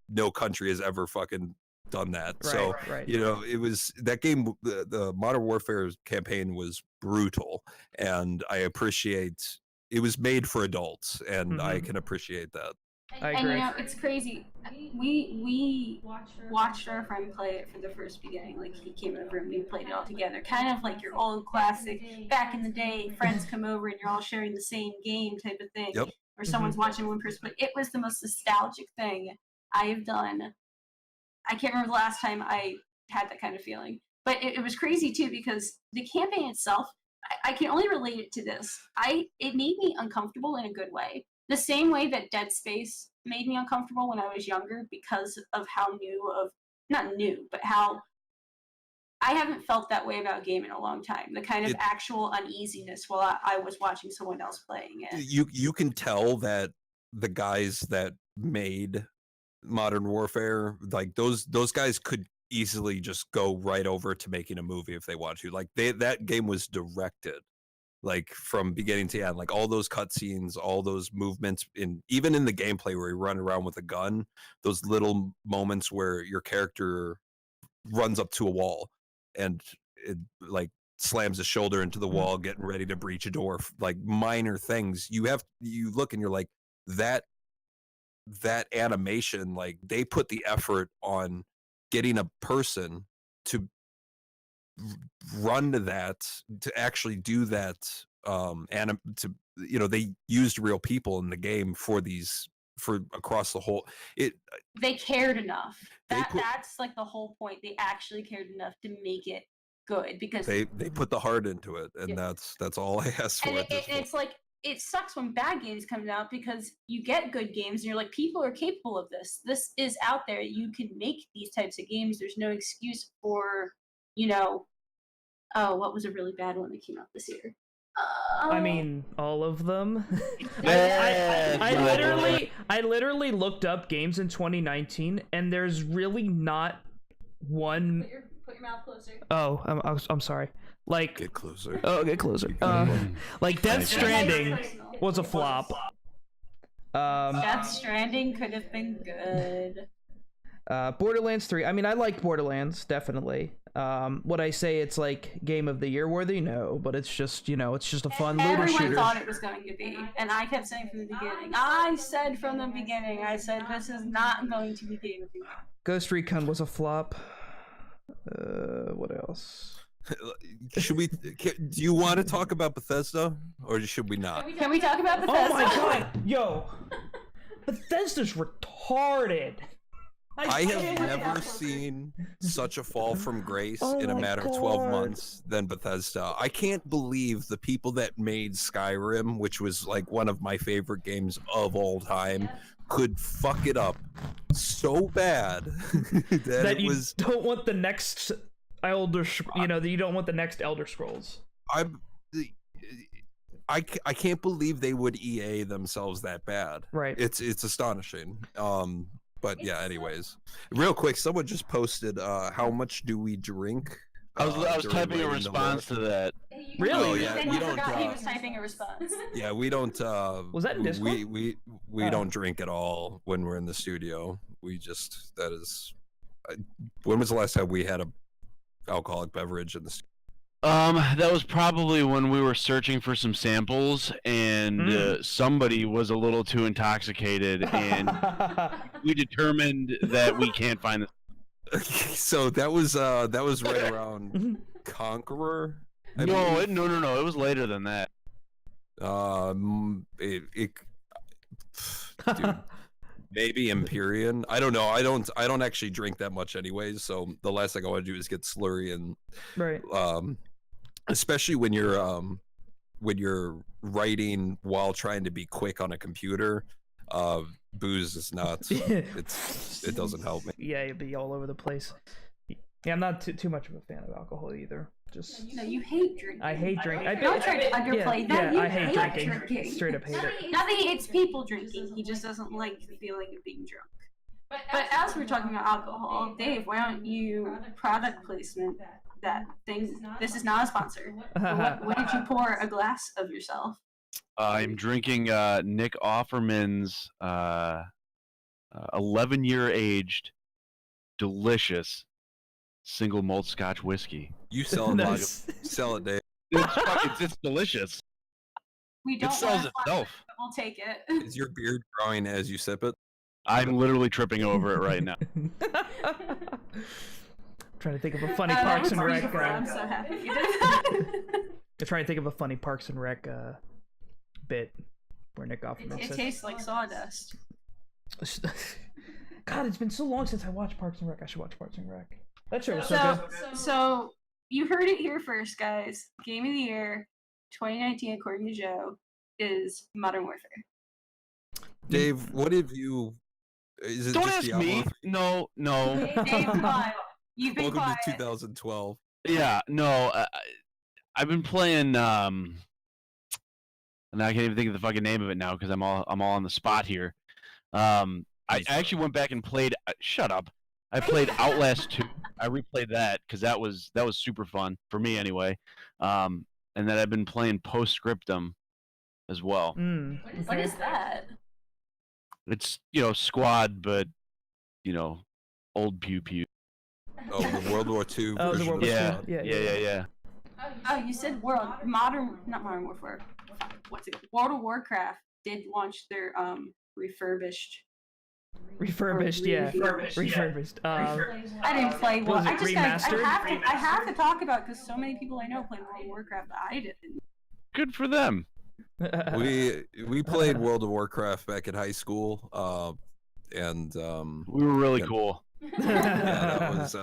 no country has ever fucking done that. So Right. it was that game. The Modern Warfare campaign was brutal, and I appreciate it was made for adults, and I Mhm. can appreciate that. I And agree. it's crazy. We watched our friend play it for the first beginning. Like he came over and we played it all together. Kind of like your old classic back in the day, friends come over and you're all sharing the same game type of thing. Yep. Or someone's watching one person play. It was the most nostalgic thing I have done. I can't remember the last time I had that kind of feeling. But it was crazy too because the campaign itself, I can only relate it to this. It made me uncomfortable in a good way. The same way that Dead Space made me uncomfortable when I was younger because of how not new, but how I haven't felt that way about a game in a long time. The kind of actual uneasiness while I was watching someone else playing it. You can tell that the guys that made Modern Warfare, like those guys could easily just go right over to making a movie if they want to. Like that game was directed like from beginning to end, like all those cutscenes, all those movements, even in the gameplay where you run around with a gun, those little moments where your character runs up to a wall and it like slams his shoulder into the wall, getting ready to breach a door, like minor things. You look and you're like, that animation, like they put the effort on getting a person to run to that, to actually do that, they used real people in the game for across the whole they cared enough. That's like the whole point. They actually cared enough to make it good because they put the heart into it, and that's all I asked for. And it's like, it sucks when bad games come out because you get good games and you're like, people are capable of this. This is out there. You can make these types of games. There's no excuse for, what was a really bad one that came out this year? I mean, all of them. Yeah. I literally looked up games in 2019, and there's really not one. Put your mouth closer. Oh, I'm sorry. Like, Get closer. oh, get closer. Like Death Stranding was a flop. Death Stranding could have been good. Borderlands 3. I mean, I like Borderlands, definitely. Would I say it's like Game of the Year worthy? No, but it's just, it's just a fun looter Everyone shooter. thought it was going to be, and I kept saying from the beginning. I said this is not going to be Game of the Year. Ghost Recon was a flop. What else? Do you want to talk about Bethesda, or should we not? Can we talk about Bethesda? Oh my god, yo, Bethesda's retarded. I have never seen such a fall from grace Oh in a my matter of 12 God. months than Bethesda. I can't believe the people that made Skyrim, which was like one of my favorite games of all time, could fuck it up so bad that That it you was. don't want the next that you don't want the next Elder Scrolls. I can't believe they would EA themselves that bad. Right. It's astonishing. But yeah, anyways, real quick, someone just posted how much do we drink? I was during typing a Waiting to response to that. Really? Oh, yeah, Then we you don't, forgot he was typing a response. Yeah, we don't. Was that in Discord? We Oh. don't drink at all when we're in the studio. We just when was the last time we had a alcoholic beverage in the studio? That was probably when we were searching for some samples, and somebody was a little too intoxicated, and we determined that we can't find the. So that was right around Conqueror. I No, believe. no. It was later than that. Dude, maybe Empyrean. I don't know. I don't actually drink that much anyways. So the last thing I want to do is get slurry, and Right. especially when you're writing while trying to be quick on a computer. Booze is not. It doesn't help me. Yeah, you'd be all over the place. Yeah, I'm not too much of a fan of alcohol either. Just No, you hate drinking. I hate drinking. Don't try to underplay that. Yeah, You I hate drinking. drinking. Straight up hate it. Not that he hates people drinking. He just doesn't like the feeling of being drunk. But as we're talking about alcohol, Dave, why don't you product placement that thing? This is not a sponsor. What did you pour a glass of yourself? I'm drinking Nick Offerman's 11-year aged, delicious single malt Scotch whiskey. You sell it, Nice. sell it, Dave. It's delicious. We don't It sells want itself. We'll take it. Is your beard growing as you sip it? I'm literally tripping over it right now. Trying to think of a funny That Parks was and Rec. beautiful. I'm so happy you did that. I'm trying to think of a funny Parks and Rec bit where Nick Offerman It says, tastes like sawdust. God, it's been so long since I watched Parks and Rec. I should watch Parks and Rec. That show was so good. So you heard it here first, guys. Game of the Year 2019, according to Joe, is Modern Warfare. Dave, what have you? Is it Don't just ask Diablo me. 3? No. Dave, come on. You've been Welcome quiet. to 2012. Yeah, no. I've been playing. And I can't even think of the fucking name of it now because I'm all on the spot here. I actually went back and played. Shut up. I played Outlast 2. I replayed that because that was super fun for me anyway. And then I've been playing Post-Scriptum as well. What is that? It's squad, but old pew pew. Oh, the World War II Oh, the version World of War II. Squad. Yeah. Oh, you said not Modern Warfare. What's it? World of Warcraft did launch their refurbished. Refurbished. I didn't play one. Was it I just remastered? I have to talk about because so many people I know play World of Warcraft that I didn't. Good for them. We played World of Warcraft back in high school, and We were really Yeah. cool. yeah, that was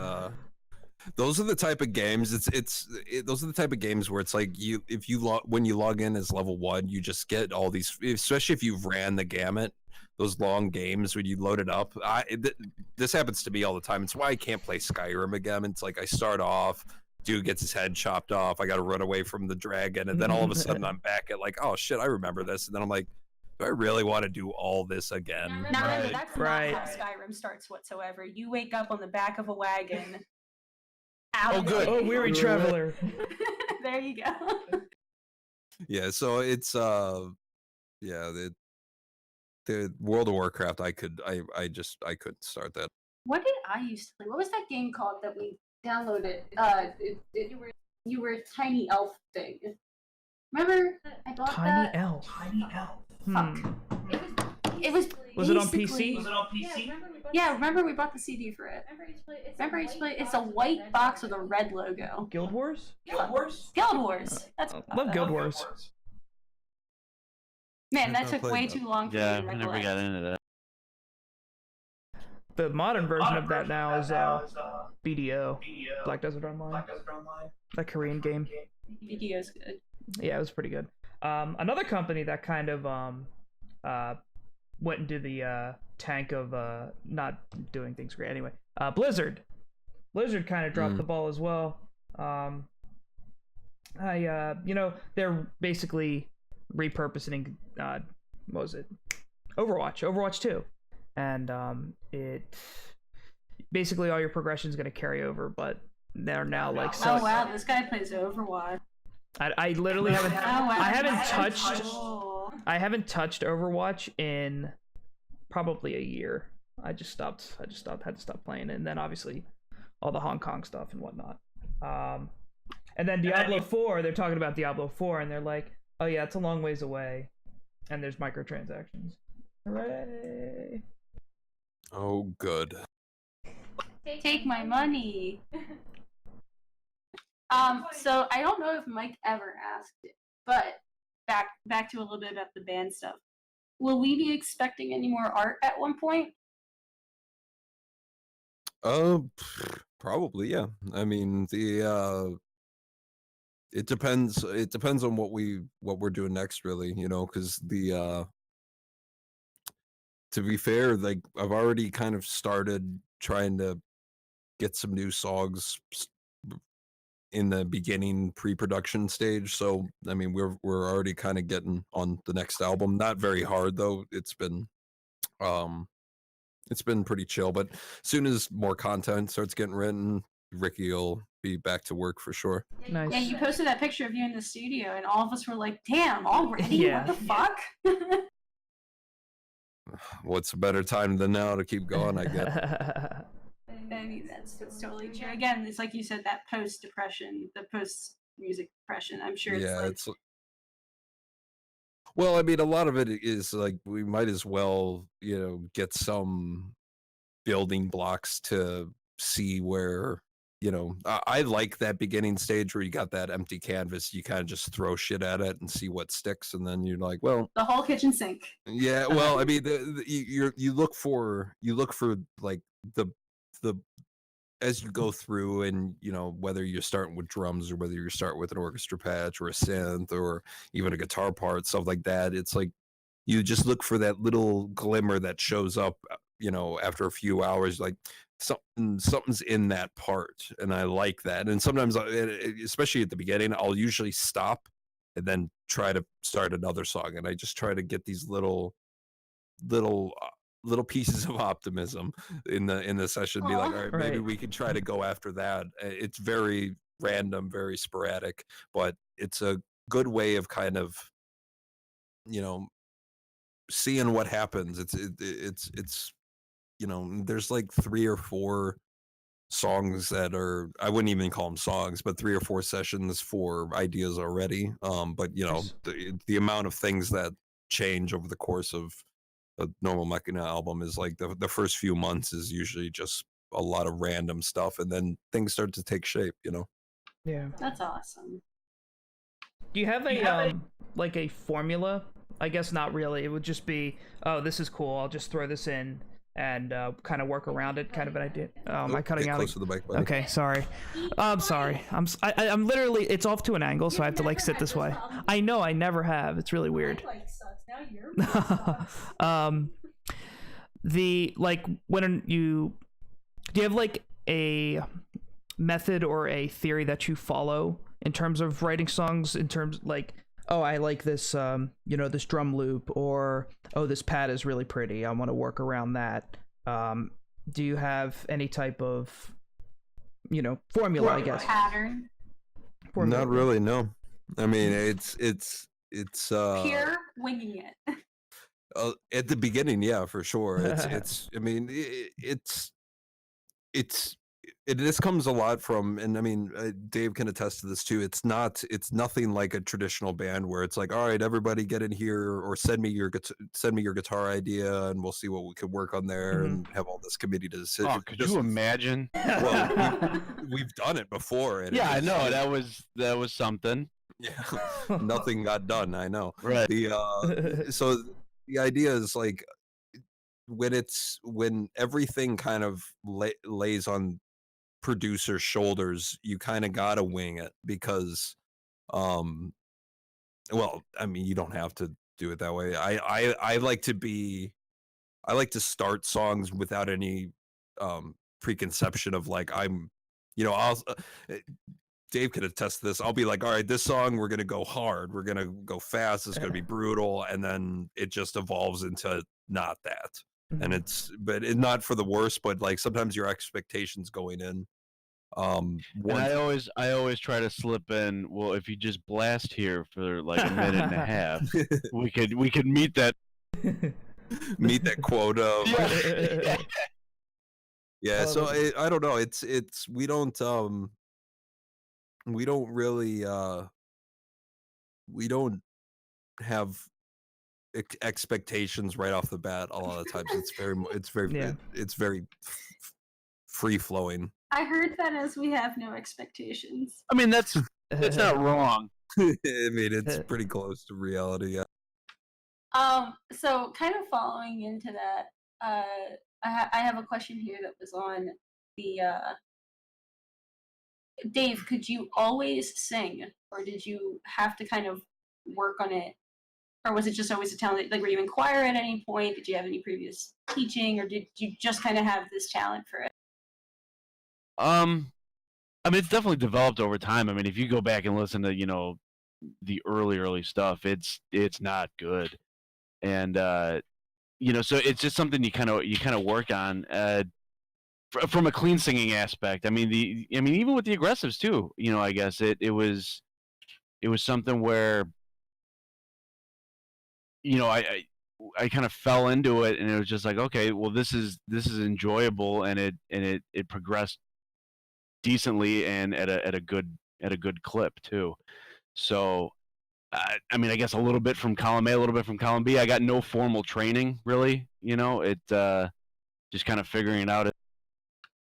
those are the type of games. Those are the type of games where it's like when you log in as level 1, you just get all these, especially if you've ran the gamut. Those long games when you load it up. This happens to me all the time. It's why I can't play Skyrim again. It's like I start off, dude gets his head chopped off. I got to run away from the dragon, and then all of a sudden I'm back at like, oh shit, I remember this. And then I'm like, do I really want to do all this again? No, Right. that's Right. not how Skyrim starts whatsoever. You wake up on the back of a wagon. Oh, good. Oh, weary traveler. There you go. Yeah, so it's the World of Warcraft. I couldn't start that. What did I used to play? What was that game called that we downloaded? You were a tiny elf thing. Remember? I bought Tiny that. elf. Fuck. It was. Was it on basically- PC? Yeah, remember we bought the CD for it. Remember each play? It's a white box with a red logo. Guild Wars? Guild Wars. That's what I Love thought Guild of. Wars. Man, I've that not took played way that. too long for Yeah, me to I never recollect. got into that. The modern version of that now is BDO, Black Desert Online. That Korean game. Video's good. Yeah, it was pretty good. Another company that kind of went into the tank of not doing things great. Anyway, Blizzard. Blizzard kind of dropped the ball as well. They're basically repurposing what was it? Overwatch 2. And it basically all your progression is going to carry over, but they're now like Oh wow, this guy plays Overwatch. I literally haven't Oh, wow. I haven't That's touched cool. I haven't touched Overwatch in probably a year. I just stopped had to stop playing it, and then obviously all the Hong Kong stuff and whatnot. And then Diablo 4, they're talking about Diablo 4 and they're like, oh yeah, it's a long ways away and there's microtransactions. Hooray. Oh, good. Take my money. So I don't know if Mike ever asked it, but back to a little bit about the band stuff. Will we be expecting any more art at one point? Probably, yeah. I mean, it depends on what we're doing next, really, because to be fair, like I've already kind of started trying to get some new songs in the beginning pre-production stage. So I mean, we're already kind of getting on the next album. Not very hard though. It's been pretty chill. But as soon as more content starts getting written, Ricky will be back to work for sure. Nice. Yeah, you posted that picture of you in the studio, and all of us were like, "Damn, already? Yeah. What the fuck?" What's a better time than now to keep going, I guess. I mean, that's totally true. Again, it's like you said, that post-depression, the post-music depression. I'm sure it's like... Well, I mean, a lot of it is like we might as well, get some building blocks to see where, I like that beginning stage where you got that empty canvas. You kind of just throw shit at it and see what sticks, and then you're like, well, the whole kitchen sink. Yeah, well, I mean, you look for like the as you go through, and whether you're starting with drums or whether you start with an orchestra patch or a synth or even a guitar part, stuff like that. It's like you just look for that little glimmer that shows up, after a few hours, like something's in that part, and I like that. And sometimes, especially at the beginning, I'll usually stop and then try to start another song, and I just try to get these little pieces of optimism in the session. Be like, all right, maybe we can try to go after that. It's very random, very sporadic, but it's a good way of kind of seeing what happens. It's there's like 3 or 4 songs that are, I wouldn't even call them songs, but 3 or 4 sessions for ideas already. But the amount of things that change over the course of a normal Mechina album is like the first few months is usually just a lot of random stuff, and then things start to take shape. Yeah, that's awesome. Do you have a like a formula? I guess not really. It would just be, oh, this is cool, I'll just throw this in and kind of work around it, kind of an idea. Am I cutting out? Close to the mic, buddy. Okay, sorry. I'm sorry. I'm literally, it's off to an angle, so I have to like sit this way. I know, I never have. It's really weird. The like when you do you have like a method or a theory that you follow in terms of writing songs, in terms like, oh, I like this this drum loop, or oh, this pad is really pretty, I want to work around that? Do you have any type of formula, I guess? Pattern? Formula. Not really, no. I mean, it's pure winging it. At the beginning, yeah, for sure. I mean, this comes a lot from, and I mean, Dave can attest to this too. It's nothing like a traditional band where it's like, all right, everybody get in here, or send me your guitar idea, and we'll see what we could work on there, and have all this committee to decision. Oh, could you imagine? Well, we've done it before. And yeah, I know that was something. Yeah, nothing got done. I know. Right. So the idea is like when everything kind of lays on producer's shoulders, you kind of gotta wing it, because well, I mean, you don't have to do it that way. I like to start songs without any preconception of like, I'll Dave could attest to this. I'll be like, all right, this song, we're going to go hard. We're going to go fast. It's going to be brutal. And then it just evolves into not that. And it's not for the worst, but like sometimes your expectations going in. And I always try to slip in, well, if you just blast here for like a minute and a half, we could meet that quota. Yeah. So I don't know. We don't have expectations right off the bat. A lot of times it's very free flowing. I heard that as we have no expectations. I mean, that's not wrong. I mean, it's pretty close to reality. Yeah. So kind of following into that, I have a question here that was on the Dave, could you always sing, or did you have to kind of work on it, or was it just always a talent? Like, were you in choir at any point? Did you have any previous teaching, or did you just kind of have this talent for it? I mean, it's definitely developed over time. I mean, if you go back and listen to, the early stuff, it's not good. And so it's just something you kind of work on from a clean singing aspect. I mean, even with the aggressives too, I guess it was something where, I kind of fell into it, and it was just like, okay, well, this is enjoyable, and it progressed decently and at a good clip too. So I mean, I guess a little bit from column A, a little bit from column B. I got no formal training really. It just kind of figuring it out.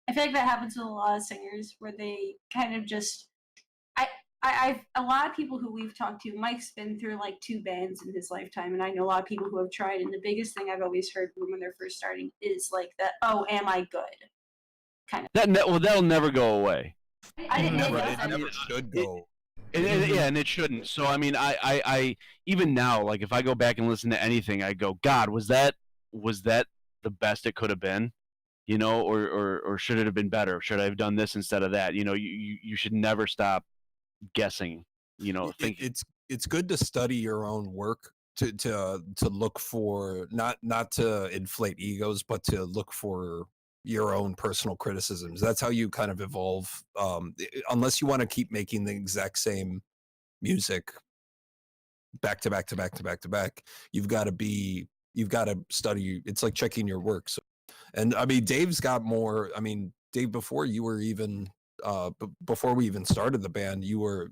I feel like that happens with a lot of singers where they kind of just. I've a lot of people who we've talked to. Mike's been through like 2 bands in his lifetime, and I know a lot of people who have tried. And the biggest thing I've always heard from when they're first starting is like that. Oh, am I good? Kind of. Well, that'll never go away. I didn't know It that. never should go. Yeah, and it shouldn't. So I mean, I even now, like if I go back and listen to anything, I go, God, was that the best it could have been? Or should it have been better? Should I have done this instead of that? You should never stop guessing. Thinking. It's good to study your own work to look for not to inflate egos, but to look for your own personal criticisms. That's how you kind of evolve. Unless you want to keep making the exact same music back to back to back to back to back, you've got to study. It's like checking your work. So, and I mean, Dave's got more. I mean, Dave, before you were even before we even started the band, you were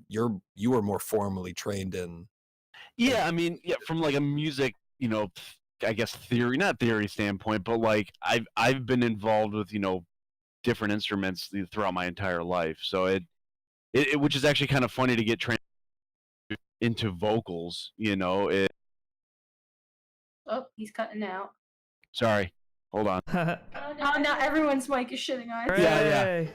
more formally trained in. Yeah, I mean, yeah, from like a music, I guess not theory standpoint, but like I've been involved with different instruments throughout my entire life. So it which is actually kind of funny to get trained into vocals. Oh, he's cutting out. Sorry, hold on. Oh, now everyone's mic is shitting on. Yeah.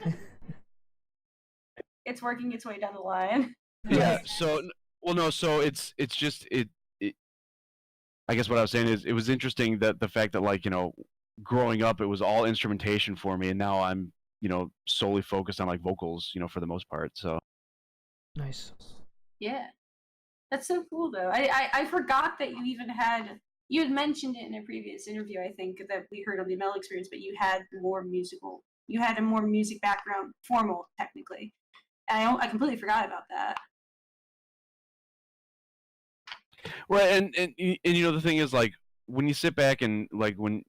It's working its way down the line. Yeah. So So it's just it. I guess what I was saying is it was interesting that the fact that like growing up it was all instrumentation for me, and now I'm solely focused on like vocals for the most part. So Nice. Yeah, that's so cool though. I forgot that you had mentioned it in a previous interview. I think that we heard on the ML experience, but you had a more music background, formal technically. And I completely forgot about that. right, and the thing is like when you sit back and like when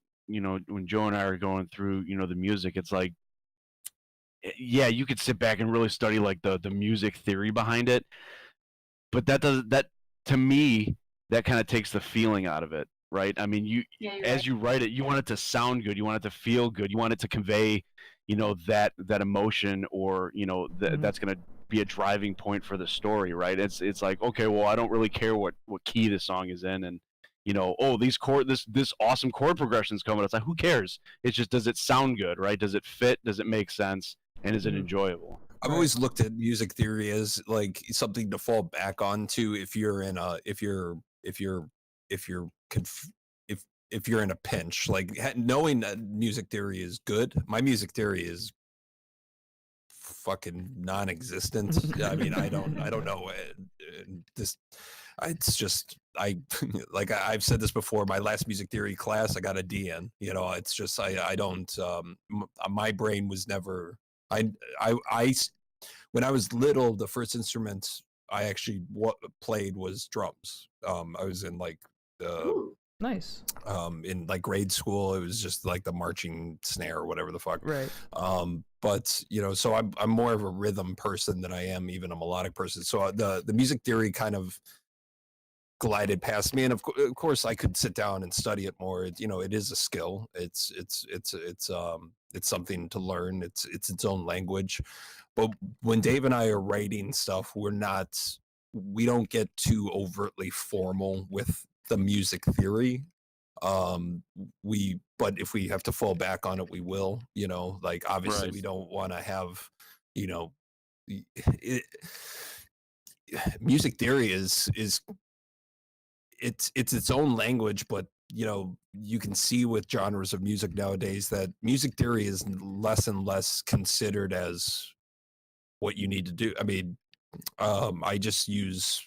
Joe and I are going through the music, it's like yeah, you could sit back and really study like the music theory behind it, but that to me that kind of takes the feeling out of it, right? I mean, as you write it, you want it to sound good, you want it to feel good, you want it to convey that emotion, or that's going to be a driving point for the story, right? It's like, okay, well, I don't really care what key the song is in, and oh, this awesome chord progression is coming. It's like, who cares? It's just, does it sound good, right? Does it fit? Does it make sense? And is it enjoyable? I've always looked at music theory as like something to fall back onto if you're in a pinch. Like knowing that music theory is good. My music theory is fucking non-existent. I mean, I don't know this. It's just like I've said this before. My last music theory class, I got a D in. It's just I don't. My brain was never. I when I was little, the first instrument I actually played was drums. I was in like the Nice. In like grade school. It was just like the marching snare or whatever the fuck. Right. But so I'm more of a rhythm person than I am even a melodic person. So the music theory kind of glided past me, and of course I could sit down and study it more. It is a skill. It's something to learn. It's its own language. But when Dave and I are writing stuff, we don't get too overtly formal with the music theory. But if we have to fall back on it, we will. Like obviously Right. we don't want to have music theory is it's its own language, but you know, you can see with genres of music nowadays that music theory is less and less considered as what you need to do. I mean, I just use,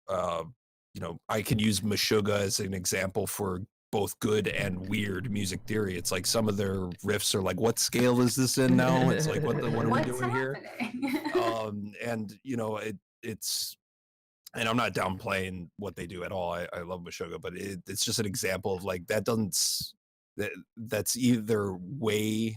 you know, I can use Meshuggah as an example for both good and weird music theory. It's like some of their riffs are like, what scale is this in now? It's like, what are we What's doing here? happening? And you know, it's, and I'm not downplaying what they do at all. I love Meshuggah, but it's just an example of like that doesn't that's either way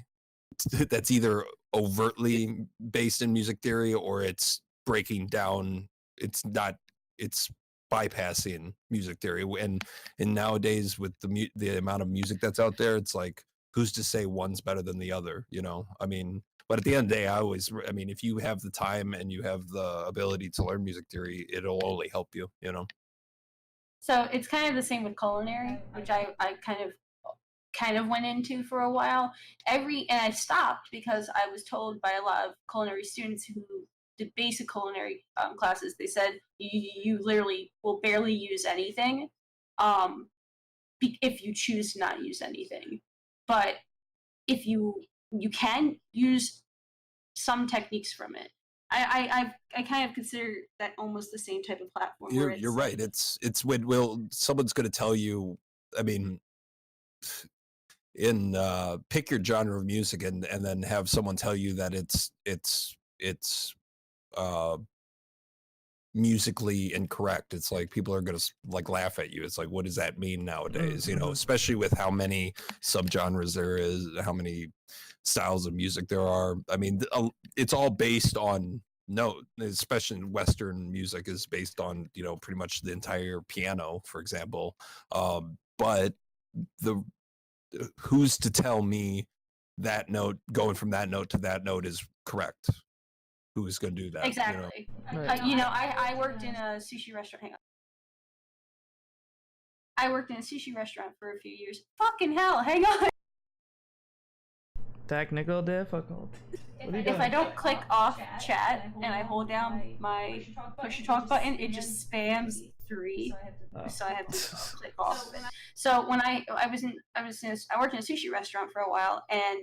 that's either overtly based in music theory or it's breaking down. It's not. It's bypassing music theory. And nowadays with the amount of music that's out there, it's like who's to say one's better than the other? You know, I mean. But at the end of the day, I mean, if you have the time and you have the ability to learn music theory, it'll only help you, you know? So it's kind of the same with culinary, which I kind of went into for a while. And I stopped because I was told by a lot of culinary students who did basic culinary classes, they said you literally will barely use anything if you choose to not use anything. But if you can use some techniques from it. I kind of consider that almost the same type of platform. You're right. It's when someone's going to tell you. I mean, in pick your genre of music and then have someone tell you that it's musically incorrect. It's like people are going to like laugh at you. It's like, what does that mean nowadays? You know, especially with how many subgenres there is, how many styles of music there are. I mean, it's all based on note, especially in Western music is based on, you know, pretty much the entire piano, for example. But who's to tell me that note going from that note to that note is correct? Who is going to do that? Exactly. You know? I worked in a sushi restaurant. Hang on. I worked in a sushi restaurant for a few years. Fucking hell, hang on. Technical difficulty. If I don't click off chat and I hold down my push to talk button, it just spams 3. So I have to click off of it. So when I worked in a sushi restaurant for a while, and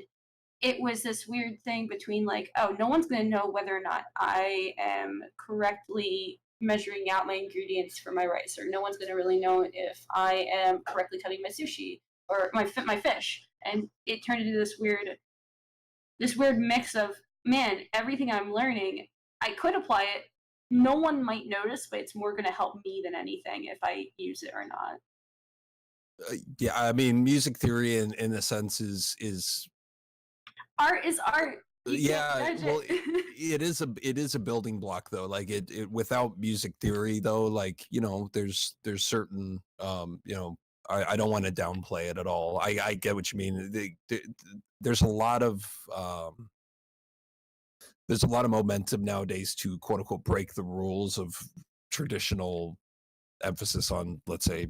it was this weird thing between like, oh, no one's going to know whether or not I am correctly measuring out my ingredients for my rice, or no one's going to really know if I am correctly cutting my sushi or my fish. And it turned into this weird mix of, man, everything I'm learning, I could apply it. No one might notice, but it's more going to help me than anything if I use it or not. Yeah, I mean, music theory in a sense is art is art. Yeah, well, it is a building block though. Like it without music theory though, like, you know, there's certain you know, I don't want to downplay it at all. I get what you mean. There's a lot of momentum nowadays to quote unquote break the rules of traditional emphasis on, let's say,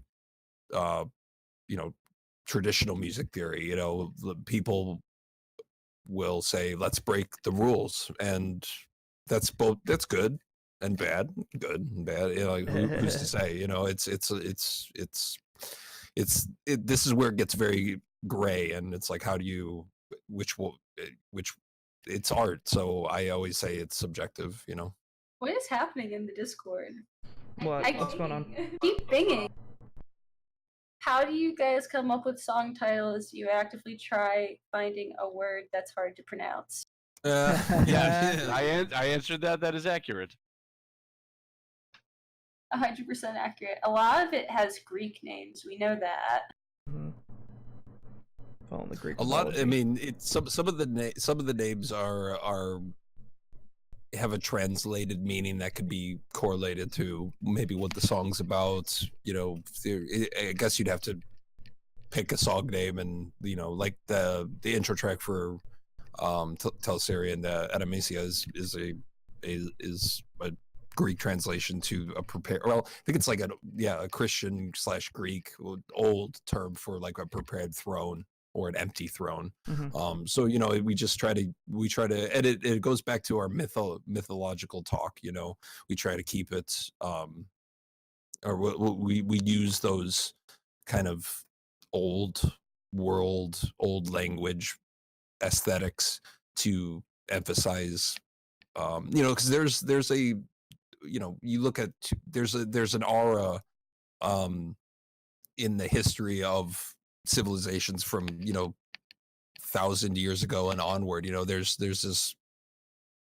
you know, traditional music theory. You know, people will say, let's break the rules, and that's good and bad. Good and bad, you know, like, who's to say? You know, this is where it gets very gray, and it's like, how do you which it's art, so I always say it's subjective, you know. What is happening in the Discord? What's going on? Keep binging. How do you guys come up with song titles? Do you actively try finding a word that's hard to pronounce? Yeah, I answered that. That is accurate. 100% accurate. A lot of it has Greek names. We know that. Mm-hmm. Following the Greek. A lot. I mean, it's some of the names are have a translated meaning that could be correlated to maybe what the song's about. You know, I guess you'd have to pick a song name, and you know, like the intro track for Telesterion, the Adamesia is a Greek translation to a prepared. Well, I think it's like a Christian / Greek old term for like a prepared throne or an empty throne. Mm-hmm. So you know, we try to edit. It goes back to our mythological talk. You know, we try to keep it, or we use those kind of old world, old language aesthetics to emphasize, because there's a, you look at, there's an aura in the history of civilizations from 1,000 years ago and onward. There's this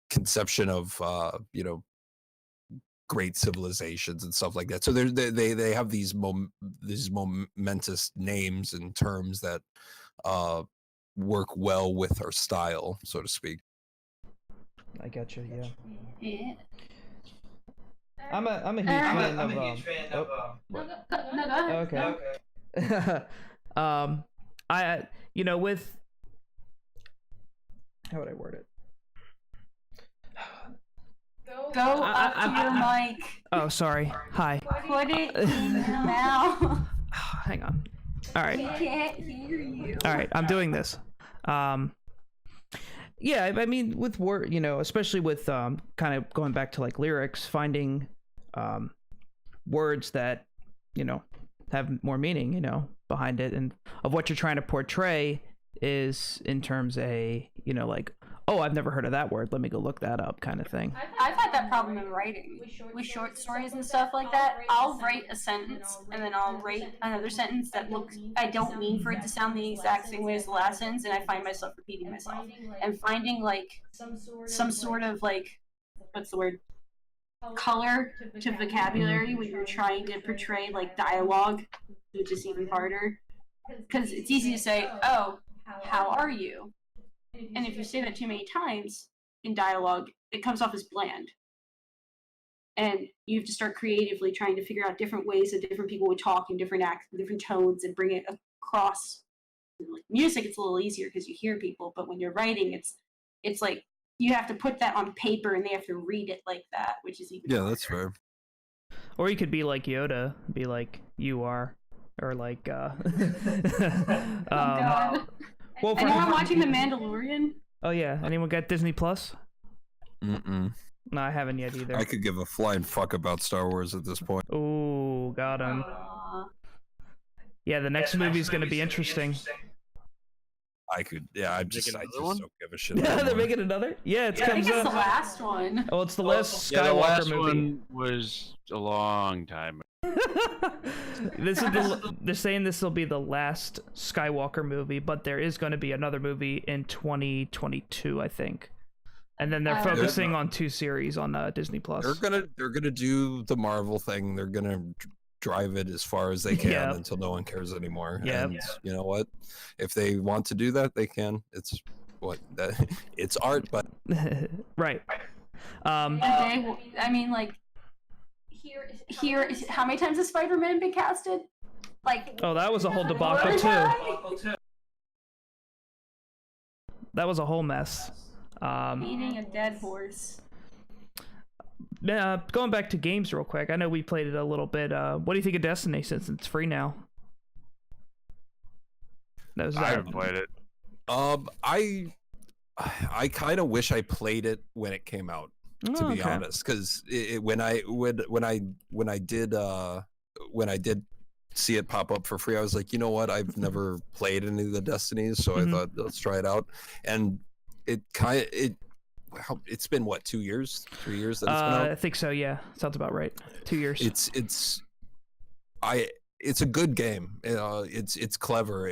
conception of great civilizations and stuff like that. So they have these momentous names and terms that work well with our style, so to speak. I get you. Yeah. Yeah. I'm a huge fan of. No, go ahead. Okay. With how would I word it? Go up to your mic. Oh, sorry. Hi. Put it in your mouth. Hang on. All right. I can't hear you. All right. I'm doing this. Yeah, I mean, with word, especially with kind of going back to like lyrics, finding words that have more meaning, behind it, and of what you're trying to portray is in terms like, oh, I've never heard of that word, let me go look that up, kind of thing. I've had that problem in writing with short stories and stuff like that. I'll write a sentence and then I'll write another sentence that looks, I don't mean for it to sound the exact same way as the last sentence, and I find myself repeating myself and finding like some sort of like, what's the word, color to vocabulary when you're trying to portray like dialogue, which is even harder, because it's easy to say, oh, how are you? And if you say that too many times in dialogue, it comes off as bland. And you have to start creatively trying to figure out different ways that different people would talk in different acts, different tones, and bring it across. Like music, it's a little easier because you hear people, but when you're writing, it's like you have to put that on paper and they have to read it like that, which is even harder. That's fair. Or you could be like Yoda, be like, you are, or like Oh God. Well, Anyone watching The Mandalorian? Oh yeah, anyone got Disney Plus? Mm-mm. No, I haven't yet either. I could give a flying fuck about Star Wars at this point. Ooh, got him. Yeah, the next movie's gonna be interesting. I could, I just don't give a shit. Yeah, they're anymore. making another. Yeah, I think it's the last one. Oh, it's the last Yeah, the Skywalker last movie. one was a long time. This is they're saying this will be the last Skywalker movie, but there is going to be another movie in 2022, I think. And then they're focusing on 2 series on Disney Plus. They're gonna do the Marvel thing. They're gonna drive it as far as they can until no one cares anymore. And you know what? If they want to do that, they can. It's it's art, but right. I mean, like, here, how many times has Spider-Man been casted? Like, oh, that was a whole debacle too. That was a whole mess. Beating a dead horse. Going back to games real quick. I know we played it a little bit. What do you think of Destiny since it's free now? I haven't played it. I kind of wish I played it when it came out, to be honest, because when I did see it pop up for free, I was like, you know what? I've never played any of the Destinies, so I thought let's try it out. And it's been what, 2 years, 3 years that it's been out? I think so. Yeah, sounds about right. 2 years. It's a good game. It's clever.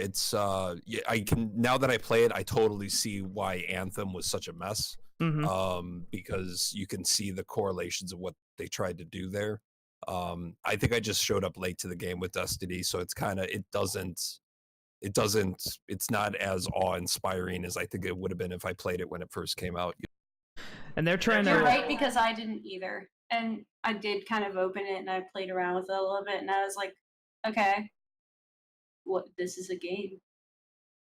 I can, now that I play it, I totally see why Anthem was such a mess. Because you can see the correlations of what they tried to do there. I think I just showed up late to the game with Destiny, so it's not as awe-inspiring as I think it would have been if I played it when it first came out. And they're trying to. You're right, because I didn't either. And I did kind of open it and I played around with it a little bit, and I was like, okay, this is a game.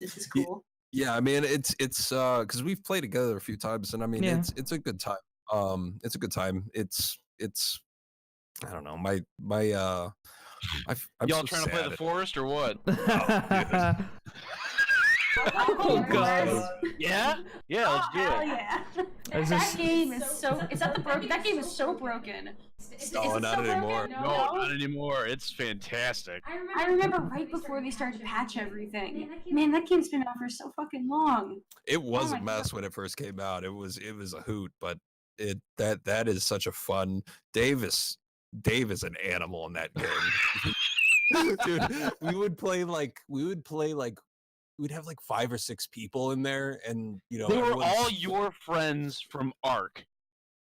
This is cool. Yeah, I mean, it's because we've played together a few times, and I mean, it's a good time. It's a good time. It's I don't know, I'm Y'all so trying to play the forest or what? Oh god. Yeah, let's do it. Yeah. That game is so. Is that the broken? That game is so broken. No, not anymore. No, not anymore. It's fantastic. I remember right before they started to patch everything. Man, that game's been out for so fucking long. It was Oh a my mess when it first came out. It was a hoot, but that is such a fun. Dave is an animal in that game. Dude, we'd have like 5 or 6 people in there, and they were all your friends from Ark.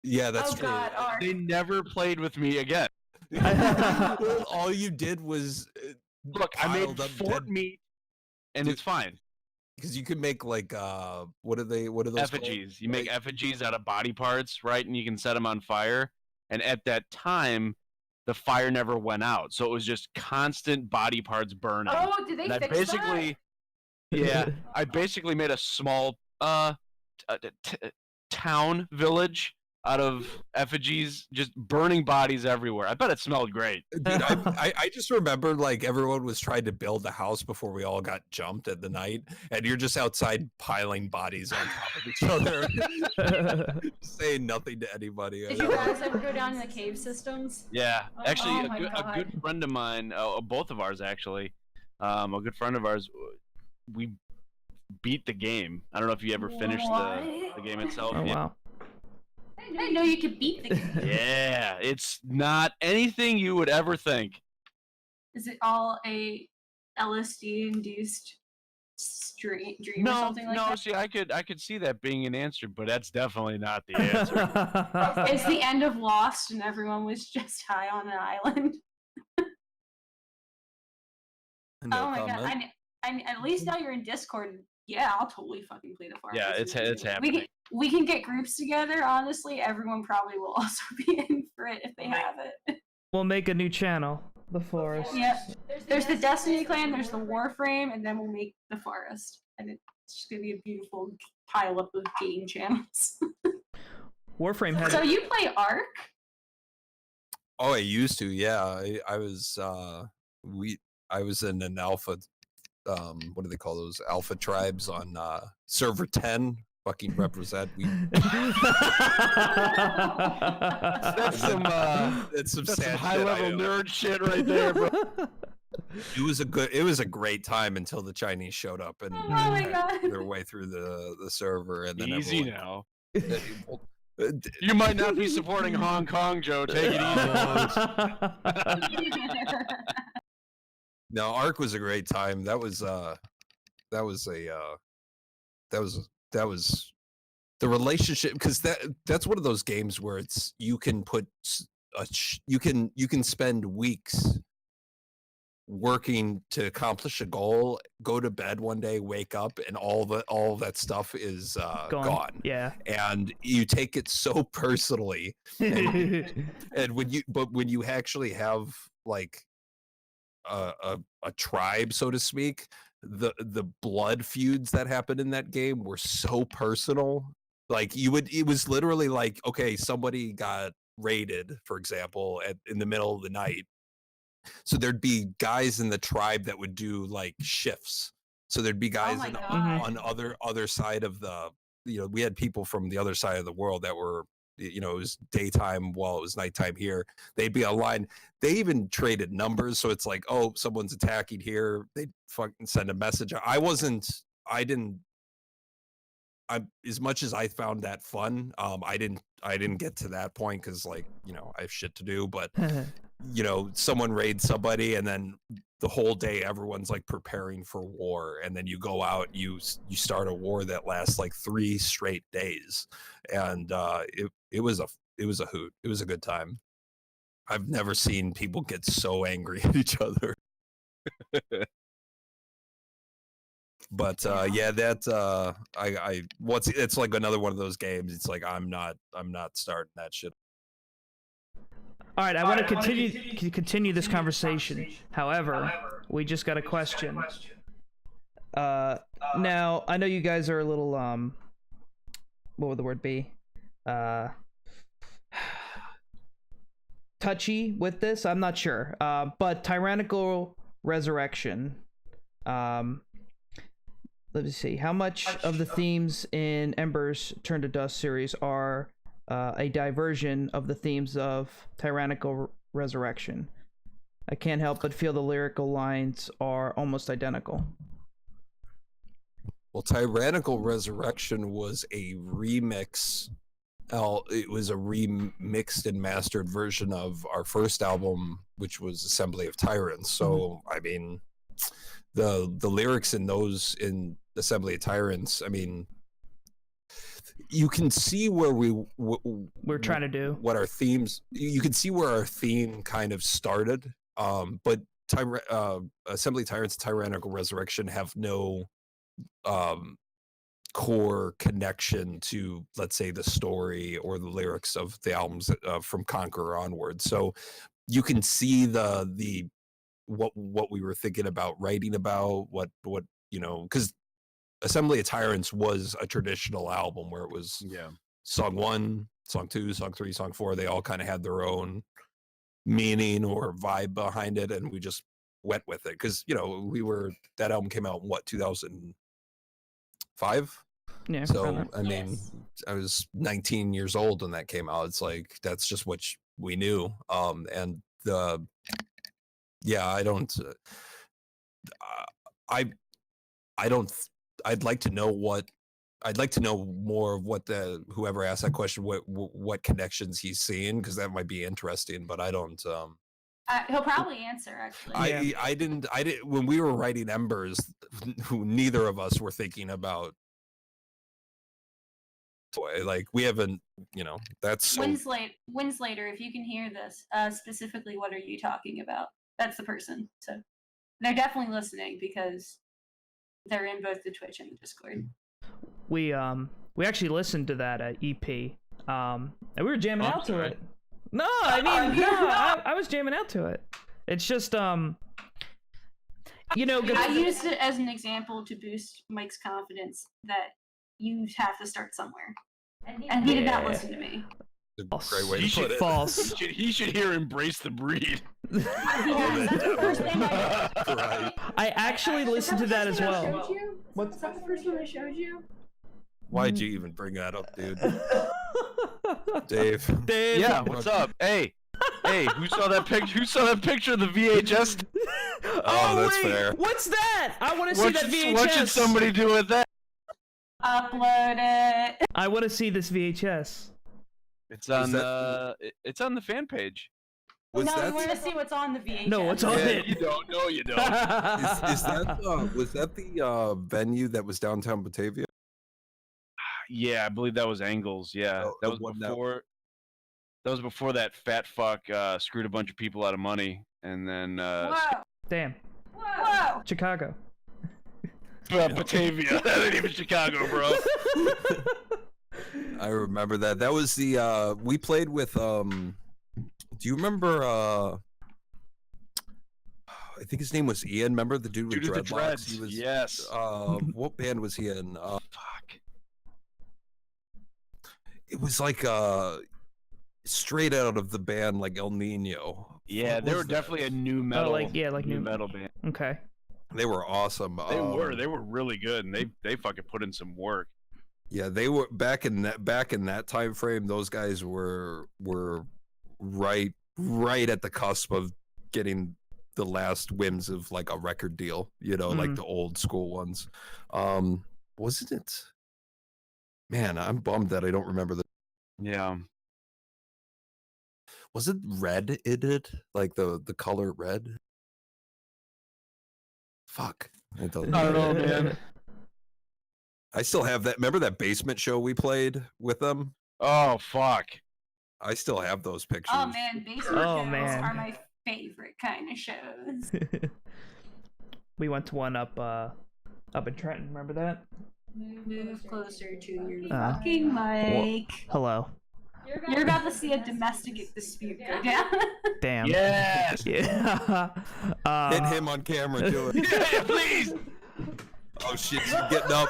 Yeah, that's true. God, Ark. They never played with me again. All you did was Look, I made piled up Fort dead- Meat, and Dude, it's fine. because you could make like what are those called? Effigies. You make Like- effigies out of body parts, right? And you can set them on fire. And at that time, the fire never went out, so it was just constant body parts burning. Oh, did they And I fix basically, yeah, I basically made a small town village out of effigies, just burning bodies everywhere. I bet it smelled great. Dude, I just remember like everyone was trying to build the house before we all got jumped at the night, and you're just outside piling bodies on top of each other, saying nothing to anybody. Did you guys ever go down to the cave systems? Yeah, actually, Oh my a good friend of mine, both of ours actually, a good friend of ours, we beat the game. I don't know if you ever finished the game itself. Oh Yeah. wow. I didn't know you could beat the game. Yeah, it's not anything you would ever think. Is it all a LSD-induced dream or No, something like that? see, I could see that being an answer, but that's definitely not the answer. It's the end of Lost and everyone was just high on an island. No Oh my comment. god! At least now you're in Discord. Yeah, I'll totally fucking play the farm. Yeah, it's happening. We can get groups together. Honestly, everyone probably will also be in for it if they have it. We'll make a new channel, The Forest. Yep. There's the Destiny clan. There's the Warframe, and then we'll make the Forest, and it's just gonna be a beautiful pile up of game channels. Warframe had So you play Ark? Oh, I used to. Yeah, I was. I was in an alpha. What do they call those alpha tribes on server 10? Fucking represent. That's some It's some that's some sad high shit, level I know. nerd shit right there, bro. It was a great time until the Chinese showed up and Oh my had God. their way through the server, and then Easy everyone- now. Well, You might not be supporting Hong Kong, Joe. Take it easy. No, Ark was a great time. That was the relationship, because that's one of those games where it's you can put you can spend weeks working to accomplish a goal, go to bed one day, wake up, and all of that stuff is gone. Yeah. And you take it so personally. And when you actually have like a tribe, so to speak, the blood feuds that happened in that game were so personal. Like it was literally like, okay, somebody got raided, for example, in the middle of the night. So there'd be guys in the tribe that would do like shifts. So there'd be guys my in, God. on other side of the, we had people from the other side of the world that were, it was daytime while it was nighttime here. They'd be online. They even traded numbers. So it's like, oh, someone's attacking here. They'd fucking send a message. As much as I found that fun, I didn't get to that point because, like, I have shit to do. But someone raids somebody, and then the whole day everyone's like preparing for war, and then you go out, you start a war that lasts like 3 straight days, and it was a hoot. It was a good time. I've never seen people get so angry at each other. But yeah, that it's like another one of those games. It's like I'm not starting that shit. All right, I want to continue this conversation. However, we just got a question. Now I know you guys are a little what would the word be? Touchy with this. I'm not sure. But tyrannical resurrection. let me see. How much of the themes in Ember's Turn to Dust series are a diversion of the themes of Tyrannical Resurrection? I can't help but feel the lyrical lines are almost identical. Well, Tyrannical Resurrection was a remix. It was a remixed and mastered version of our first album, which was Assembly of Tyrants. So, I mean, the lyrics in those in Assembly of Tyrants, I mean, you can see where we're trying to do what our themes. You can see where our theme kind of started. But Assembly of Tyrants, Tyrannical Resurrection have no core connection to, let's say, the story or the lyrics of the albums from Conqueror onward. So you can see the what we were thinking about writing about, what you know, because Assembly of Tyrants was a traditional album where it was song 1, song 2, song 3, song 4. They all kind of had their own meaning or vibe behind it, and we just went with it because, you know, that album came out in what, 2005? Yeah. So I mean, I was 19 years old when that came out. It's like that's just what we knew. And I don't. I'd like to know more of what whoever asked that question, what connections he's seeing, because that might be interesting. But I don't. He'll probably answer, actually. I didn't. When we were writing Embers, neither of us were thinking about. Like we haven't, you know. That's so... Winslater, if you can hear this, specifically, what are you talking about? That's the person. So they're definitely listening because they're in both the Twitch and the Discord. We actually listened to that EP, and we were jamming out to it. No, I mean, I was jamming out to it. It's just, you know, I used it as an example to boost Mike's confidence that you have to start somewhere, and he did not listen to me. That's a great way to put it. False. He should hear "Embrace the Breed." That's the first thing I did. Right. I actually listened to that as well. What's that? The first one I showed you? Why'd you even bring that up, dude? Dave. Yeah, what's up? Hey, who saw that picture? Who saw that picture of the VHS? Oh, that's wait, fair. What's that? I want to see that VHS. What should somebody do with that? Upload it. I want to see this VHS. It's on the fan page. We want to see what's on the VHS. No, what's on it? You don't. No, you don't. Is that was that the venue that was downtown Batavia? Yeah, I believe that was Angles. Yeah, that was before. That was before that fat fuck screwed a bunch of people out of money, and then. Whoa! Damn. Whoa! Chicago. Batavia. That ain't even Chicago, bro. I remember that. That was the we played with. Do you remember? I think his name was Ian. Remember the dude with dreadlocks? He was. Yes. What band was he in? Fuck. It was like straight out of the band like El Nino. Yeah, they were definitely a new metal. Like new metal band. Okay. They were awesome. They were really good, and they fucking put in some work. Yeah, they were back in that time frame. Those guys were right at the cusp of getting the last whims of like a record deal. You know, like the old school ones. Wasn't it? Man, I'm bummed that I don't remember the. Yeah. Was it red? It did like the color red. Fuck. I don't know, man. I still have that. Remember that basement show we played with them? Oh fuck. I still have those pictures. Oh man, basement shows are my favorite kind of shows. We went to one up in Trenton. Remember that? Move closer to your fucking mic. Hello. You're about to see a domestic dispute go down. Damn. Yes. Yeah. Hit him on camera, do it. Yeah, please. Oh shit, he's getting up.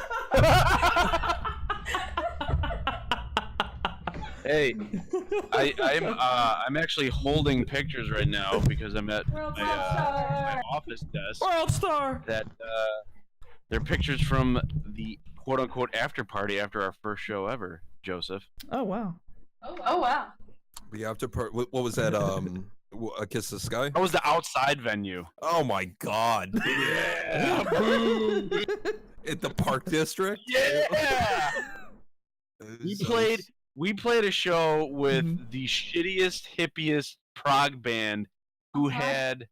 Hey, I'm actually holding pictures right now because I'm at my office desk. World Star. That They're pictures from the quote-unquote after party after our first show ever, Joseph. Oh wow. Oh wow. The after part. What was that? A Kiss the Sky. That was the outside venue. Oh my God. Yeah. Boo. At the Park District. Yeah. We played a show with the shittiest, hippiest prog band who had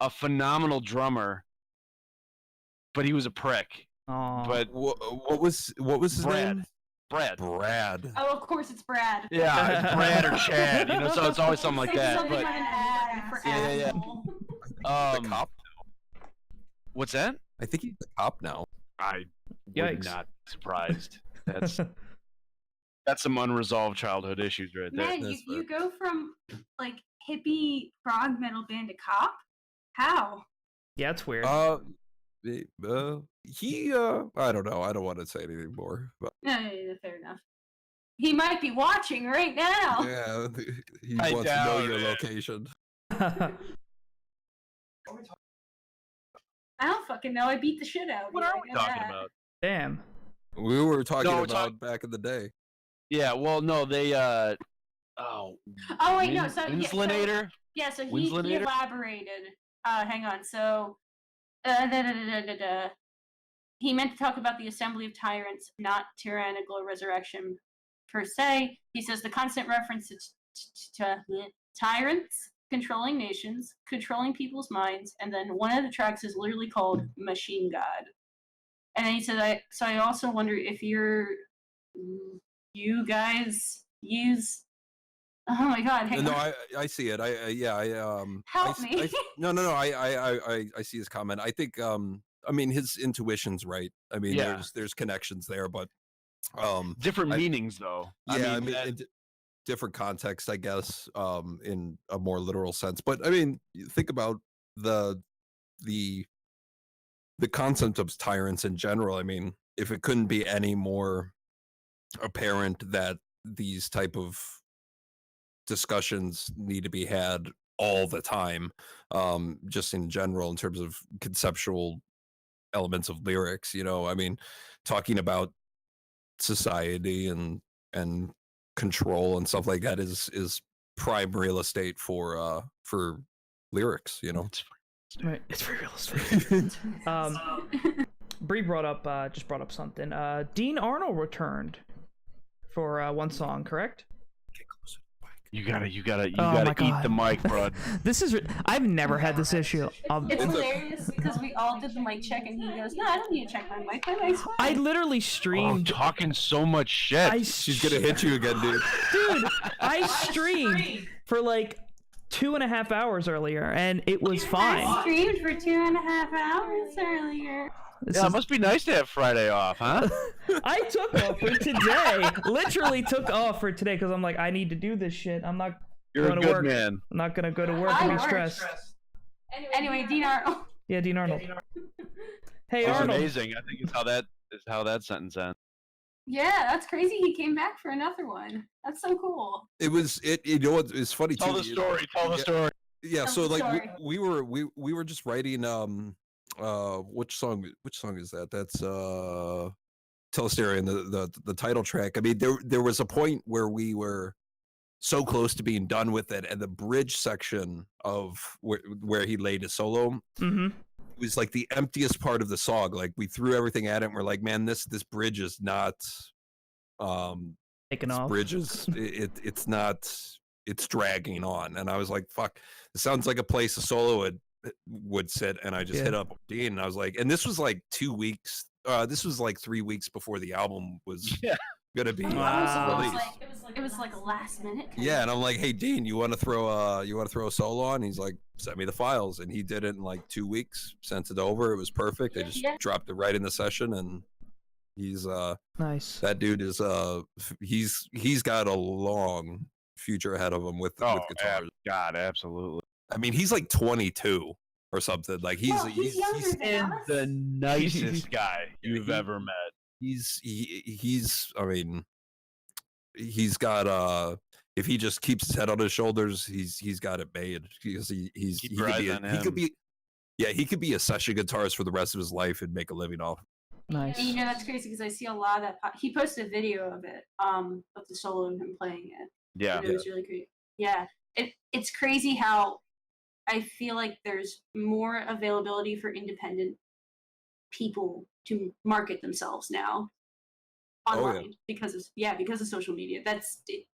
a phenomenal drummer, but he was a prick. Aw. But what was his name? Brad. Oh, of course it's Brad. Yeah, it's Brad or Chad. So it's always something like that. Something But like an ad for Yeah. The cop. What's that? I think he's the cop now. I would Yikes. not be surprised. That's some unresolved childhood issues right there. Man, That's you go from like hippie prog metal band to cop? How? Yeah, it's weird. He I don't know. I don't want to say anything more. But Fair enough. He might be watching right now. yeah, he I wants to know doubt your it. location. I don't fucking know. I beat the shit out of What you. are I we know talking that. about? Damn. We were talking No, about back in the day. Yeah, well, no, they Oh wait, no. So Winslinator? yeah, so he Winslinator? elaborated. Hang on. So, he meant to talk about the assembly of tyrants, not tyrannical resurrection per se. He says the constant reference to tyrants controlling nations, controlling people's minds, and then one of the tracks is literally called Machine God. And then he said, I also wonder if you guys use. Oh my God! Hang No, on. I see it. Help me. No. I see his comment. I think I mean his intuition's right. I mean Yeah. there's connections there, but Different meanings, though. in different context, I guess, in a more literal sense. But I mean, you think about the concept of tyrants in general. I mean, if it couldn't be any more apparent that these type of discussions need to be had all the time, just in general in terms of conceptual elements of lyrics. I mean, talking about society and control and stuff like that is prime real estate for lyrics. Right. It's very real estate. Bree just brought up something. Dean Arnold returned for one song, correct? You gotta Oh my eat God. the mic, bro. I've never had this issue. It's hilarious because we all did the mic check and he goes, "No, I don't need to check my mic. My mic's fine." I literally Oh, streamed. talking so much shit. She's gonna hit you again, dude. Dude, I streamed for like 2.5 hours earlier, and it was I fine. streamed for 2.5 hours earlier. Yeah, it must be nice to have Friday off, huh? I took off for today. Literally took off for today because I'm like, I need to do this shit. I'm not You're going a to good work. man. I'm not gonna go to work I and be work. stressed. Anyway, Dean Arnold. Yeah, Dean Arnold. Hey, It's Arnold. amazing. I think it's how that sentence ends. Yeah, that's crazy. He came back for another one. That's so cool. You know what? It's funny Tell too. the story. Tell the story. Yeah, Tell so the like story. we were just writing which song is that? That's Telesterion, the title track. I mean, there was a point where we were so close to being done with it, and the bridge section of where he laid his solo was like the emptiest part of the song. Like we threw everything at it and we're like, man, this bridge is not Taking this off. bridge is it's not, it's dragging on. And I was like, fuck, it sounds like a place a solo would sit. And I just hit up Dean and I was like, and this was like 2 weeks, this was like 3 weeks before the album was gonna be Wow. released. It was like a last minute. Yeah, and I'm like, hey Dean, you want to throw a solo on? He's like, send me the files, and he did it in like 2 weeks. Sent it over. It was perfect. I just dropped it right in the session, and he's nice. that dude is he's got a long future ahead of him with guitars. God, absolutely. I mean, he's like 22 or something. Like he's younger than us. The nicest guy you've ever met. He's I mean, he's got if he just keeps his head on his shoulders, he's got it made because he could Yeah, he could be a session guitarist for the rest of his life and make a living off. Nice. And, that's crazy because I see a lot of that. He posted a video of it, of the solo of him playing it. Yeah. And it was really great. Yeah, it's crazy how I feel like there's more availability for independent people to market themselves now online because of social media.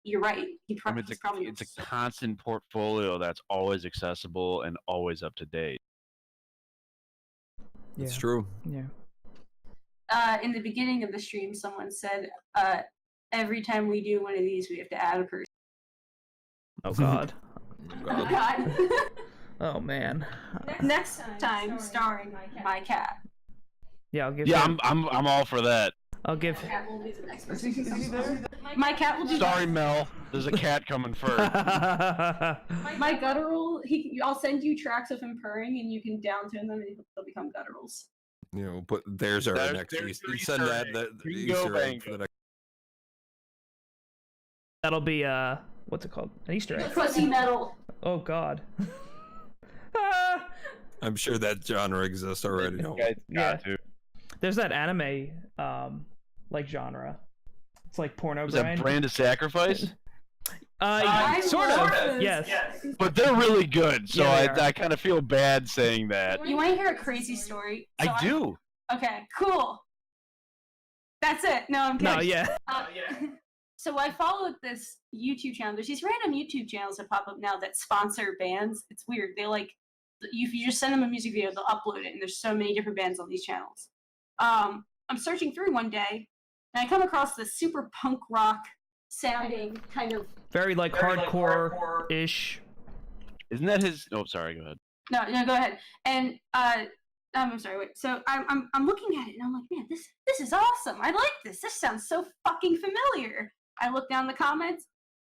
You're right. It's a constant portfolio that's always accessible and always up to date. It's true. Yeah. In the beginning of the stream, someone said, every time we do one of these, we have to add a person. Oh God. Oh God. Oh man. Next time, starring my cat. Yeah, I'll give. Yeah, him, I'm all for that. I'll give. My cat will be the next person. My cat will do. Sorry, Mel. There's a cat coming first. My guttural. I'll send you tracks of him purring, and you can downtune them, and they'll become gutturals. You know, but there's our next Easter. You send that Easter egg for the next. That'll be what's it called? An Easter egg. Pussy metal. Oh God. I'm sure that genre exists already. Yeah. There's that anime like genre. It's like porno. Was that Brand of Sacrifice? Sort of. Yes. But they're really good, so Yeah, I kind of feel bad saying that. You want to hear a crazy story? I do. Okay, cool. That's it. No, I'm kidding. No, yeah. So I followed this YouTube channel. There's these random YouTube channels that pop up now that sponsor bands. It's weird. They if you just send them a music video, they'll upload it, and there's so many different bands on these channels. I'm searching through one day, and I come across this super punk rock sounding kind of Very hardcore-ish. Isn't that his? Oh, sorry. Go ahead. No, go ahead. And I'm sorry. Wait. So I'm looking at it, and I'm like, man, this is awesome. I like this. This sounds so fucking familiar. I look down the comments.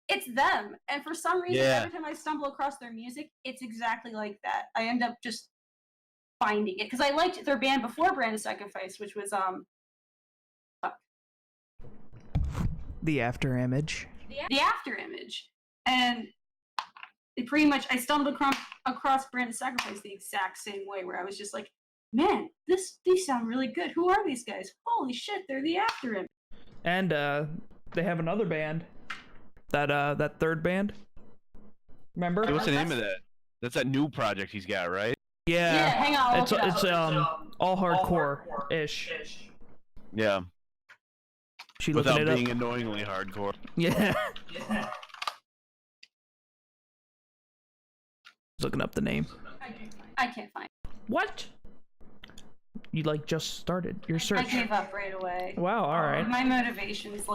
It's them, and for some reason, every time I stumble across their music, it's exactly like that. I end up just finding it because I liked their band before Brand of Sacrifice, which was The After Image. The After Image, and it pretty much I stumbled across Brand of Sacrifice the exact same way, where I was just like, man, these sound really good. Who are these guys? Holy shit, they're the After Image. And they have another band. That third band. Remember? Hey, what's the name of that? That's that new project he's got, right? Yeah. Yeah, hang on. It's all hardcore-ish. Yeah. She looking Without it up. being annoyingly hardcore. Yeah. Looking up the name. I can't find it. What? You just started your search. I gave up right away. Wow. All right. My motivation's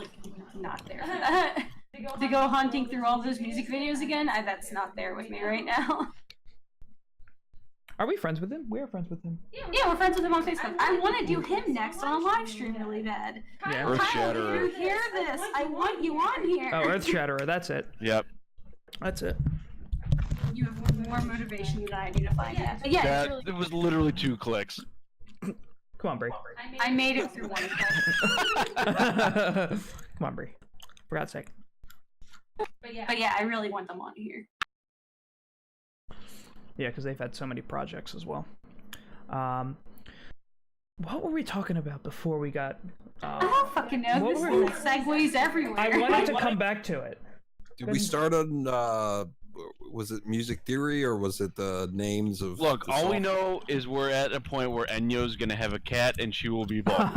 not there for that. To go hunting through all those music videos again, that's not there with me right now. Are we friends with him? We are friends with him. Yeah, we're friends with him on Facebook. I want to do him next on a live stream really bad. Yeah. Kyle, Earthshatterer. you hear this? I want you on here. Oh, Earthshatterer. That's it. Yep. That's it. You have more motivation than I do to find that. But yeah, it's really It was literally 2 clicks. Come on, Brie. I made it through one click. Come on, Brie. For God's sake. But yeah, I really want them on here. Yeah, because they've had so many projects as well. What were we talking about before we got... I don't fucking know. This is segues everywhere. I wanted to come back to it. Did we start on was it music theory or was it the names of? Look, the all we song? know is we're at a point where Enyo's gonna have a cat and she will be bald.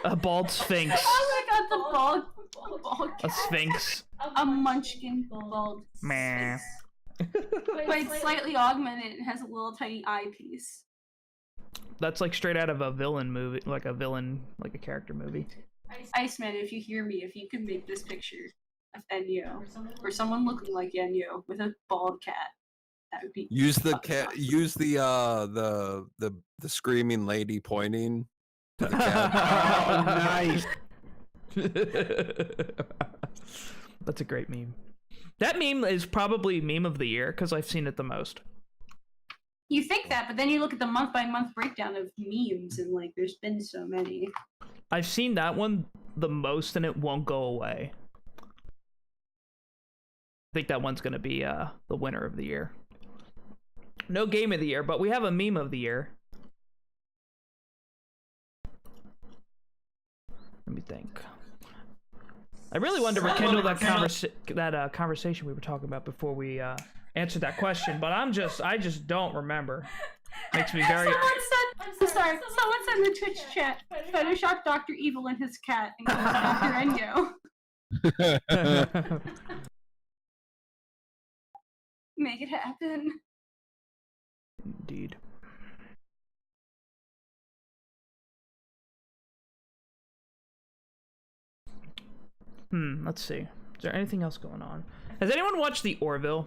A bald sphinx. Oh my god, the bald A cat. sphinx. A munchkin bald Meh. sphinx. But it's slightly augmented and has a little tiny eyepiece. That's straight out of a villain movie, like a character movie. Iceman, if you hear me, if you could make this picture of Enyo, or someone looking like Enyo with a bald cat, that would be. Use the cat. Use the screaming lady pointing to the cat. Oh, nice. That's a great meme. That meme is probably meme of the year because I've seen it the most. You think that, but then you look at the month-by-month breakdown of memes, and there's been so many. I've seen that one the most, and it won't go away. I think that one's gonna be the winner of the year. No game of the year, but we have a meme of the year. Let me think. I really wanted to rekindle that conversation we were talking about before we answered that question, but I just don't remember. Makes me very. Someone said in the Twitch chat, Photoshop Dr. Evil and his cat and call Dr. Enyo. Make it happen. Indeed. Let's see. Is there anything else going on? Has anyone watched The Orville?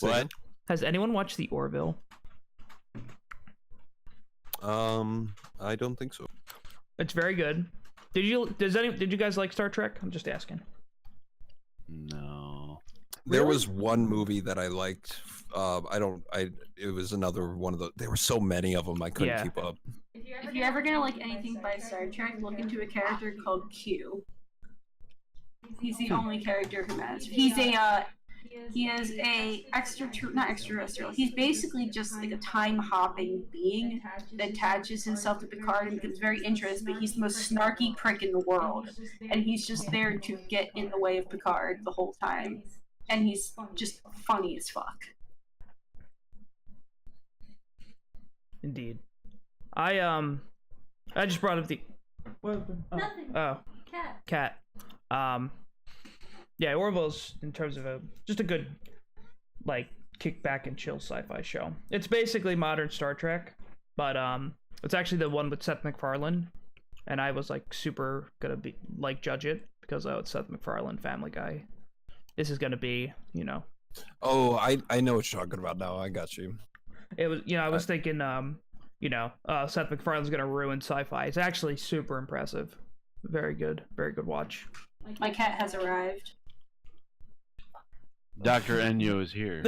What? Has anyone watched The Orville? I don't think so. It's very good. Did you guys like Star Trek? I'm just asking. No. There was one movie that I liked. It was another one of the. There were so many of them I couldn't keep up. If you're ever gonna like anything by Star Trek, look into a character called Q. He's the only character who matters. He is not extraterrestrial. He's basically just like a time-hopping being that attaches himself to Picard and becomes very interested, but he's the most snarky prick in the world. And he's just there to get in the way of Picard the whole time. And he's just funny as fuck. Indeed. I just brought up the... Nothing. Oh. Cat. Yeah, Orville's, in terms of just a good, like, kick back and chill sci-fi show. It's basically modern Star Trek, but it's actually the one with Seth MacFarlane, and I was like super gonna judge it because it's Seth MacFarlane, Family Guy. This is gonna be, Oh, I know what you're talking about now. I got you. It was, I was thinking, Seth MacFarlane's gonna ruin sci-fi. It's actually super impressive. Very good watch. My cat has arrived. Dr. Enyo is here.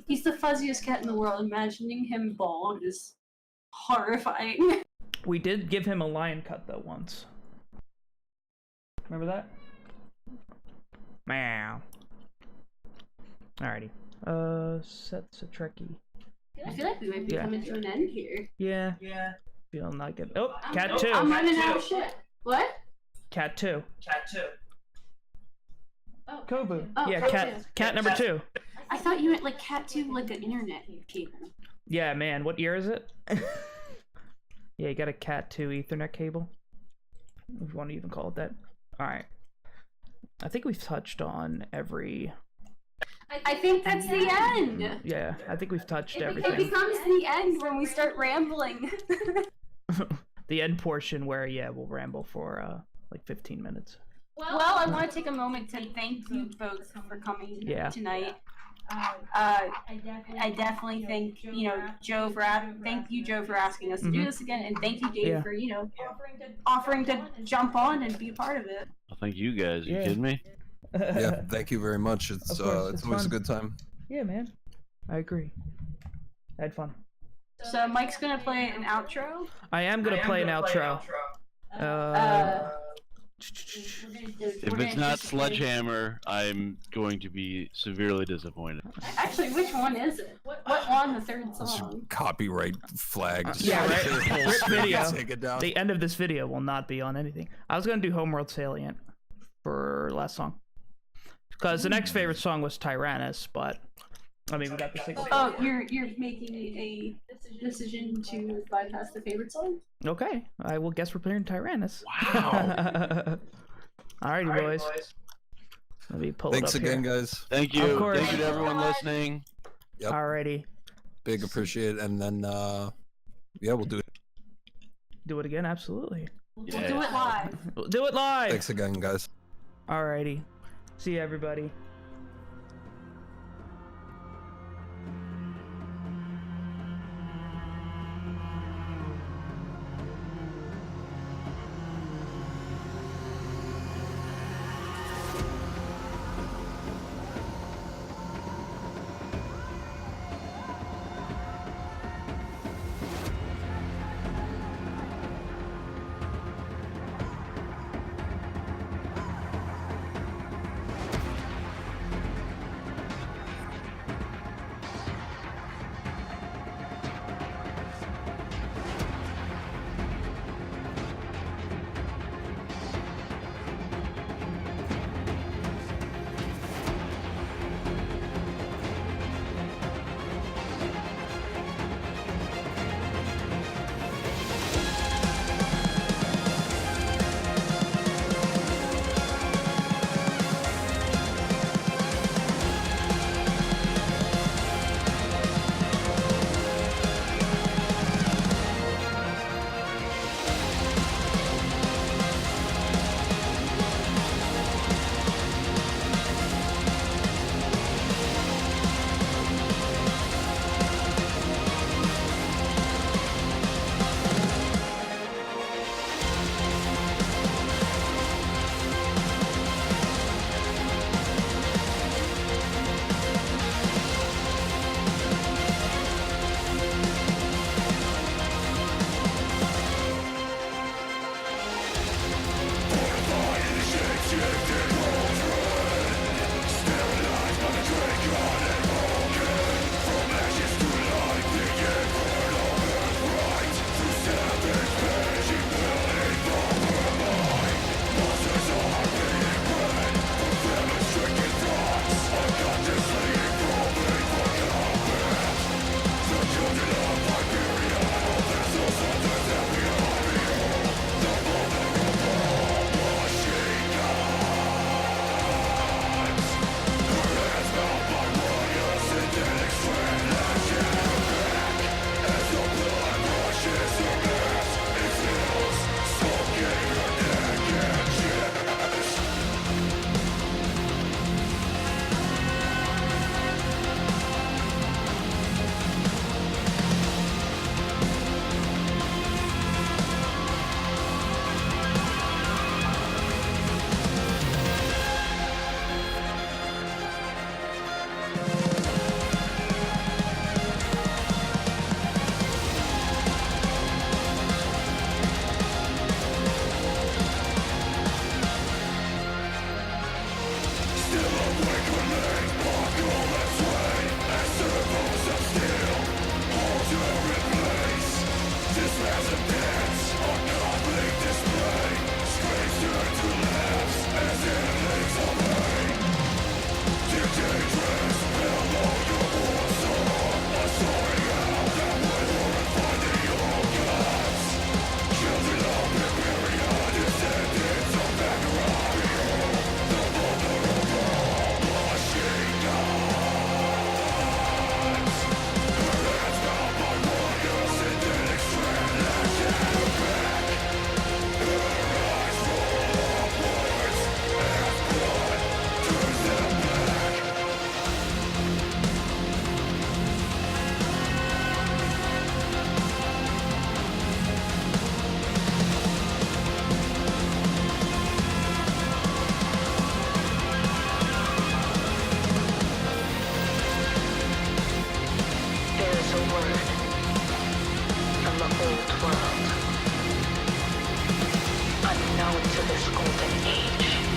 He's the fuzziest cat in the world. Imagining him bald is horrifying. We did give him a lion cut though once. Remember that? Meow. Alrighty. Seth's a Trekkie. I feel like we might be coming to an end here. Yeah. Feeling like it. Oh, cat 2. I'm running out of shit. What? Cat 2. Oh, Kobu. Oh, Yeah, cat number 2. I thought you meant like cat 2, like an internet cable. Yeah, man. What year is it? Yeah, you got a cat 2 Ethernet cable. If you want to even call it that. Alright. I think we've touched on every... I think that's the end. Yeah, I think we've touched It everything. becomes the end when we start rambling. The end portion where, we'll ramble for like 15 minutes. Well, I want to take a moment to thank you both for coming tonight. I definitely thank Joe for thank you, Joe, for asking us to do this again, and thank you, Dave, for offering to jump on and be a part of it. Well, thank you guys. You kidding me? Yeah, thank you very much. It's always fun. a good time. Yeah, man. I agree. I had fun. So Mike's gonna play an outro. I am gonna play an outro. If it's not Sledgehammer, I'm going to be severely disappointed. Actually, which one is it? What on the third song? Copyright flagged. Yeah, right. Rip video. Take it down. The end of this video will not be on anything. I was gonna do Homeworld Salient for last song, because the next favorite song was Tyrannus, but I mean we got the single. Oh, you're making a decision to bypass the favorite song? Okay, I will guess we're playing Tyrannus. Wow. Alrighty, boys. Let me pull Thanks it up again, here. guys. Thank you. Of course. Thank you to everyone listening. Yep. Alrighty. Big appreciate it. And then, we'll do it. Do it again? Absolutely. We'll do it live. We'll do it live. Thanks again, guys. Alrighty. See you, everybody. to this golden age.